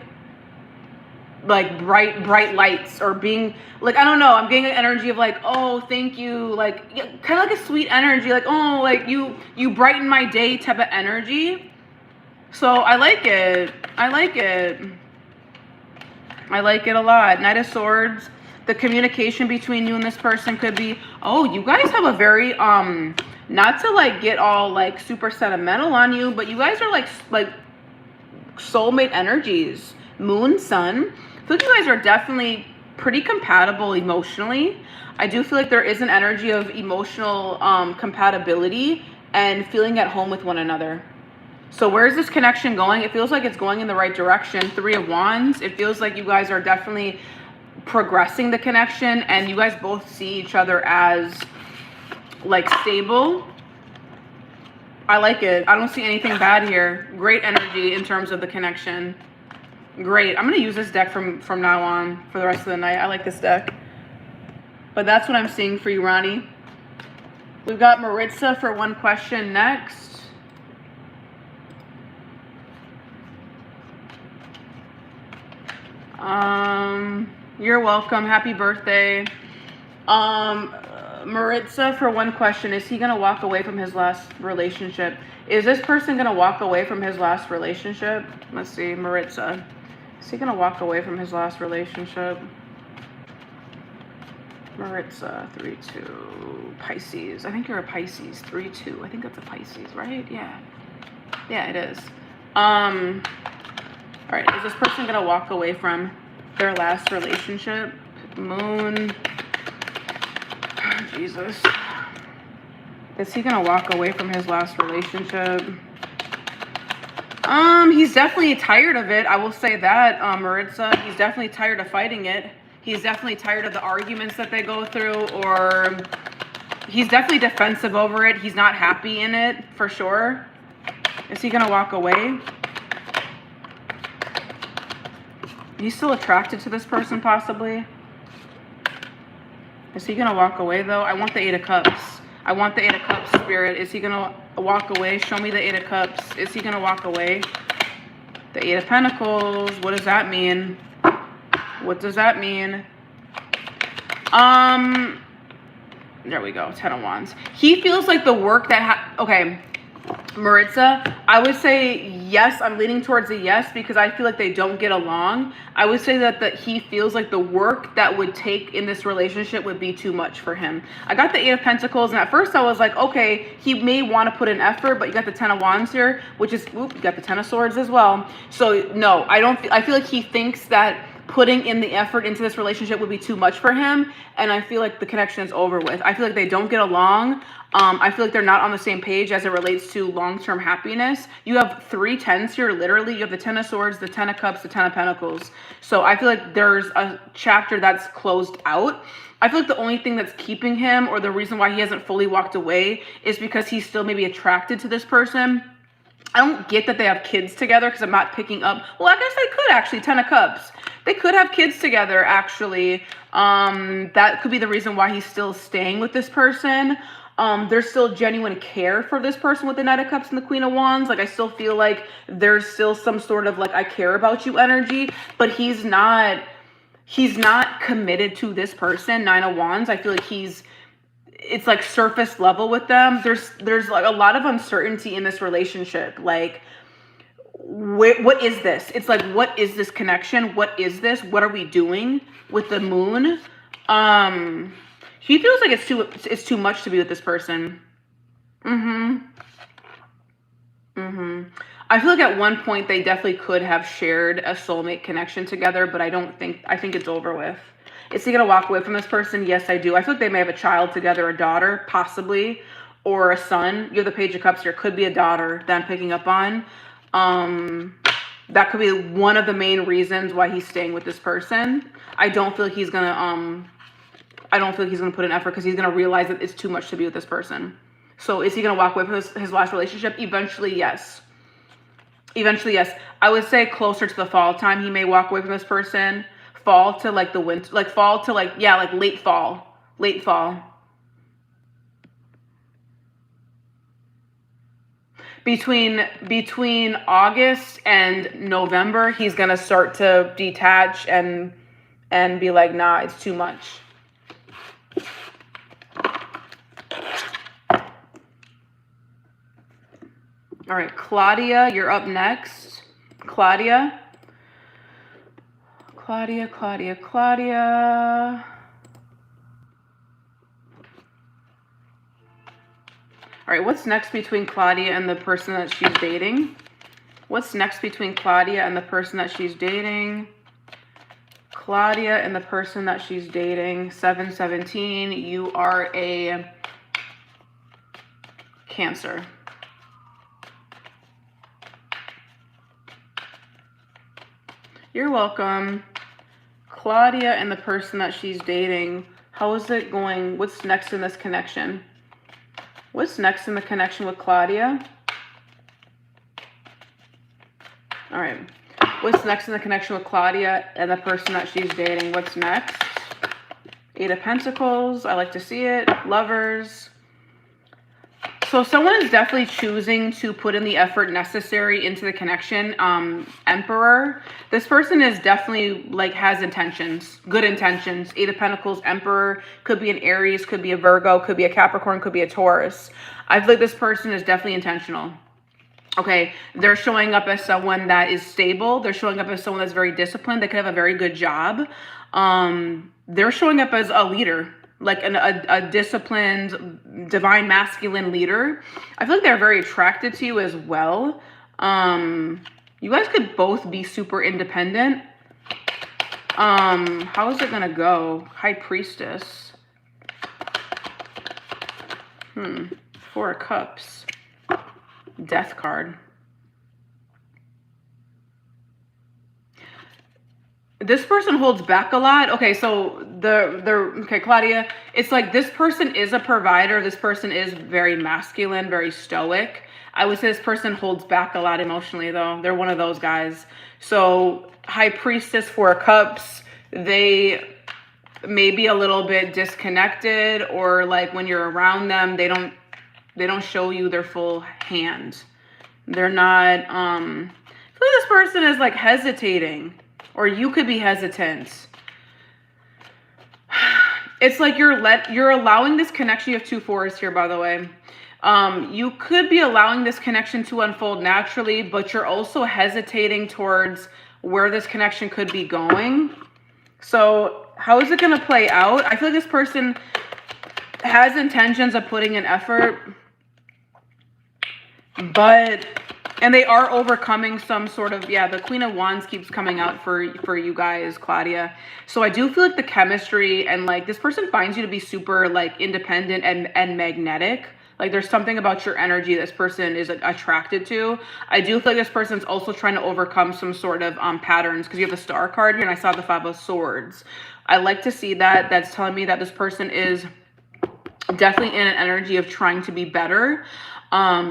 bright lights, or being like, I don't know, I'm getting an energy of like, oh, thank you, like kind of like a sweet energy, like, oh, like you brighten my day type of energy. So I like it. I like it a lot. Knight of Swords. The communication between you and this person could be, oh, you guys have a very not to like get all like super sentimental on you, but you guys are like soulmate energies. Moon, Sun. I feel like you guys are definitely pretty compatible emotionally. I do feel like there is an energy of emotional compatibility and feeling at home with one another. So where's this connection going? It feels like it's going in the right direction. Three of Wands. It feels like you guys are definitely progressing the connection, and you guys both see each other as like stable. I like it. I don't see anything bad here. Great energy in terms of the connection. Great. I'm going to use this deck from now on for the rest of the night. I like this deck. But that's what I'm seeing for you, Ronnie. We've got Maritza for one question next. You're welcome. Happy birthday. Maritza, for one question, is he going to walk away from his last relationship? Is this person going to walk away from his last relationship? Let's see, Maritza. Is he going to walk away from his last relationship? Maritza, 3-2, Pisces. I think you're a Pisces, 3-2. I think that's a Pisces, right? Yeah. Yeah, it is. All right, is this person going to walk away from their last relationship? Moon. Oh, Jesus. Is he going to walk away from his last relationship? He's definitely tired of it. I will say that, Maritza. He's definitely tired of fighting it. He's definitely tired of the arguments that they go through, or he's definitely defensive over it. He's not happy in it, for sure. Is he going to walk away? He's still attracted to this person, possibly. Is he going to walk away, though? I want the 8 of Cups. I want the 8 of Cups, Spirit. Is he going to walk away? Show me the 8 of Cups. Is he going to walk away? The 8 of Pentacles. What does that mean? What does that mean? There we go. 10 of Wands. He feels like the work that okay, Maritza, I would say yes. I'm leaning towards a yes because I feel like they don't get along. I would say that he feels like the work that would take in this relationship would be too much for him. I got the 8 of Pentacles, and at first I was like, okay, he may want to put in effort, but you got the 10 of Wands here, which is, you got the 10 of Swords as well. So no, I feel like he thinks that putting in the effort into this relationship would be too much for him, and I feel like the connection is over with. I feel like they don't get along. I feel like they're not on the same page as it relates to long-term happiness. You have 3 10s here, literally. You have the 10 of Swords, the 10 of Cups, the 10 of Pentacles. So I feel like there's a chapter that's closed out. I feel like the only thing that's keeping him, or the reason why he hasn't fully walked away, is because he's still maybe attracted to this person. I don't get that they have kids together, because I'm not picking up. Well, I guess they could actually. 10 of Cups. They could have kids together, actually. That could be the reason why he's still staying with this person. There's still genuine care for this person with the Knight of Cups and the Queen of Wands. Like, I still feel like there's still some sort of, like, I care about you energy. But he's not committed to this person. 9 of Wands. I feel like it's like surface level with them. There's like a lot of uncertainty in this relationship. Like, what is this? It's like, what is this connection? What is this? What are we doing with the Moon? He feels like it's too much to be with this person. I feel like at one point they definitely could have shared a soulmate connection together, but I think it's over with. Is he gonna walk away from this person? Yes, I do. I feel like they may have a child together, a daughter, possibly, or a son. You have the Page of Cups here. Could be a daughter that I'm picking up on. That could be one of the main reasons why he's staying with this person. I don't feel like he's gonna put an effort, because he's gonna realize that it's too much to be with this person. So is he gonna walk away from his last relationship? Eventually, yes. Eventually, yes. I would say closer to the fall time, he may walk away from this person. Fall to like the winter, like fall to like, yeah, like late fall. Late fall. Between August and November, he's gonna start to detach and be like, nah, it's too much. All right, Claudia, you're up next. Claudia. All right, what's next between Claudia and the person that she's dating? What's next between Claudia and the person that she's dating? Claudia and the person that she's dating. 717, you are a Cancer. You're welcome. Claudia and the person that she's dating. How is it going? What's next in this connection? What's next in the connection with Claudia? All right. What's next in the connection with Claudia and the person that she's dating? What's next? 8 of Pentacles. I like to see it. Lovers. So someone is definitely choosing to put in the effort necessary into the connection. Emperor. This person is definitely like has intentions, good intentions. Eight of Pentacles, Emperor. Could be an Aries, could be a Virgo, could be a Capricorn, could be a Taurus. I feel like this person is definitely intentional. Okay, they're showing up as someone that is stable. They're showing up as someone that's very disciplined. They could have a very good job. They're showing up as a leader, like a disciplined, divine masculine leader. I feel like they're very attracted to you as well. You guys could both be super independent. How is it gonna go? High Priestess. Four of Cups. Death card. This person holds back a lot. Okay, so okay, Claudia, it's like this person is a provider. This person is very masculine, very stoic. I would say this person holds back a lot emotionally, though. They're one of those guys. So High Priestess, Four of Cups, they may be a little bit disconnected, or like when you're around them, they don't show you their full hand. They're not, I feel like this person is like hesitating, or you could be hesitant. It's like you're allowing this connection. You have two fours here, by the way. You could be allowing this connection to unfold naturally, but you're also hesitating towards where this connection could be going. So how is it going to play out? I feel like this person has intentions of putting in effort, and they are overcoming some sort of, the Queen of Wands keeps coming out for you guys, Claudia. So I do feel like the chemistry, and like this person finds you to be super like independent and magnetic. Like there's something about your energy this person is attracted to. I do feel like this person's also trying to overcome some sort of patterns, because you have the Star card here and I saw the Five of Swords. I like to see that. That's telling me that this person is definitely in an energy of trying to be better.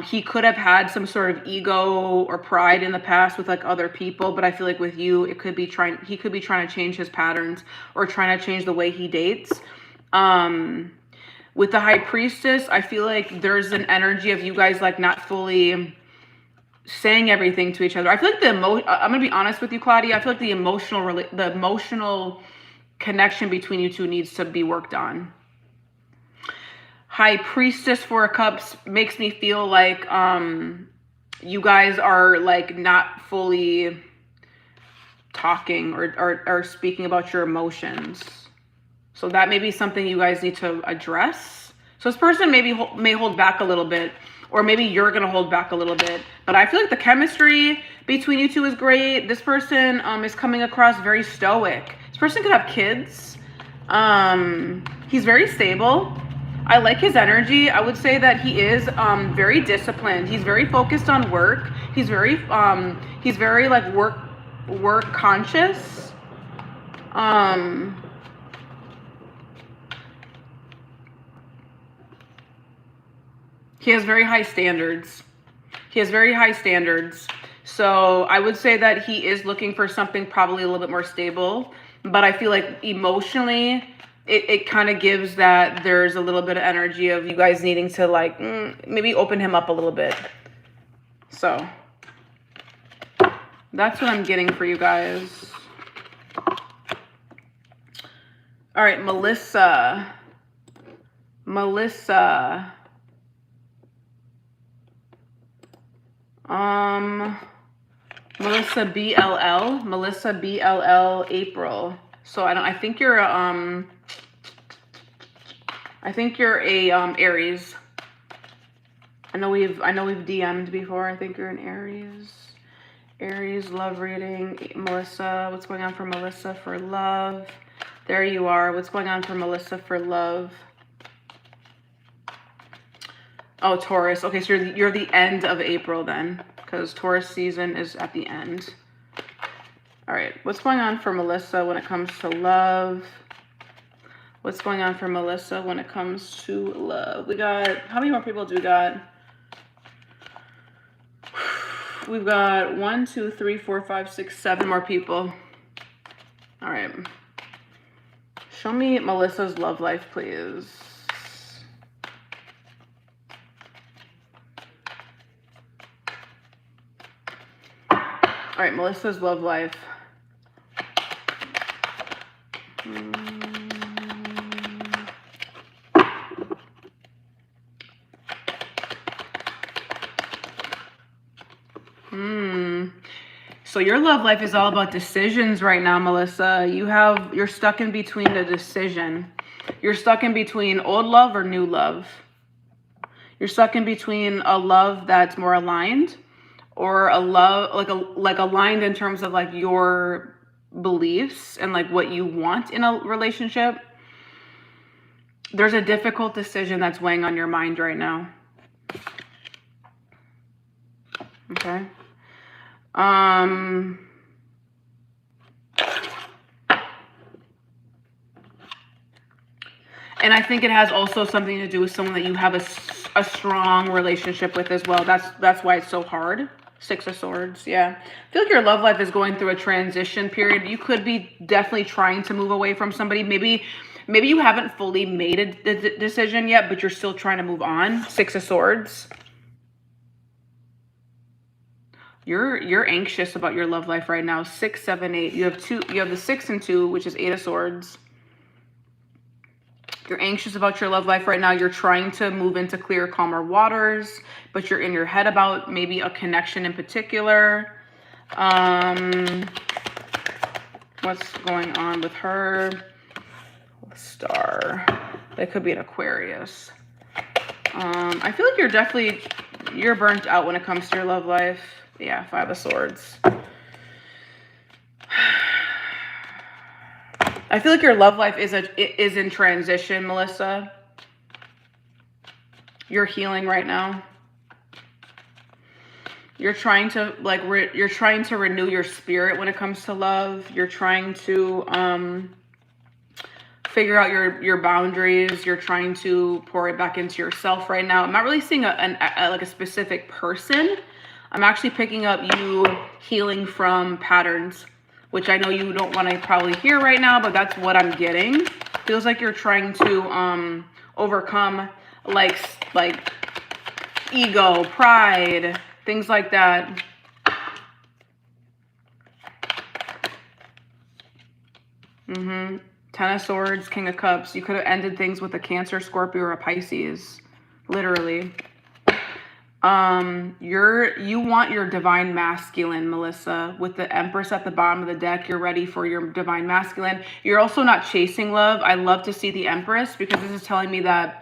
He could have had some sort of ego or pride in the past with like other people, but I feel like with you, he could be trying to change his patterns, or trying to change the way he dates. With the High Priestess, I feel like there's an energy of you guys like not fully saying everything to each other. I feel like I'm gonna be honest with you, Claudia. I feel like the emotional connection between you two needs to be worked on. High Priestess, Four of Cups makes me feel like you guys are like not fully talking or speaking about your emotions. So that may be something you guys need to address. So this person may hold back a little bit, or maybe you're going to hold back a little bit. But I feel like the chemistry between you two is great. This person is coming across very stoic. This person could have kids. He's very stable. I like his energy. I would say that he is very disciplined. He's very focused on work. He's very like work conscious. He has very high standards. So I would say that he is looking for something probably a little bit more stable. But I feel like emotionally, it kind of gives that there's a little bit of energy of you guys needing to like maybe open him up a little bit. So that's what I'm getting for you guys. All right, Melissa. Melissa BLL, April. So I think you're a Aries. I know we've DM'd before. I think you're an Aries. Aries, love reading. Melissa, what's going on for Melissa for love? There you are. What's going on for Melissa for love? Oh, Taurus. Okay, so you're the end of April then, because Taurus season is at the end. All right, what's going on for Melissa when it comes to love? What's going on for Melissa when it comes to love? We got, how many more people do we got? We've got 1, 2, 3, 4, 5, 6, 7 more people. All right. Show me Melissa's love life, please. All right, Melissa's love life. So your love life is all about decisions right now, Melissa. You're stuck in between a decision. You're stuck in between old love or new love. You're stuck in between a love that's more aligned, or a love like aligned in terms of like your beliefs and like what you want in a relationship. There's a difficult decision that's weighing on your mind right now. Okay. And I think it has also something to do with someone that you have a strong relationship with as well. That's why it's so hard. 6 of Swords, yeah. I feel like your love life is going through a transition period. You could be definitely trying to move away from somebody. Maybe you haven't fully made a decision yet, but you're still trying to move on. 6 of Swords. You're anxious about your love life right now. 6, 7, 8. You have the 6 and 2, which is 8 of Swords. You're anxious about your love life right now. You're trying to move into clear, calmer waters, but you're in your head about maybe a connection in particular. What's going on with her? Star. That could be an Aquarius. I feel like you're burnt out when it comes to your love life. Yeah, 5 of Swords. I feel like your love life is in transition, Melissa. You're healing right now. You're trying to renew your spirit when it comes to love. You're trying to figure out your boundaries. You're trying to pour it back into yourself right now. I'm not really seeing a specific person. I'm actually picking up you healing from patterns, which I know you don't want to probably hear right now, but that's what I'm getting. Feels like you're trying to overcome like ego, pride, things like that. Ten of Swords, King of Cups. You could have ended things with a Cancer, Scorpio, or a Pisces. Literally. You want your divine masculine, Melissa. With the Empress at the bottom of the deck, you're ready for your divine masculine. You're also not chasing love. I love to see the Empress because this is telling me that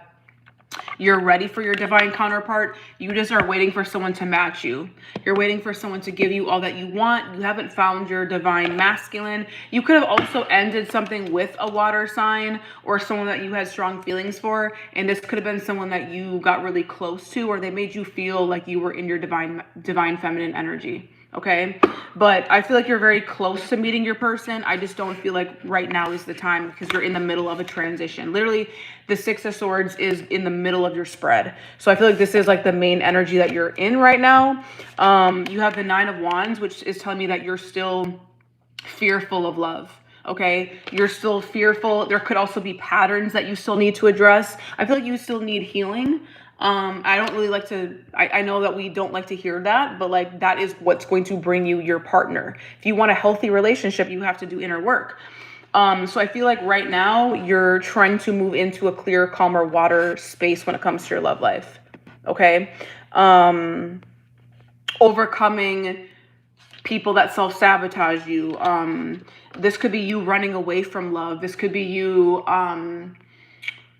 you're ready for your divine counterpart. You just are waiting for someone to match you. You're waiting for someone to give you all that you want. You haven't found your divine masculine. You could have also ended something with a water sign or someone that you had strong feelings for. And this could have been someone that you got really close to, or they made you feel like you were in your divine feminine energy. Okay, but I feel like you're very close to meeting your person. I just don't feel like right now is the time because you're in the middle of a transition. Literally, the 6 of Swords is in the middle of your spread. So I feel like this is like the main energy that you're in right now. You have the 9 of Wands, which is telling me that you're still fearful of love. Okay, you're still fearful. There could also be patterns that you still need to address. I feel like you still need healing. I don't really like to, I know that we don't like to hear that, but like that is what's going to bring you your partner. If you want a healthy relationship, you have to do inner work. So I feel like right now you're trying to move into a clear, calmer water space when it comes to your love life. Okay. Overcoming people that self-sabotage you. This could be you running away from love. This could be you,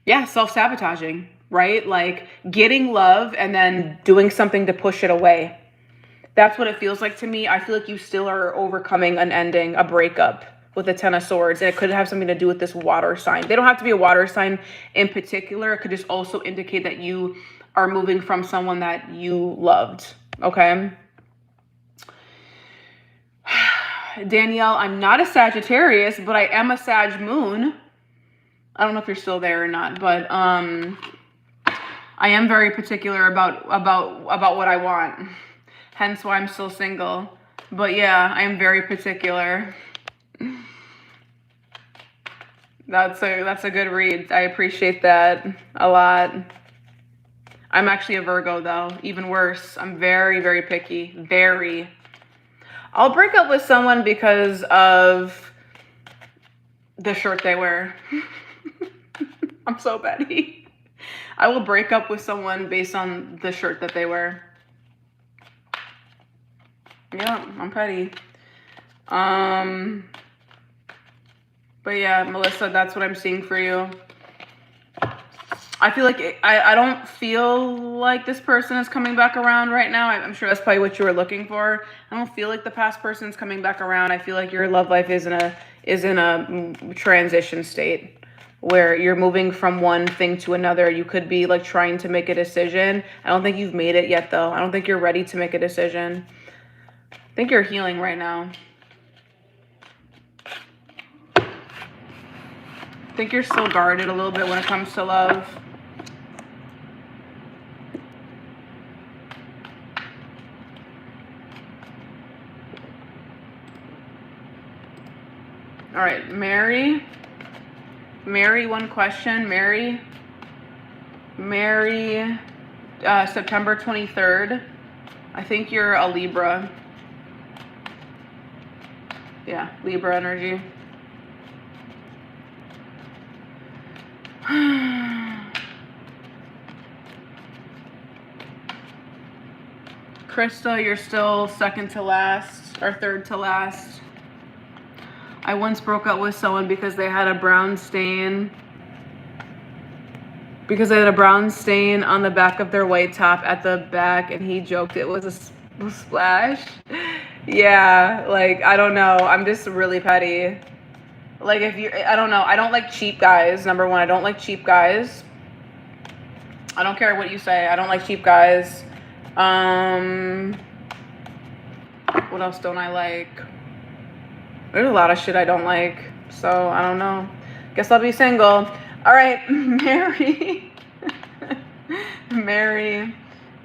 self-sabotaging. Right? Like getting love and then doing something to push it away. That's what it feels like to me. I feel like you still are overcoming an ending, a breakup with the 10 of Swords. And it could have something to do with this water sign. They don't have to be a water sign in particular. It could just also indicate that you are moving from someone that you loved. Okay. Danielle, I'm not a Sagittarius, but I am a Sag moon. I don't know if you're still there or not, but I am very particular about what I want. Hence why I'm still single. But yeah, I am very particular. That's a good read. I appreciate that a lot. I'm actually a Virgo though, even worse. I'm very, very picky. Very. I'll break up with someone because of the shirt they wear. I'm so petty. I will break up with someone based on the shirt that they wear. Yeah, I'm petty. But yeah, Melissa, that's what I'm seeing for you. I feel like I don't feel like this person is coming back around right now. I'm sure that's probably what you were looking for. I don't feel like the past person's coming back around. I feel like your love life is in a transition state where you're moving from one thing to another. You could be like trying to make a decision. I don't think you've made it yet though. I don't think you're ready to make a decision. I think you're healing right now. I think you're still guarded a little bit when it comes to love. All right, Mary, one question. Mary, September 23rd. I think you're a Libra. Yeah, Libra energy. Krista, you're still second to last or third to last. I once broke up with someone because they had a brown stain. Because they had a brown stain on the back of their white top at the back, and he joked it was a splash. Yeah, like, I don't know. I'm just really petty. Like, I don't know. I don't like cheap guys. Number one, I don't like cheap guys. I don't care what you say. I don't like cheap guys. What else don't I like? There's a lot of shit I don't like, so I don't know. Guess I'll be single. All right, Mary. Mary,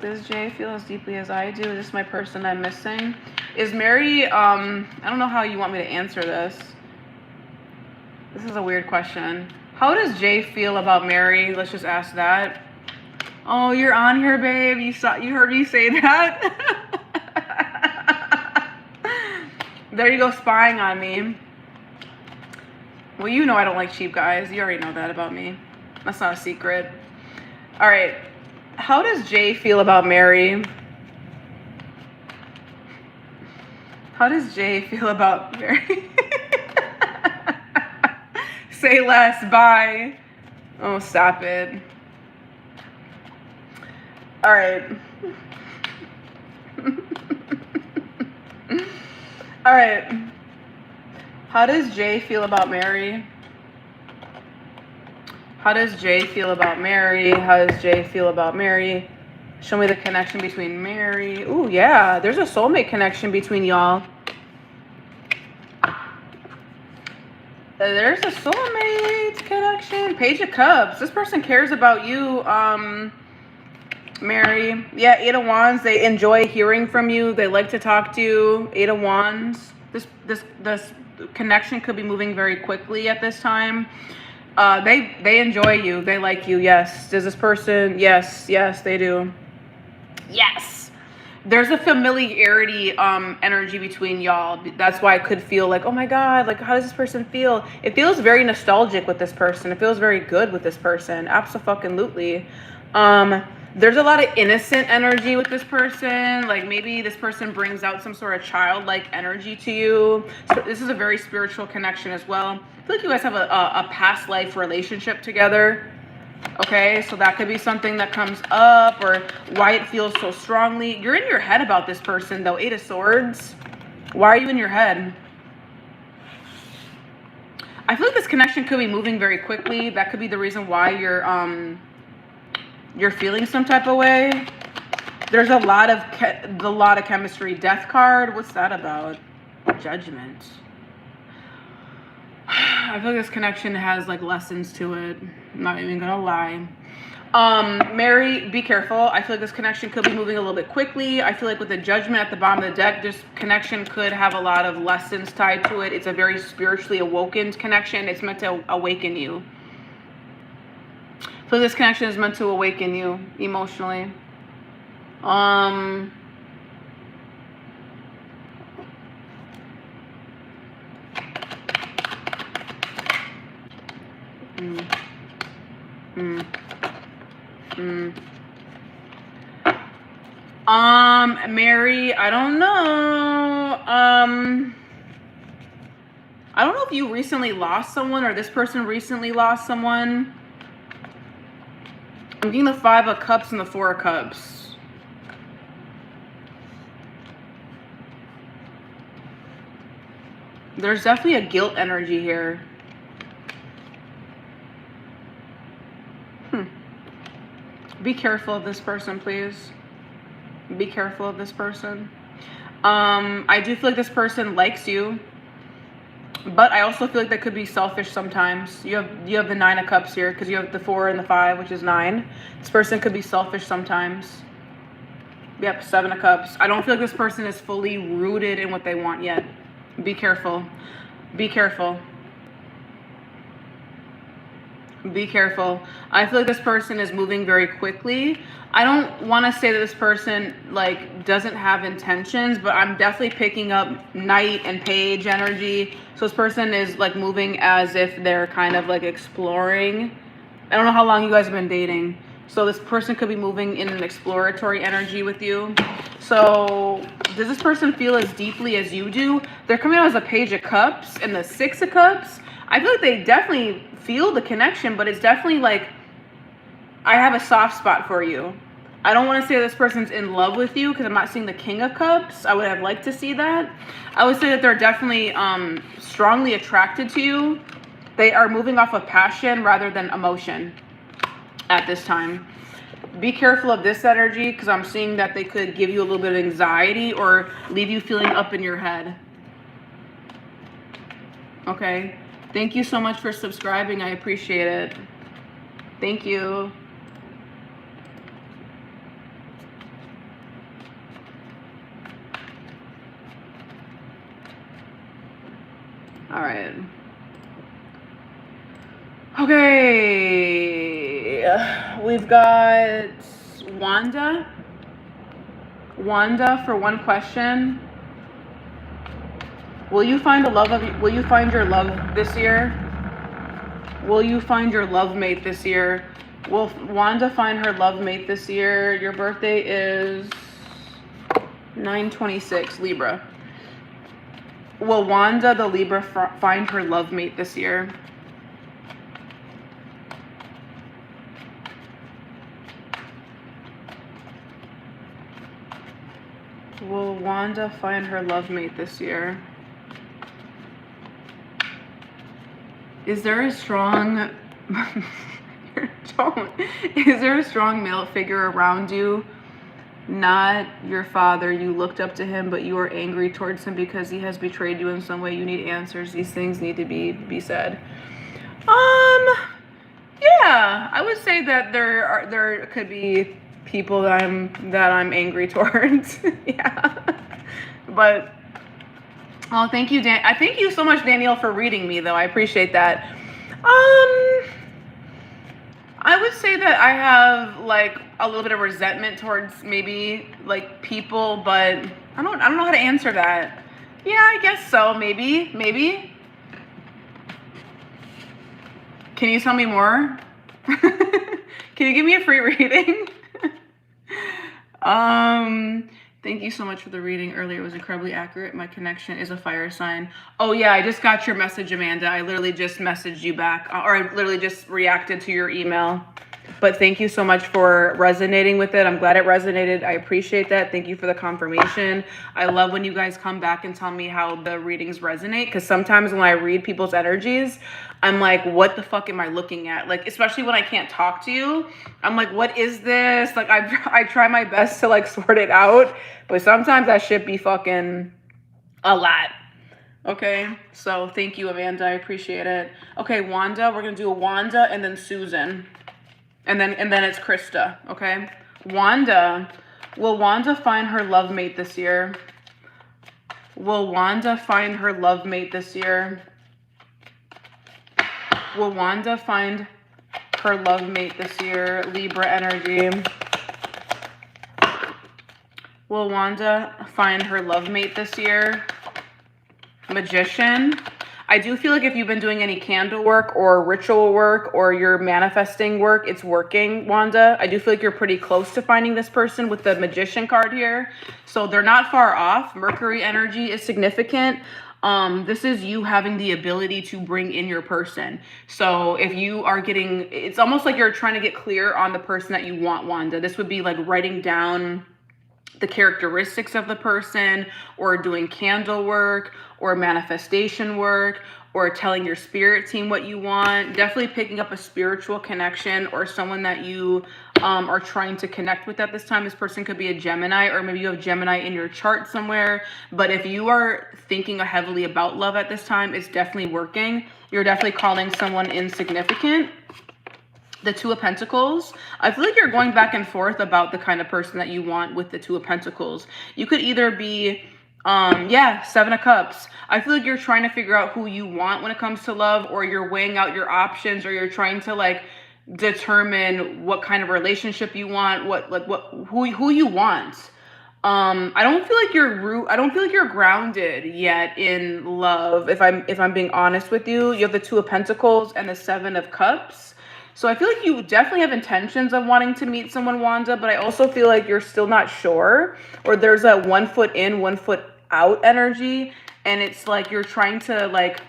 does Jay feel as deeply as I do? Is this my person I'm missing? Is Mary, I don't know how you want me to answer this. This is a weird question. How does Jay feel about Mary? Let's just ask that. Oh, you're on here, babe. You heard me say that? There you go, spying on me. Well, you know I don't like cheap guys. You already know that about me. That's not a secret. All right. How does Jay feel about Mary? How does Jay feel about Mary? Say less. Bye. Oh, stop it. All right. All right. How does Jay feel about Mary? How does Jay feel about Mary? How does Jay feel about Mary? Show me the connection between Mary. Ooh, yeah. There's a soulmate connection between y'all. There's a soulmate connection. Page of Cups. This person cares about you, Mary. Yeah, Eight of Wands. They enjoy hearing from you. They like to talk to you. Eight of Wands. This connection could be moving very quickly at this time. They enjoy you. They like you. Yes. Does this person? Yes, they do. Yes. There's a familiarity energy between y'all. That's why I could feel like, oh my God, like, how does this person feel? It feels very nostalgic with this person. It feels very good with this person. Abso-fucking-lutely. There's a lot of innocent energy with this person. Like, maybe this person brings out some sort of childlike energy to you. So this is a very spiritual connection as well. I feel like you guys have a past life relationship together. Okay, so that could be something that comes up, or why it feels so strongly. You're in your head about this person, though. Eight of Swords. Why are you in your head? I feel like this connection could be moving very quickly. That could be the reason why you're feeling some type of way. There's a lot of chemistry. Death card. What's that about? Judgment. I feel like this connection has like lessons to it. I'm not even gonna lie. Mary, be careful. I feel like this connection could be moving a little bit quickly. I feel like with the Judgment at the bottom of the deck, this connection could have a lot of lessons tied to it. It's a very spiritually awakened connection. It's meant to awaken you. So this connection is meant to awaken you emotionally. Mm. Mary, I don't know. I don't know if you recently lost someone or this person recently lost someone. I'm getting the 5 of Cups and the 4 of Cups. There's definitely a guilt energy here. Be careful of this person, please. Be careful of this person. I do feel like this person likes you, but I also feel like that could be selfish sometimes. You have the 9 of Cups here because you have the 4 and the 5, which is 9. This person could be selfish sometimes. Yep, 7 of Cups. I don't feel like this person is fully rooted in what they want yet. Be careful. Be careful. Be careful. I feel like this person is moving very quickly. I don't want to say that this person like doesn't have intentions, but I'm definitely picking up Knight and Page energy. So this person is like moving as if they're kind of like exploring. I don't know how long you guys have been dating. So this person could be moving in an exploratory energy with you. So does this person feel as deeply as you do? They're coming out as a Page of Cups and the 6 of Cups. I feel like they definitely feel the connection, but it's definitely like, I have a soft spot for you. I don't want to say this person's in love with you because I'm not seeing the King of Cups. I would have liked to see that. I would say that they're definitely strongly attracted to you. They are moving off of passion rather than emotion at this time. Be careful of this energy because I'm seeing that they could give you a little bit of anxiety or leave you feeling up in your head. Okay. Thank you so much for subscribing. I appreciate it. Thank you. All right. Okay. We've got Wanda. Wanda, for one question. Will you find your love this year? Will you find your love mate this year? Will Wanda find her love mate this year? Your birthday is 9/26, Libra. Will Wanda, the Libra, find her love mate this year? Will Wanda find her love mate this year? Is there a strong is there a strong male figure around you? Not your father. You looked up to him, but you are angry towards him because he has betrayed you in some way. You need answers. These things need to be said. Yeah, I would say that there could be people that I'm angry towards. Yeah. But oh, thank you, Dan. I thank you so much, Danielle, for reading me, though. I appreciate that. I would say that I have like a little bit of resentment towards maybe like people, but I don't know how to answer that. Yeah, I guess so. Maybe. Can you tell me more? Can you give me a free reading? Thank you so much for the reading earlier. It was incredibly accurate. My connection is a fire sign. Oh yeah, I just got your message, Amanda. I literally just messaged you back, or I literally just reacted to your email. But thank you so much for resonating with it. I'm glad it resonated. I appreciate that. Thank you for the confirmation. I love when you guys come back and tell me how the readings resonate, because sometimes when I read people's energies, I'm like, what the fuck am I looking at? Like, especially when I can't talk to you, I'm like, what is this? Like, I try my best to like sort it out, but sometimes that shit be fucking a lot. Okay, so thank you, Amanda. I appreciate it. Okay, Wanda, we're gonna do a Wanda and then Susan. And then it's Krista, okay? Wanda, will Wanda find her love mate this year? Will Wanda find her love mate this year? Will Wanda find her love mate this year? Libra energy. Will Wanda find her love mate this year? Magician. I do feel like if you've been doing any candle work or ritual work or you're manifesting work, it's working, Wanda. I do feel like you're pretty close to finding this person with the Magician card here. So they're not far off. Mercury energy is significant. This is you having the ability to bring in your person. So if you are getting, it's almost like you're trying to get clear on the person that you want, Wanda. This would be like writing down the characteristics of the person, or doing candle work, or manifestation work, or telling your spirit team what you want. Definitely picking up a spiritual connection or someone that you are trying to connect with at this time. This person could be a Gemini, or maybe you have Gemini in your chart somewhere. But if you are thinking heavily about love at this time, it's definitely working. You're definitely calling someone insignificant. The Two of Pentacles. I feel like you're going back and forth about the kind of person that you want with the Two of Pentacles. You could either be, Seven of Cups. I feel like you're trying to figure out who you want when it comes to love, or you're weighing out your options, or you're trying to like determine what kind of relationship you want, who you want. I don't feel like you're grounded yet in love. If I'm being honest with you, you have the Two of Pentacles and the Seven of Cups. So I feel like you definitely have intentions of wanting to meet someone, Wanda, but I also feel like you're still not sure, or there's a 1 foot in, 1 foot out energy, and it's like you're trying to like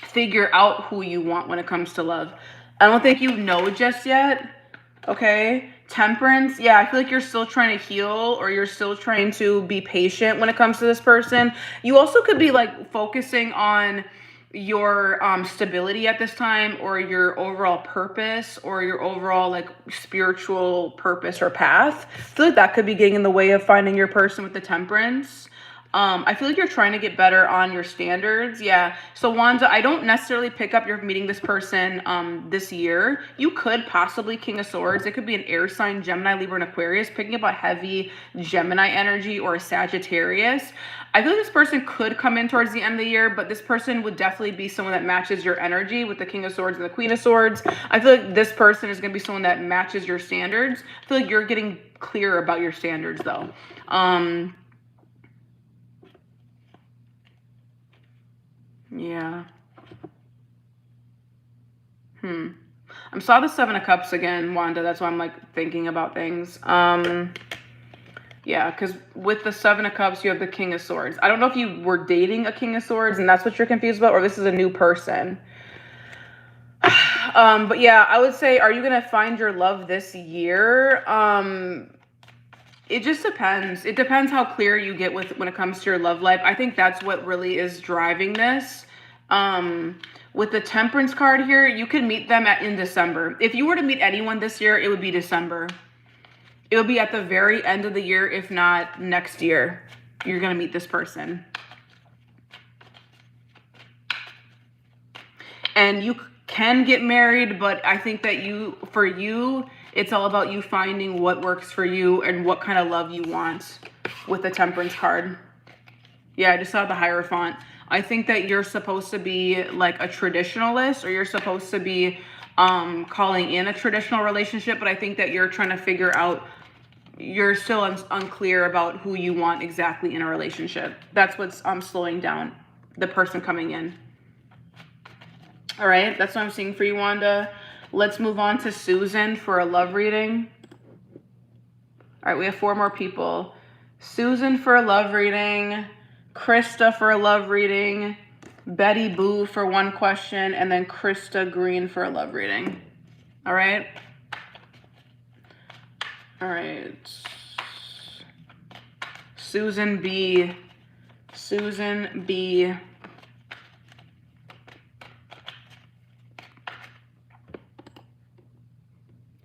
figure out who you want when it comes to love. I don't think you know just yet. Okay. Temperance. Yeah, I feel like you're still trying to heal, or you're still trying to be patient when it comes to this person. You also could be like focusing on your stability at this time, or your overall purpose, or your overall like spiritual purpose or path. I feel like that could be getting in the way of finding your person with the Temperance. I feel like you're trying to get better on your standards. Yeah. So Wanda, I don't necessarily pick up you're meeting this person this year. You could possibly King of Swords. It could be an air sign, Gemini, Libra, and Aquarius, picking up a heavy Gemini energy, or a Sagittarius. I feel like this person could come in towards the end of the year, but this person would definitely be someone that matches your energy with the King of Swords and the Queen of Swords. I feel like this person is going to be someone that matches your standards. I feel like you're getting clear about your standards though. Yeah. I saw the Seven of Cups again, Wanda. That's why I'm like thinking about things. Yeah, because with the Seven of Cups, you have the King of Swords. I don't know if you were dating a King of Swords and that's what you're confused about, or this is a new person. But yeah, I would say, are you going to find your love this year? It just depends. It depends how clear you get with when it comes to your love life. I think that's what really is driving this. With the Temperance card here, you could meet them in December. If you were to meet anyone this year, it would be December. It would be at the very end of the year, if not next year. You're going to meet this person. And you can get married, but I think that for you, it's all about you finding what works for you and what kind of love you want with the Temperance card. Yeah, I just saw the Hierophant. I think that you're supposed to be like a traditionalist, or you're supposed to be calling in a traditional relationship, but I think that you're trying to figure out, you're still unclear about who you want exactly in a relationship. That's what's slowing down the person coming in. All right, that's what I'm seeing for you, Wanda. Let's move on to Susan for a love reading. All right, we have 4 more people. Susan for a love reading, Krista for a love reading, Betty Boo for 1 question, and then Krista Green for a love reading. All right. All right. Susan B. Susan B.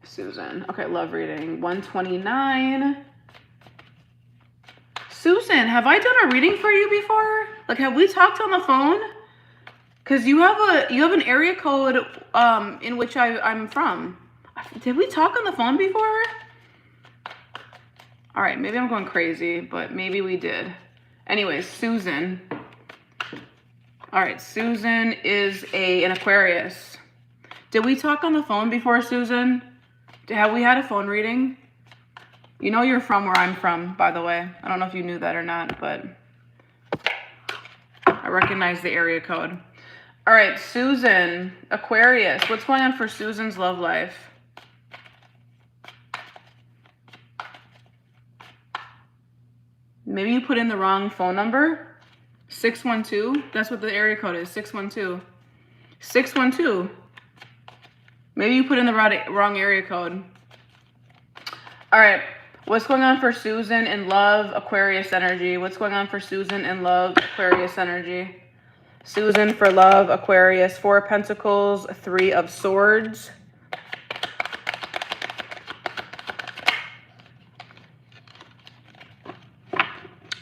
Susan. Okay, love reading. 129. Susan, have I done a reading for you before? Like, have we talked on the phone? Because you have an area code in which I'm from. Did we talk on the phone before? All right, maybe I'm going crazy, but maybe we did. Anyways, Susan. All right, Susan is an Aquarius. Did we talk on the phone before, Susan? Have we had a phone reading? You know you're from where I'm from, by the way. I don't know if you knew that or not, but I recognize the area code. All right, Susan, Aquarius. What's going on for Susan's love life? Maybe you put in the wrong phone number. 612. That's what the area code is. 612. 612. Maybe you put in the wrong area code. All right. What's going on for Susan in love, Aquarius energy? What's going on for Susan in love, Aquarius energy? Susan for love, Aquarius. 4 of Pentacles, 3 of Swords.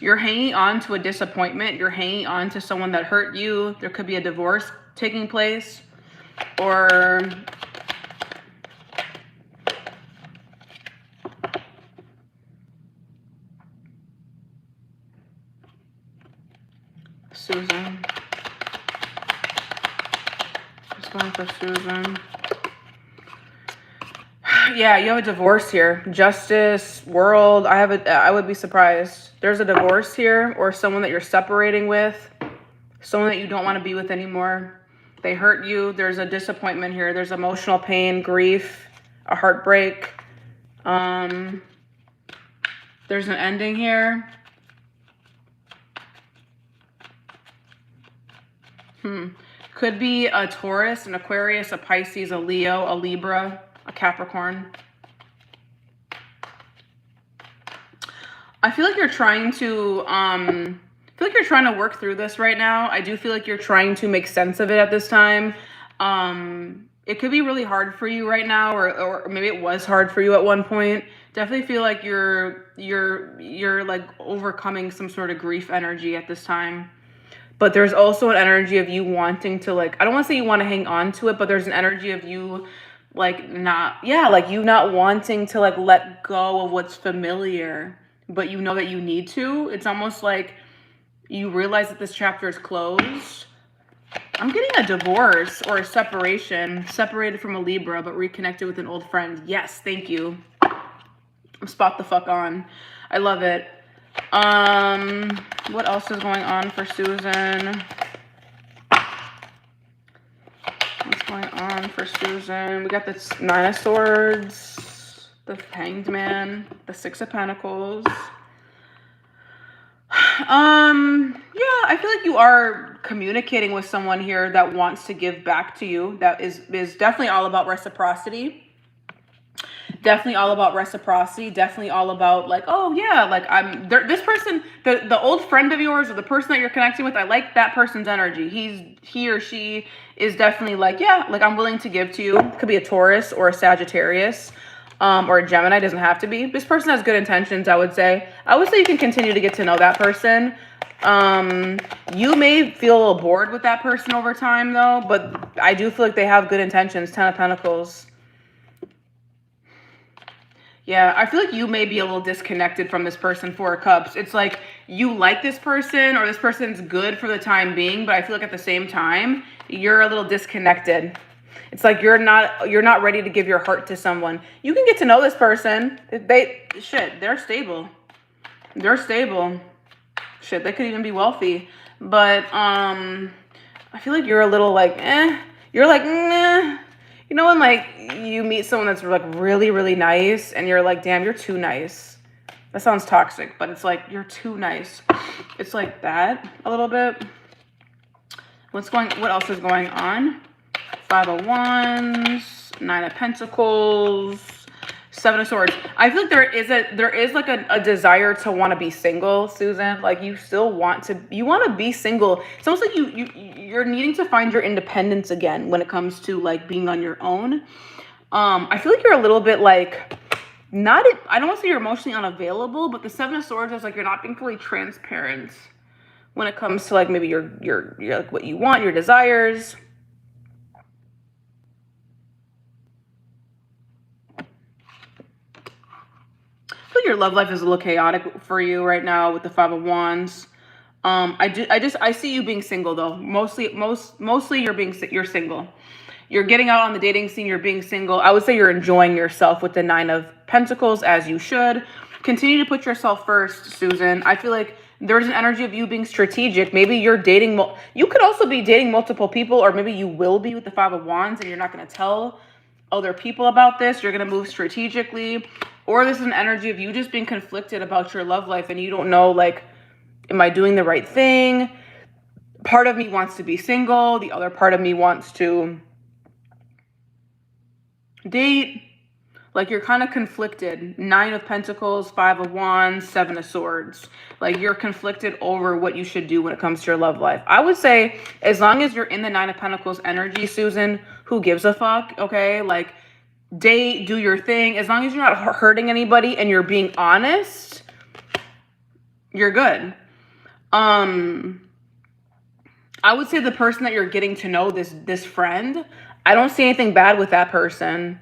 You're hanging on to a disappointment. You're hanging on to someone that hurt you. There could be a divorce taking place. Or Susan. What's going on for Susan? Yeah, you have a divorce here. Justice, world. I would be surprised. There's a divorce here, or someone that you're separating with, someone that you don't want to be with anymore. They hurt you. There's a disappointment here. There's emotional pain, grief, a heartbreak. There's an ending here. Could be a Taurus, an Aquarius, a Pisces, a Leo, a Libra, a Capricorn. I feel like you're trying to work through this right now. I do feel like you're trying to make sense of it at this time. It could be really hard for you right now, or maybe it was hard for you at one point. Definitely feel like you're like overcoming some sort of grief energy at this time. But there's also an energy of you wanting to, like, I don't want to say you want to hang on to it, but there's an energy of you like not wanting to like let go of what's familiar, but you know that you need to. It's almost like you realize that this chapter is closed. I'm getting a divorce or a separation, separated from a Libra, but reconnected with an old friend. Yes, thank you. Spot the fuck on. I love it. What else is going on for Susan? What's going on for Susan? We got the 9 of Swords, the Hanged Man, the 6 of Pentacles. Yeah, I feel like you are communicating with someone here that wants to give back to you. That is definitely all about reciprocity. Definitely all about reciprocity. Definitely all about like, oh yeah, like I'm there. This person, the old friend of yours or the person that you're connecting with, I like that person's energy. He or she is definitely like, yeah, like I'm willing to give to you. It could be a Taurus or a Sagittarius, or a Gemini. Doesn't have to be. This person has good intentions. I would say you can continue to get to know that person. You may feel a little bored with that person over time though, but I do feel like they have good intentions. 10 of Pentacles. Yeah, I feel like you may be a little disconnected from this person. 4 of Cups. It's like you like this person or this person's good for the time being, but I feel like at the same time, you're a little disconnected. It's like you're not ready to give your heart to someone. You can get to know this person. They're stable. They're stable. Shit, they could even be wealthy. But I feel like you're a little like, You're like, nah. You know when like you meet someone that's like really, really nice and you're like, damn, you're too nice. That sounds toxic, but it's like, you're too nice. It's like that a little bit. What else is going on? 5 of Wands, 9 of Pentacles, 7 of Swords. I feel like there is like a desire to want to be single, Susan. Like you want to be single. It's almost like you're needing to find your independence again when it comes to like being on your own. I feel like you're a little bit like I don't want to say you're emotionally unavailable, but the 7 of Swords is like you're not being fully transparent when it comes to like maybe your like what you want, your desires. Your love life is a little chaotic for you right now with the 5 of Wands. I see you being single though. Mostly you're single. You're getting out on the dating scene, you're being single. I would say you're enjoying yourself with the 9 of Pentacles, as you should. Continue to put yourself first, Susan. I feel like There's an energy of you being strategic. Maybe you're dating, you could also be dating multiple people, or maybe you will be with the Five of Wands and you're not going to tell other people about this. You're going to move strategically. Or this is an energy of you just being conflicted about your love life and you don't know, like, am I doing the right thing? Part of me wants to be single. The other part of me wants to date. Like, you're kind of conflicted. 9 of Pentacles, 5 of Wands, 7 of Swords. Like, you're conflicted over what you should do when it comes to your love life. I would say, as long as you're in the 9 of Pentacles energy, Susan, who gives a fuck, okay? Like, date, do your thing. As long as you're not hurting anybody and you're being honest, you're good. I would say the person that you're getting to know, this friend, I don't see anything bad with that person.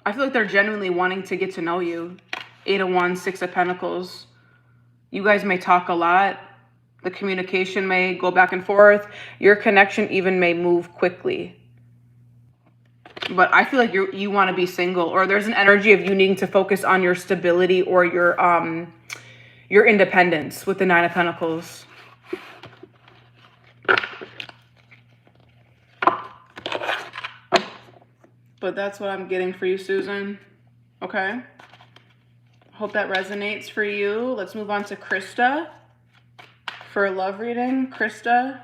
I feel like they're genuinely wanting to get to know you. 8 of Wands, 6 of Pentacles. You guys may talk a lot. The communication may go back and forth. Your connection even may move quickly. But I feel like you want to be single, or there's an energy of you needing to focus on your stability or your independence with the 9 of Pentacles. But that's what I'm getting for you, Susan. Okay. Hope that resonates for you. Let's move on to Krista for a love reading. Krista.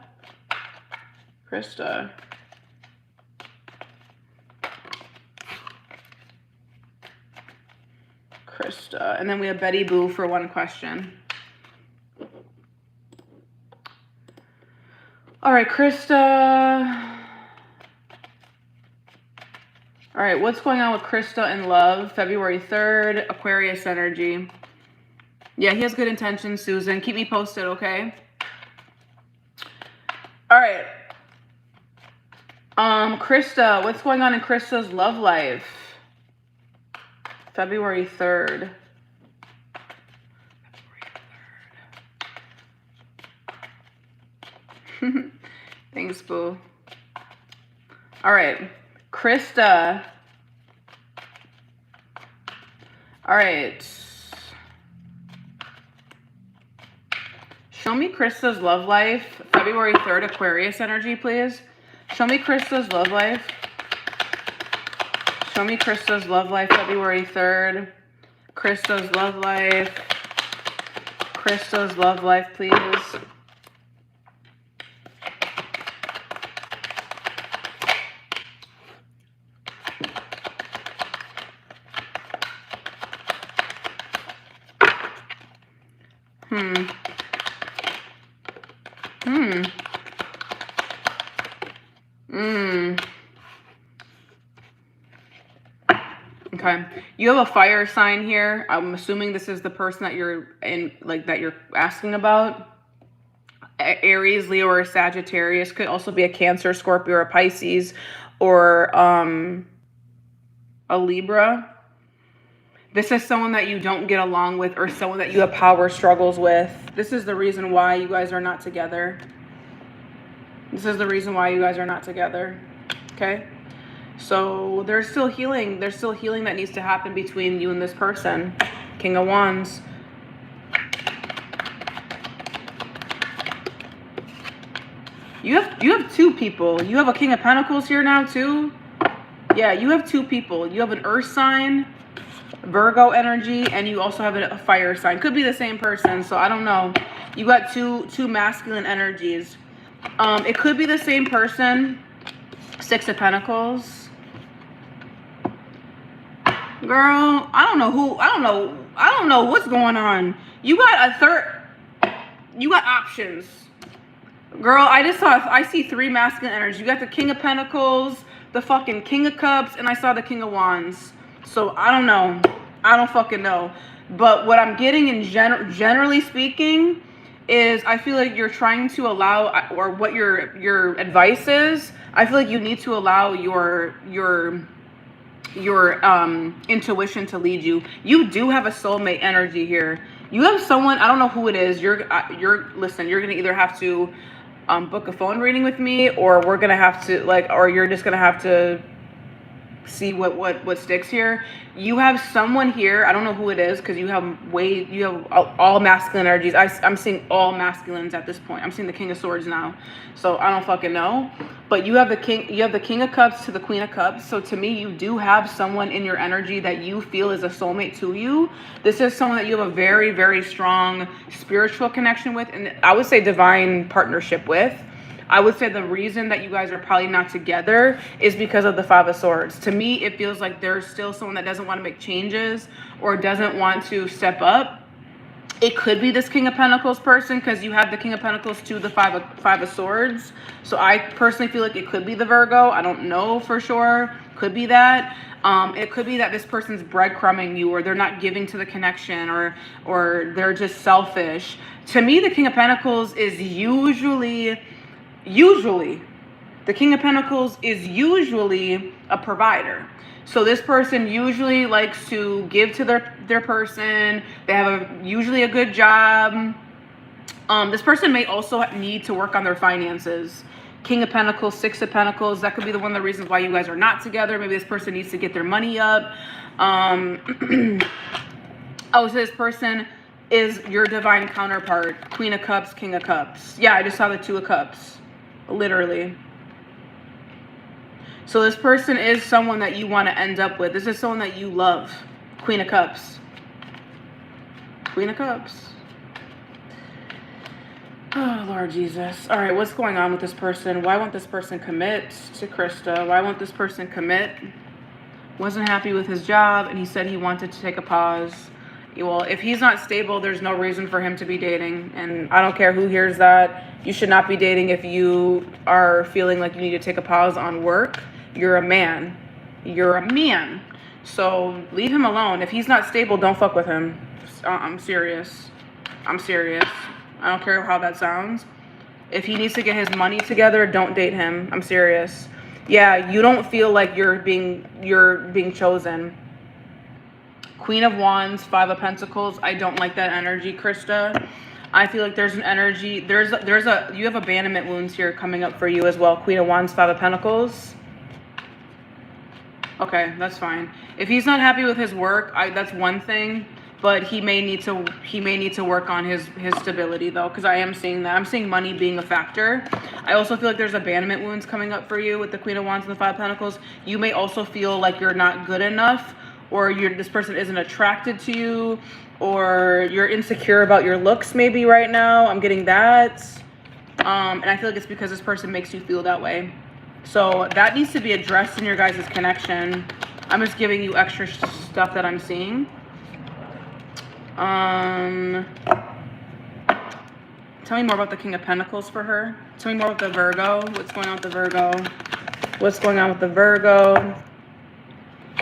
And then we have Betty Boo for one question. All right, Krista. All right, what's going on with Krista in love? February 3rd, Aquarius energy. Yeah, he has good intentions, Susan. Keep me posted, okay? All right. Krista, what's going on in Krista's love life? February 3rd. Thanks, boo. All right. Krista. All right. Show me Krista's love life. February 3rd, Aquarius energy, please. Show me Krista's love life. Show me Krista's love life, February 3rd. Krista's love life. Krista's love life, please. Okay. You have a fire sign here. I'm assuming this is the person that you're that you're asking about. Aries, Leo, or Sagittarius. Could also be a Cancer, Scorpio, or Pisces, or a Libra. This is someone that you don't get along with, or someone that you have power struggles with. This is the reason why you guys are not together. This is the reason why you guys are not together. Okay? So there's still healing. There's still healing that needs to happen between you and this person. King of Wands. You have two people. You have a King of Pentacles here now too. Yeah, you have two people. You have an earth sign, Virgo energy, and you also have a fire sign. Could be the same person, so I don't know. You got two masculine energies. It could be the same person. 6 of Pentacles. Girl, I don't know what's going on. You got you got options. Girl, I see 3 masculine energies. You got the King of Pentacles, the fucking King of Cups, and I saw the King of Wands. So I don't know. I don't fucking know. But what I'm getting in generally speaking is I feel like you're trying to allow, or what your advice is, I feel like you need to allow your intuition to lead you. You do have a soulmate energy here. You have someone, I don't know who it is. Listen, you're gonna either have to book a phone reading with me, or we're gonna have to or you're just gonna have to see what sticks here. You have someone here, I don't know who it is, because you have all masculine energies. I'm seeing all masculines at this point. I'm seeing the King of Swords now, so I don't fucking know. But you have the King of Cups to the Queen of Cups. So to me, you do have someone in your energy that you feel is a soulmate to you. This is someone that you have a very, very strong spiritual connection with, and I would say divine partnership with. I would say the reason that you guys are probably not together is because of the Five of Swords. To me, it feels like there's still someone that doesn't want to make changes or doesn't want to step up. It could be this King of Pentacles person, because you have the King of Pentacles to the Five of Swords. So I personally feel like it could be the Virgo. I don't know for sure. Could be that. It could be that this person's breadcrumbing you, or they're not giving to the connection, or they're just selfish. To me, the King of Pentacles is usually the King of Pentacles is usually a provider. So this person usually likes to give to their person. They have usually a good job. This person may also need to work on their finances. King of Pentacles, Six of Pentacles, that could be one of the reasons why you guys are not together. Maybe this person needs to get their money up. I would say this person is your divine counterpart. Queen of Cups, King of Cups. Yeah, I just saw the Two of Cups. Literally. So this person is someone that you want to end up with. This is someone that you love. Queen of Cups. Queen of Cups. Oh, Lord Jesus. All right, what's going on with this person? Why won't this person commit to Krista? Why won't this person commit? Wasn't happy with his job, and he said he wanted to take a pause. Well, if he's not stable, there's no reason for him to be dating. And I don't care who hears that. You should not be dating if you are feeling like you need to take a pause on work. You're a man. You're a man. So leave him alone. If he's not stable, don't fuck with him. I'm serious. I'm serious. I don't care how that sounds. If he needs to get his money together, don't date him. I'm serious. Yeah, you don't feel like you're being chosen. Queen of Wands, Five of Pentacles. I don't like that energy, Krista. I feel like there's an energy. You have abandonment wounds here coming up for you as well. Queen of Wands, Five of Pentacles. Okay, that's fine. If he's not happy with his work, that's one thing. But he may need to work on his stability though, because I am seeing that. I'm seeing money being a factor. I also feel like there's abandonment wounds coming up for you with the Queen of Wands and the Five of Pentacles. You may also feel like you're not good enough, or this person isn't attracted to you, or you're insecure about your looks maybe right now. I'm getting that. And I feel like it's because this person makes you feel that way. So that needs to be addressed in your guys' connection. I'm just giving you extra stuff that I'm seeing. Tell me more about the King of Pentacles for her. Tell me more about the Virgo. What's going on with the Virgo? What's going on with the Virgo?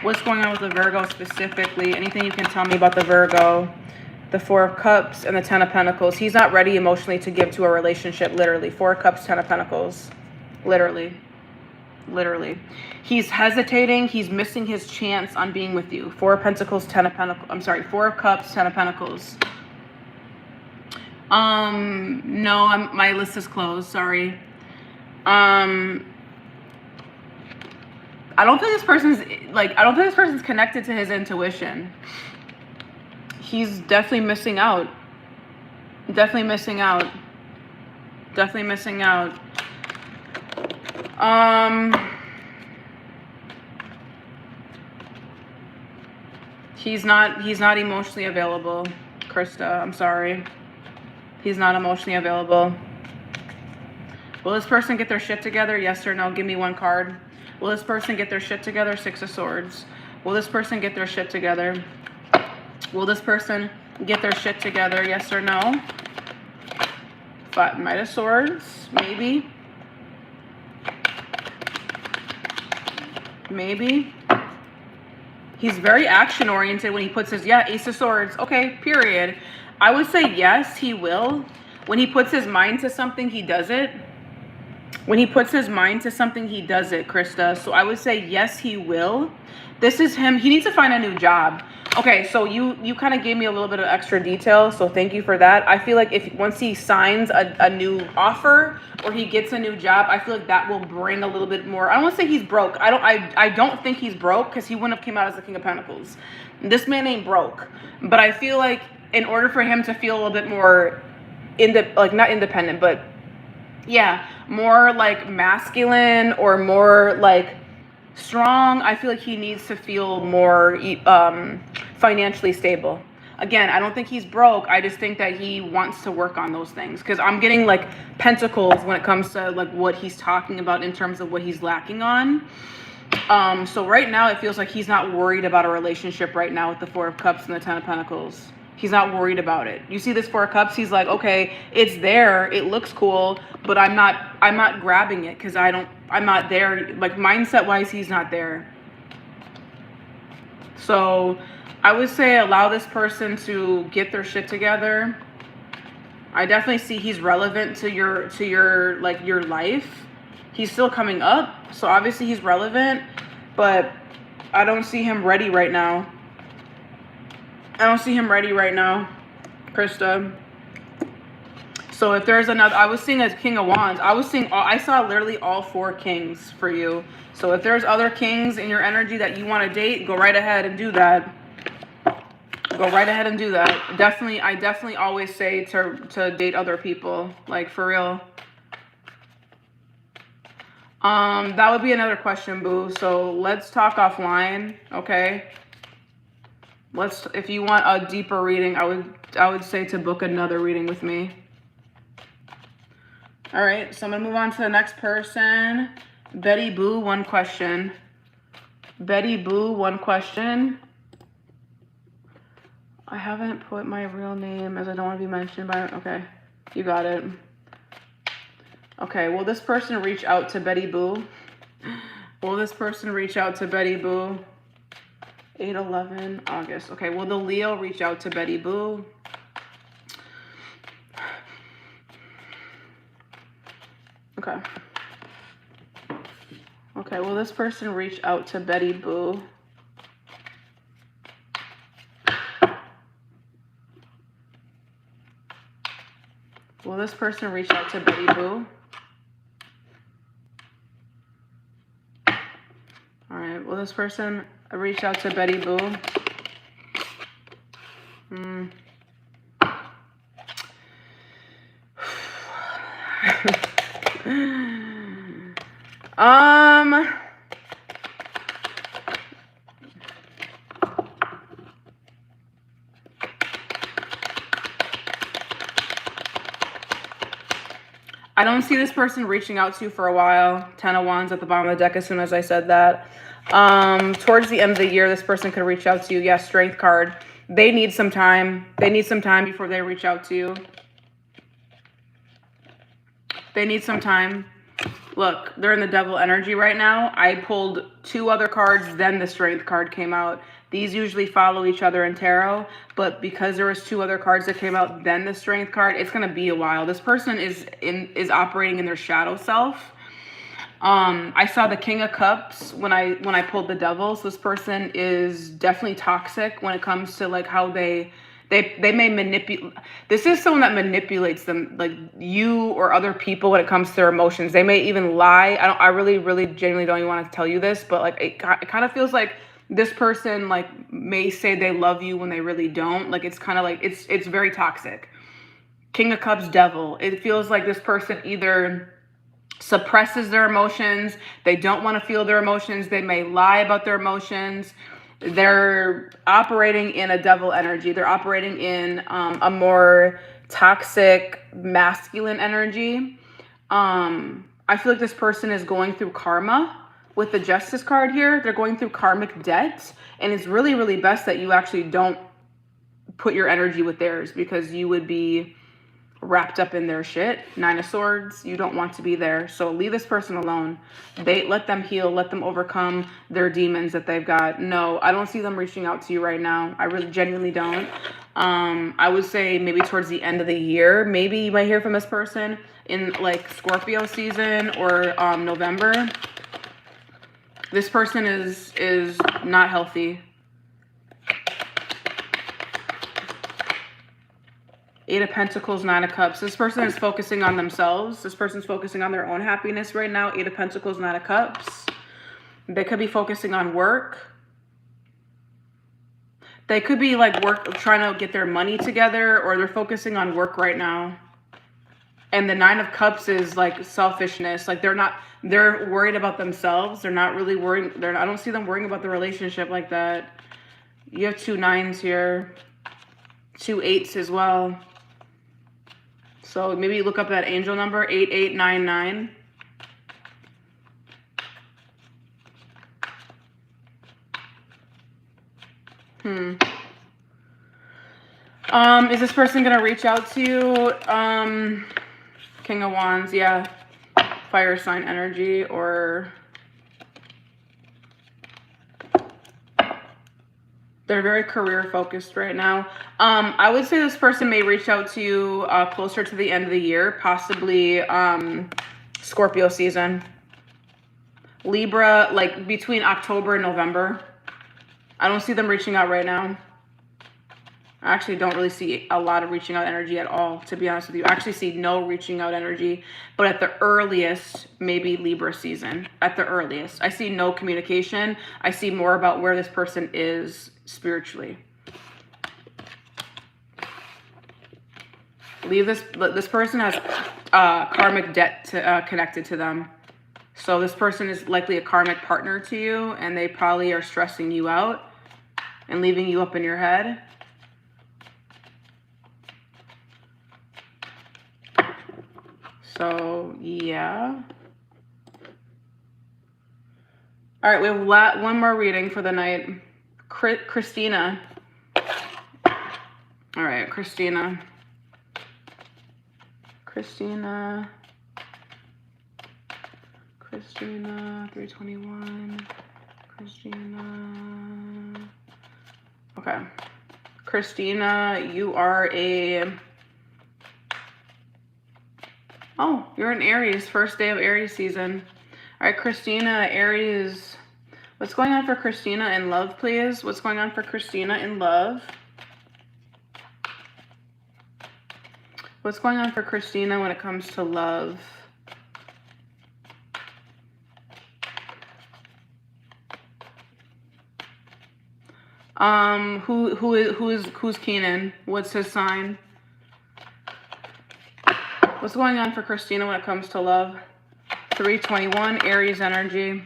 What's going on with the Virgo specifically? Anything you can tell me about the Virgo? The Four of Cups and the Ten of Pentacles. He's not ready emotionally to give to a relationship, literally. Four of Cups, Ten of Pentacles. Literally. Literally. He's hesitating. He's missing his chance on being with you. Four of Pentacles, Ten of Pentacles. I'm sorry, Four of Cups, Ten of Pentacles. No, my list is closed. Sorry. I don't think this person's connected to his intuition. He's definitely missing out. Definitely missing out. Definitely missing out. He's not emotionally available, Krista. I'm sorry. He's not emotionally available. Will this person get their shit together? Yes or no? Give me one card. Will this person get their shit together? Six of Swords. Will this person get their shit together? Will this person get their shit together? Yes or no? Knight of Swords. Maybe. Maybe. He's very action oriented when he puts his, Ace of Swords. Okay, period. I would say yes, he will. When he puts his mind to something, he does it. When he puts his mind to something, he does it, Krista. So I would say yes, he will. This is him. He needs to find a new job. Okay, so you kind of gave me a little bit of extra detail, so thank you for that. I feel like if once he signs a new offer or he gets a new job, I feel like that will bring a little bit more. I don't want to say he's broke. I don't think he's broke, because he wouldn't have came out as the King of Pentacles. This man ain't broke, but I feel like in order for him to feel a little bit more not independent, but yeah, more like masculine or more like strong, I feel like he needs to feel more financially stable. Again, I don't think he's broke. I just think that he wants to work on those things, because I'm getting like pentacles when it comes to like what he's talking about in terms of what he's lacking on. So right now it feels like he's not worried about a relationship right now with the Four of Cups and the Ten of Pentacles. He's not worried about it. You see this Four of Cups, he's like, okay, it's there, it looks cool, but I'm not grabbing it, because I'm not there. Like mindset wise, he's not there. So I would say allow this person to get their shit together. I definitely see he's relevant to your like your life. He's still coming up, so obviously he's relevant, but I don't see him ready right now. I don't see him ready right now, Krista. So if there's another, I was seeing as King of Wands. I saw literally all 4 kings for you. So if there's other kings in your energy that you want to date, go right ahead and do that. Go right ahead and do that. I definitely always say to date other people, like for real. That would be another question, boo. So let's talk offline, okay? If you want a deeper reading, I would say to book another reading with me. All right, so I'm gonna move on to the next person. Betty Boo, one question. Betty Boo, one question. I haven't put my real name as I don't want to be mentioned by. Okay, you got it. Okay, will this person reach out to Betty Boo? Will this person reach out to Betty Boo? 8/11 August. Okay, will the Leo reach out to Betty Boo? Okay. Okay, will this person reach out to Betty Boo? Will this person reach out to Betty Boo? All right, will this person reach out to Betty Boo? I don't see this person reaching out to you for a while. 10 of Wands at the bottom of the deck as soon as I said that. Towards the end of the year, this person could reach out to you. Yes, Strength card. They need some time. They need some time before they reach out to you. They need some time. Look, they're in the Devil energy right now. I pulled 2 other cards, then the Strength card came out. These usually follow each other in tarot, but because there was 2 other cards that came out, then the Strength card, it's gonna be a while. This person is operating in their shadow self. I saw the King of Cups when I pulled the Devil. So this person is definitely toxic when it comes to like how they may manipulate. This is someone that manipulates them, like you or other people when it comes to their emotions. They may even lie. I really genuinely don't even want to tell you this, but like it kind of feels like this person like may say they love you when they really don't. Like it's kind of like it's very toxic. King of Cups, Devil. It feels like this person either suppresses their emotions. They don't want to feel their emotions. They may lie about their emotions. They're operating in a Devil energy. They're operating in a more toxic masculine energy. I feel like this person is going through karma. With the Justice card here, they're going through karmic debt, and it's really, really best that you actually don't put your energy with theirs, because you would be wrapped up in their shit. 9 of Swords, you don't want to be there. So leave this person alone. Let them heal, let them overcome their demons that they've got. No, I don't see them reaching out to you right now. I really genuinely don't. I would say maybe towards the end of the year, maybe you might hear from this person in like Scorpio season or November. This person is not healthy. 8 of Pentacles, 9 of Cups. This person is focusing on themselves. This person's focusing on their own happiness right now. 8 of Pentacles, 9 of Cups. They could be focusing on work. They could be like trying to get their money together, or they're focusing on work right now. And the 9 of Cups is like selfishness. Like they're worried about themselves. They're not really worrying. I don't see them worrying about the relationship like that. You have 2 9s here. 2 8s as well. So maybe look up that angel number, 8899. Is this person gonna reach out to you? King of Wands, yeah. Fire sign energy, or they're very career focused right now. I would say this person may reach out to you closer to the end of the year, possibly Scorpio season. Libra, like between October and November. I don't see them reaching out right now. I actually don't really see a lot of reaching out energy at all, to be honest with you. I actually see no reaching out energy, but at the earliest, maybe Libra season. At the earliest. I see no communication. I see more about where this person is spiritually. This person has karmic debt connected to them. So this person is likely a karmic partner to you, and they probably are stressing you out and leaving you up in your head. So, yeah. All right, we have one more reading for the night. Christina. All right, Christina. Christina, 321. Christina. Okay. Christina, you are you're an Aries, first day of Aries season. All right, Christina, Aries. What's going on for Christina in love, please? What's going on for Christina in love? What's going on for Christina when it comes to love? Who's Keenan? What's his sign? What's going on for Christina when it comes to love? 321, Aries energy.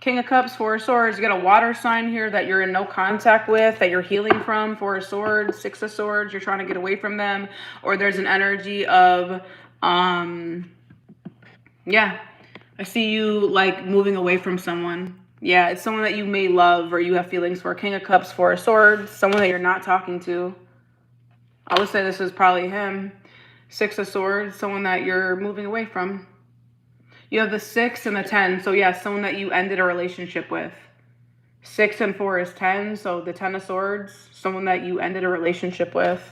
King of Cups, 4 of Swords. You got a water sign here that you're in no contact with, that you're healing from. 4 of Swords, 6 of Swords. You're trying to get away from them. Or there's an energy of, yeah. I see you like moving away from someone. Yeah, it's someone that you may love or you have feelings for. King of Cups, 4 of Swords. Someone that you're not talking to. I would say this is probably him. 6 of Swords, someone that you're moving away from. You have the 6 and the 10. So yeah, someone that you ended a relationship with. 6 and 4 is 10. So the 10 of Swords, someone that you ended a relationship with.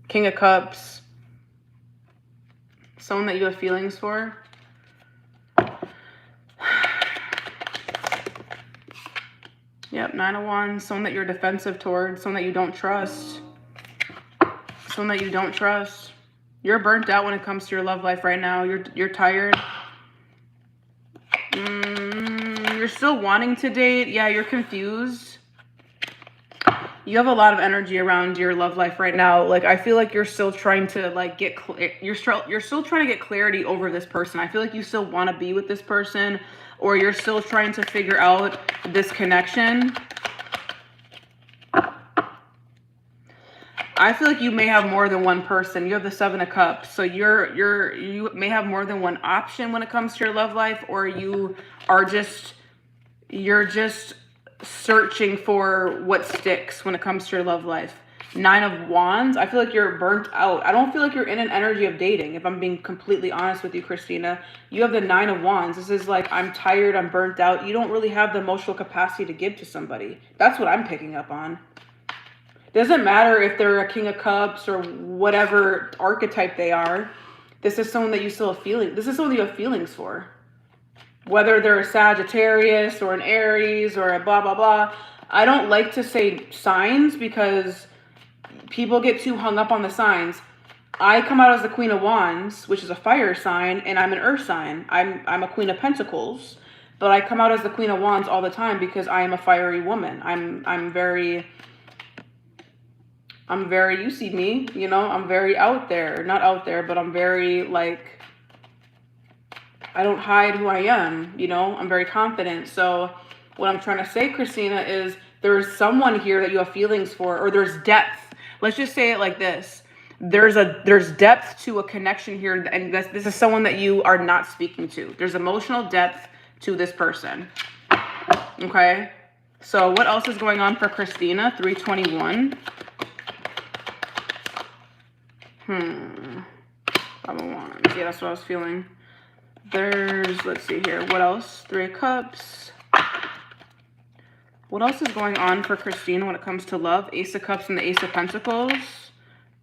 King of Cups, someone that you have feelings for. Yep, 9 of Wands, someone that you're defensive towards, someone that you don't trust. Someone that you don't trust. You're burnt out when it comes to your love life right now. You're tired. You're still wanting to date. Yeah, you're confused. You have a lot of energy around your love life right now. Like, I feel like you're still trying to like you're still trying to get clarity over this person. I feel like you still want to be with this person, or you're still trying to figure out this connection. I feel like you may have more than one person. You have the 7 of Cups. So you may have more than one option when it comes to your love life, or you're just searching for what sticks when it comes to your love life. 9 of Wands. I feel like you're burnt out. I don't feel like you're in an energy of dating, if I'm being completely honest with you, Christina. You have the 9 of Wands. This is like, I'm tired, I'm burnt out. You don't really have the emotional capacity to give to somebody. That's what I'm picking up on. Doesn't matter if they're a King of Cups or whatever archetype they are. This is someone that you still have feeling. This is someone you have feelings for. Whether they're a Sagittarius or an Aries or a blah, blah, blah. I don't like to say signs because people get too hung up on the signs. I come out as the Queen of Wands, which is a fire sign, and I'm an earth sign. I'm a Queen of Pentacles, but I come out as the Queen of Wands all the time because I am a fiery woman. I'm very, you see me, you know, I'm very out there. Not out there, but I'm very, like, I don't hide who I am, you know, I'm very confident. So what I'm trying to say, Christina, is there's someone here that you have feelings for, or there's depth. Let's just say it like this. There's depth to a connection here, and this is someone that you are not speaking to. There's emotional depth to this person. Okay? So what else is going on for Christina? 321. 5 of Wands. Yeah, that's what I was feeling. There's, let's see here. What else? 3 of Cups. What else is going on for Christina when it comes to love? Ace of Cups and the Ace of Pentacles.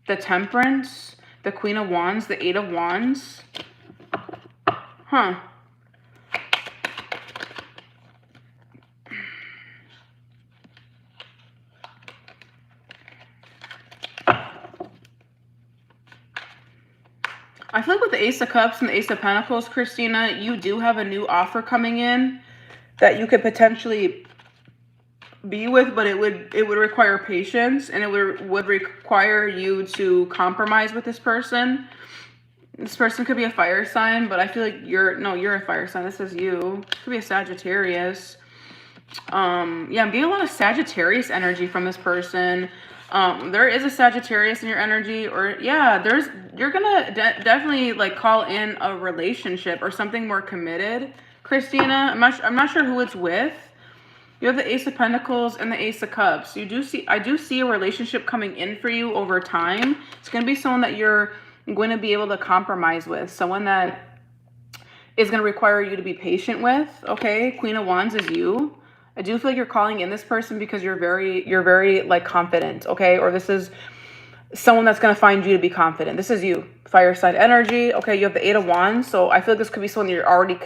The Temperance. The Queen of Wands. The 8 of Wands. Huh. I feel like with the Ace of Cups and the Ace of Pentacles, Christina, you do have a new offer coming in that you could potentially be with, but it would require patience, and it would require you to compromise with this person. This person could be a fire sign, but I feel like you're a fire sign. This is you. Could be a Sagittarius. Yeah, I'm getting a lot of Sagittarius energy from this person. There is a Sagittarius in your energy, or yeah, you're gonna definitely like call in a relationship or something more committed, Christina. I'm not sure who it's with. You have the Ace of Pentacles and the Ace of Cups. I do see a relationship coming in for you over time. It's gonna be someone that you're going to be able to compromise with, someone that is going to require you to be patient with. Okay, Queen of Wands is you. I do feel like you're calling in this person because you're very like confident, okay? Or this is someone that's going to find you to be confident. This is you, fire sign energy. Okay, you have the 8 of Wands, so I feel like this could be someone that you're already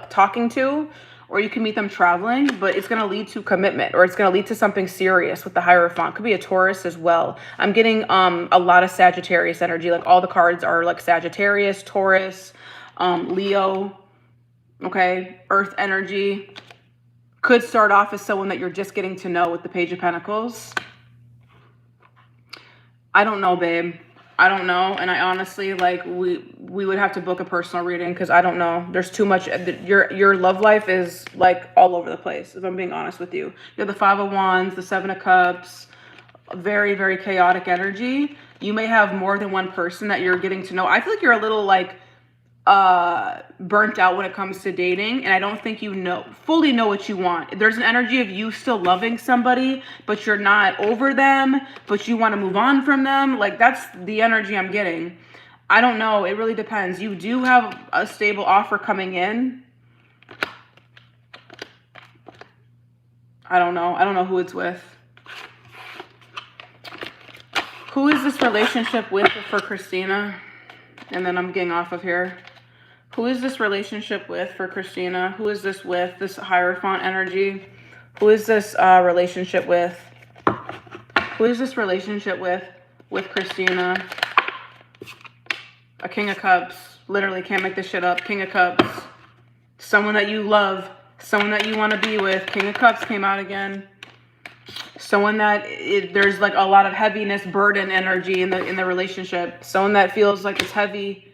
talking to, or you can meet them traveling, but it's going to lead to commitment, or it's going to lead to something serious with the Hierophant. Could be a Taurus as well. I'm getting a lot of Sagittarius energy. Like all the cards are like Sagittarius, Taurus, Leo, okay, Earth energy. Could start off as someone that you're just getting to know with the Page of Pentacles. I don't know, babe. I don't know. And I honestly, like, we would have to book a personal reading because I don't know. There's too much. Your love life is, like, all over the place, if I'm being honest with you. You have the 5 of Wands, the 7 of Cups. Very, very chaotic energy. You may have more than one person that you're getting to know. I feel like you're a little, like, burnt out when it comes to dating, and I don't think you fully know what you want. There's an energy of you still loving somebody, but you're not over them, but you want to move on from them. Like, that's the energy I'm getting. I don't know. It really depends. You do have a stable offer coming in. I don't know. I don't know who it's with. Who is this relationship with for Christina? And then I'm getting off of here. Who is this relationship with for Christina? Who is this with? This Hierophant energy. Who is this relationship with? Who is this relationship with Christina? A King of Cups. Literally can't make this shit up. King of Cups. Someone that you love. Someone that you want to be with. King of Cups came out again. Someone that there's like a lot of heaviness, burden energy in the relationship. Someone that feels like it's heavy.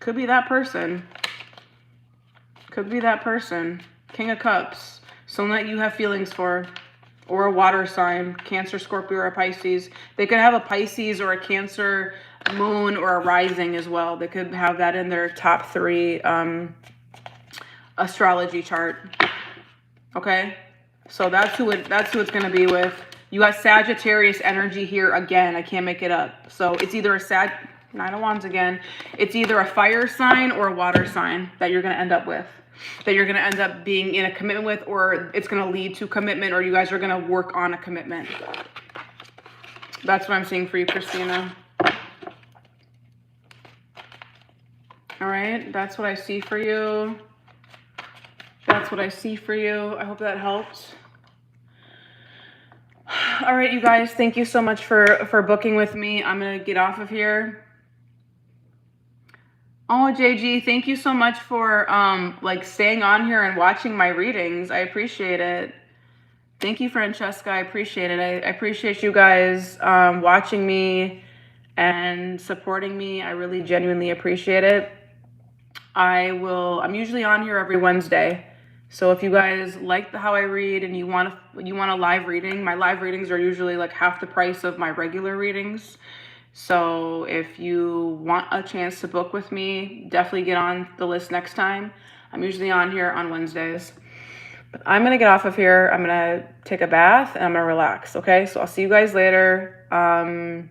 Could be that person. Could be that person. King of Cups. Someone that you have feelings for. Or a water sign. Cancer, Scorpio, or a Pisces. They could have a Pisces or a Cancer moon or a rising as well. They could have that in their top 3 astrology chart. Okay? So that's who it's going to be with. You got Sagittarius energy here again. I can't make it up. So it's either a 9 of Wands again. It's either a fire sign or a water sign that you're going to end up with. that you're going to end up being in a commitment with, or it's going to lead to commitment, or you guys are going to work on a commitment. That's what I'm seeing for you, Christina. All right, that's what I see for you. That's what I see for you. I hope that helps. All right, you guys, thank you so much for booking with me. I'm going to get off of here. Oh, JG, thank you so much for like staying on here and watching my readings. I appreciate it. Thank you, Francesca. I appreciate it. I appreciate you guys watching me and supporting me. I really genuinely appreciate it. I'm usually on here every Wednesday. So if you guys like how I read and you want a live reading, my live readings are usually like half the price of my regular readings. So if you want a chance to book with me, definitely get on the list next time. I'm usually on here on Wednesdays. But I'm going to get off of here. I'm going to take a bath and I'm going to relax. Okay, so I'll see you guys later.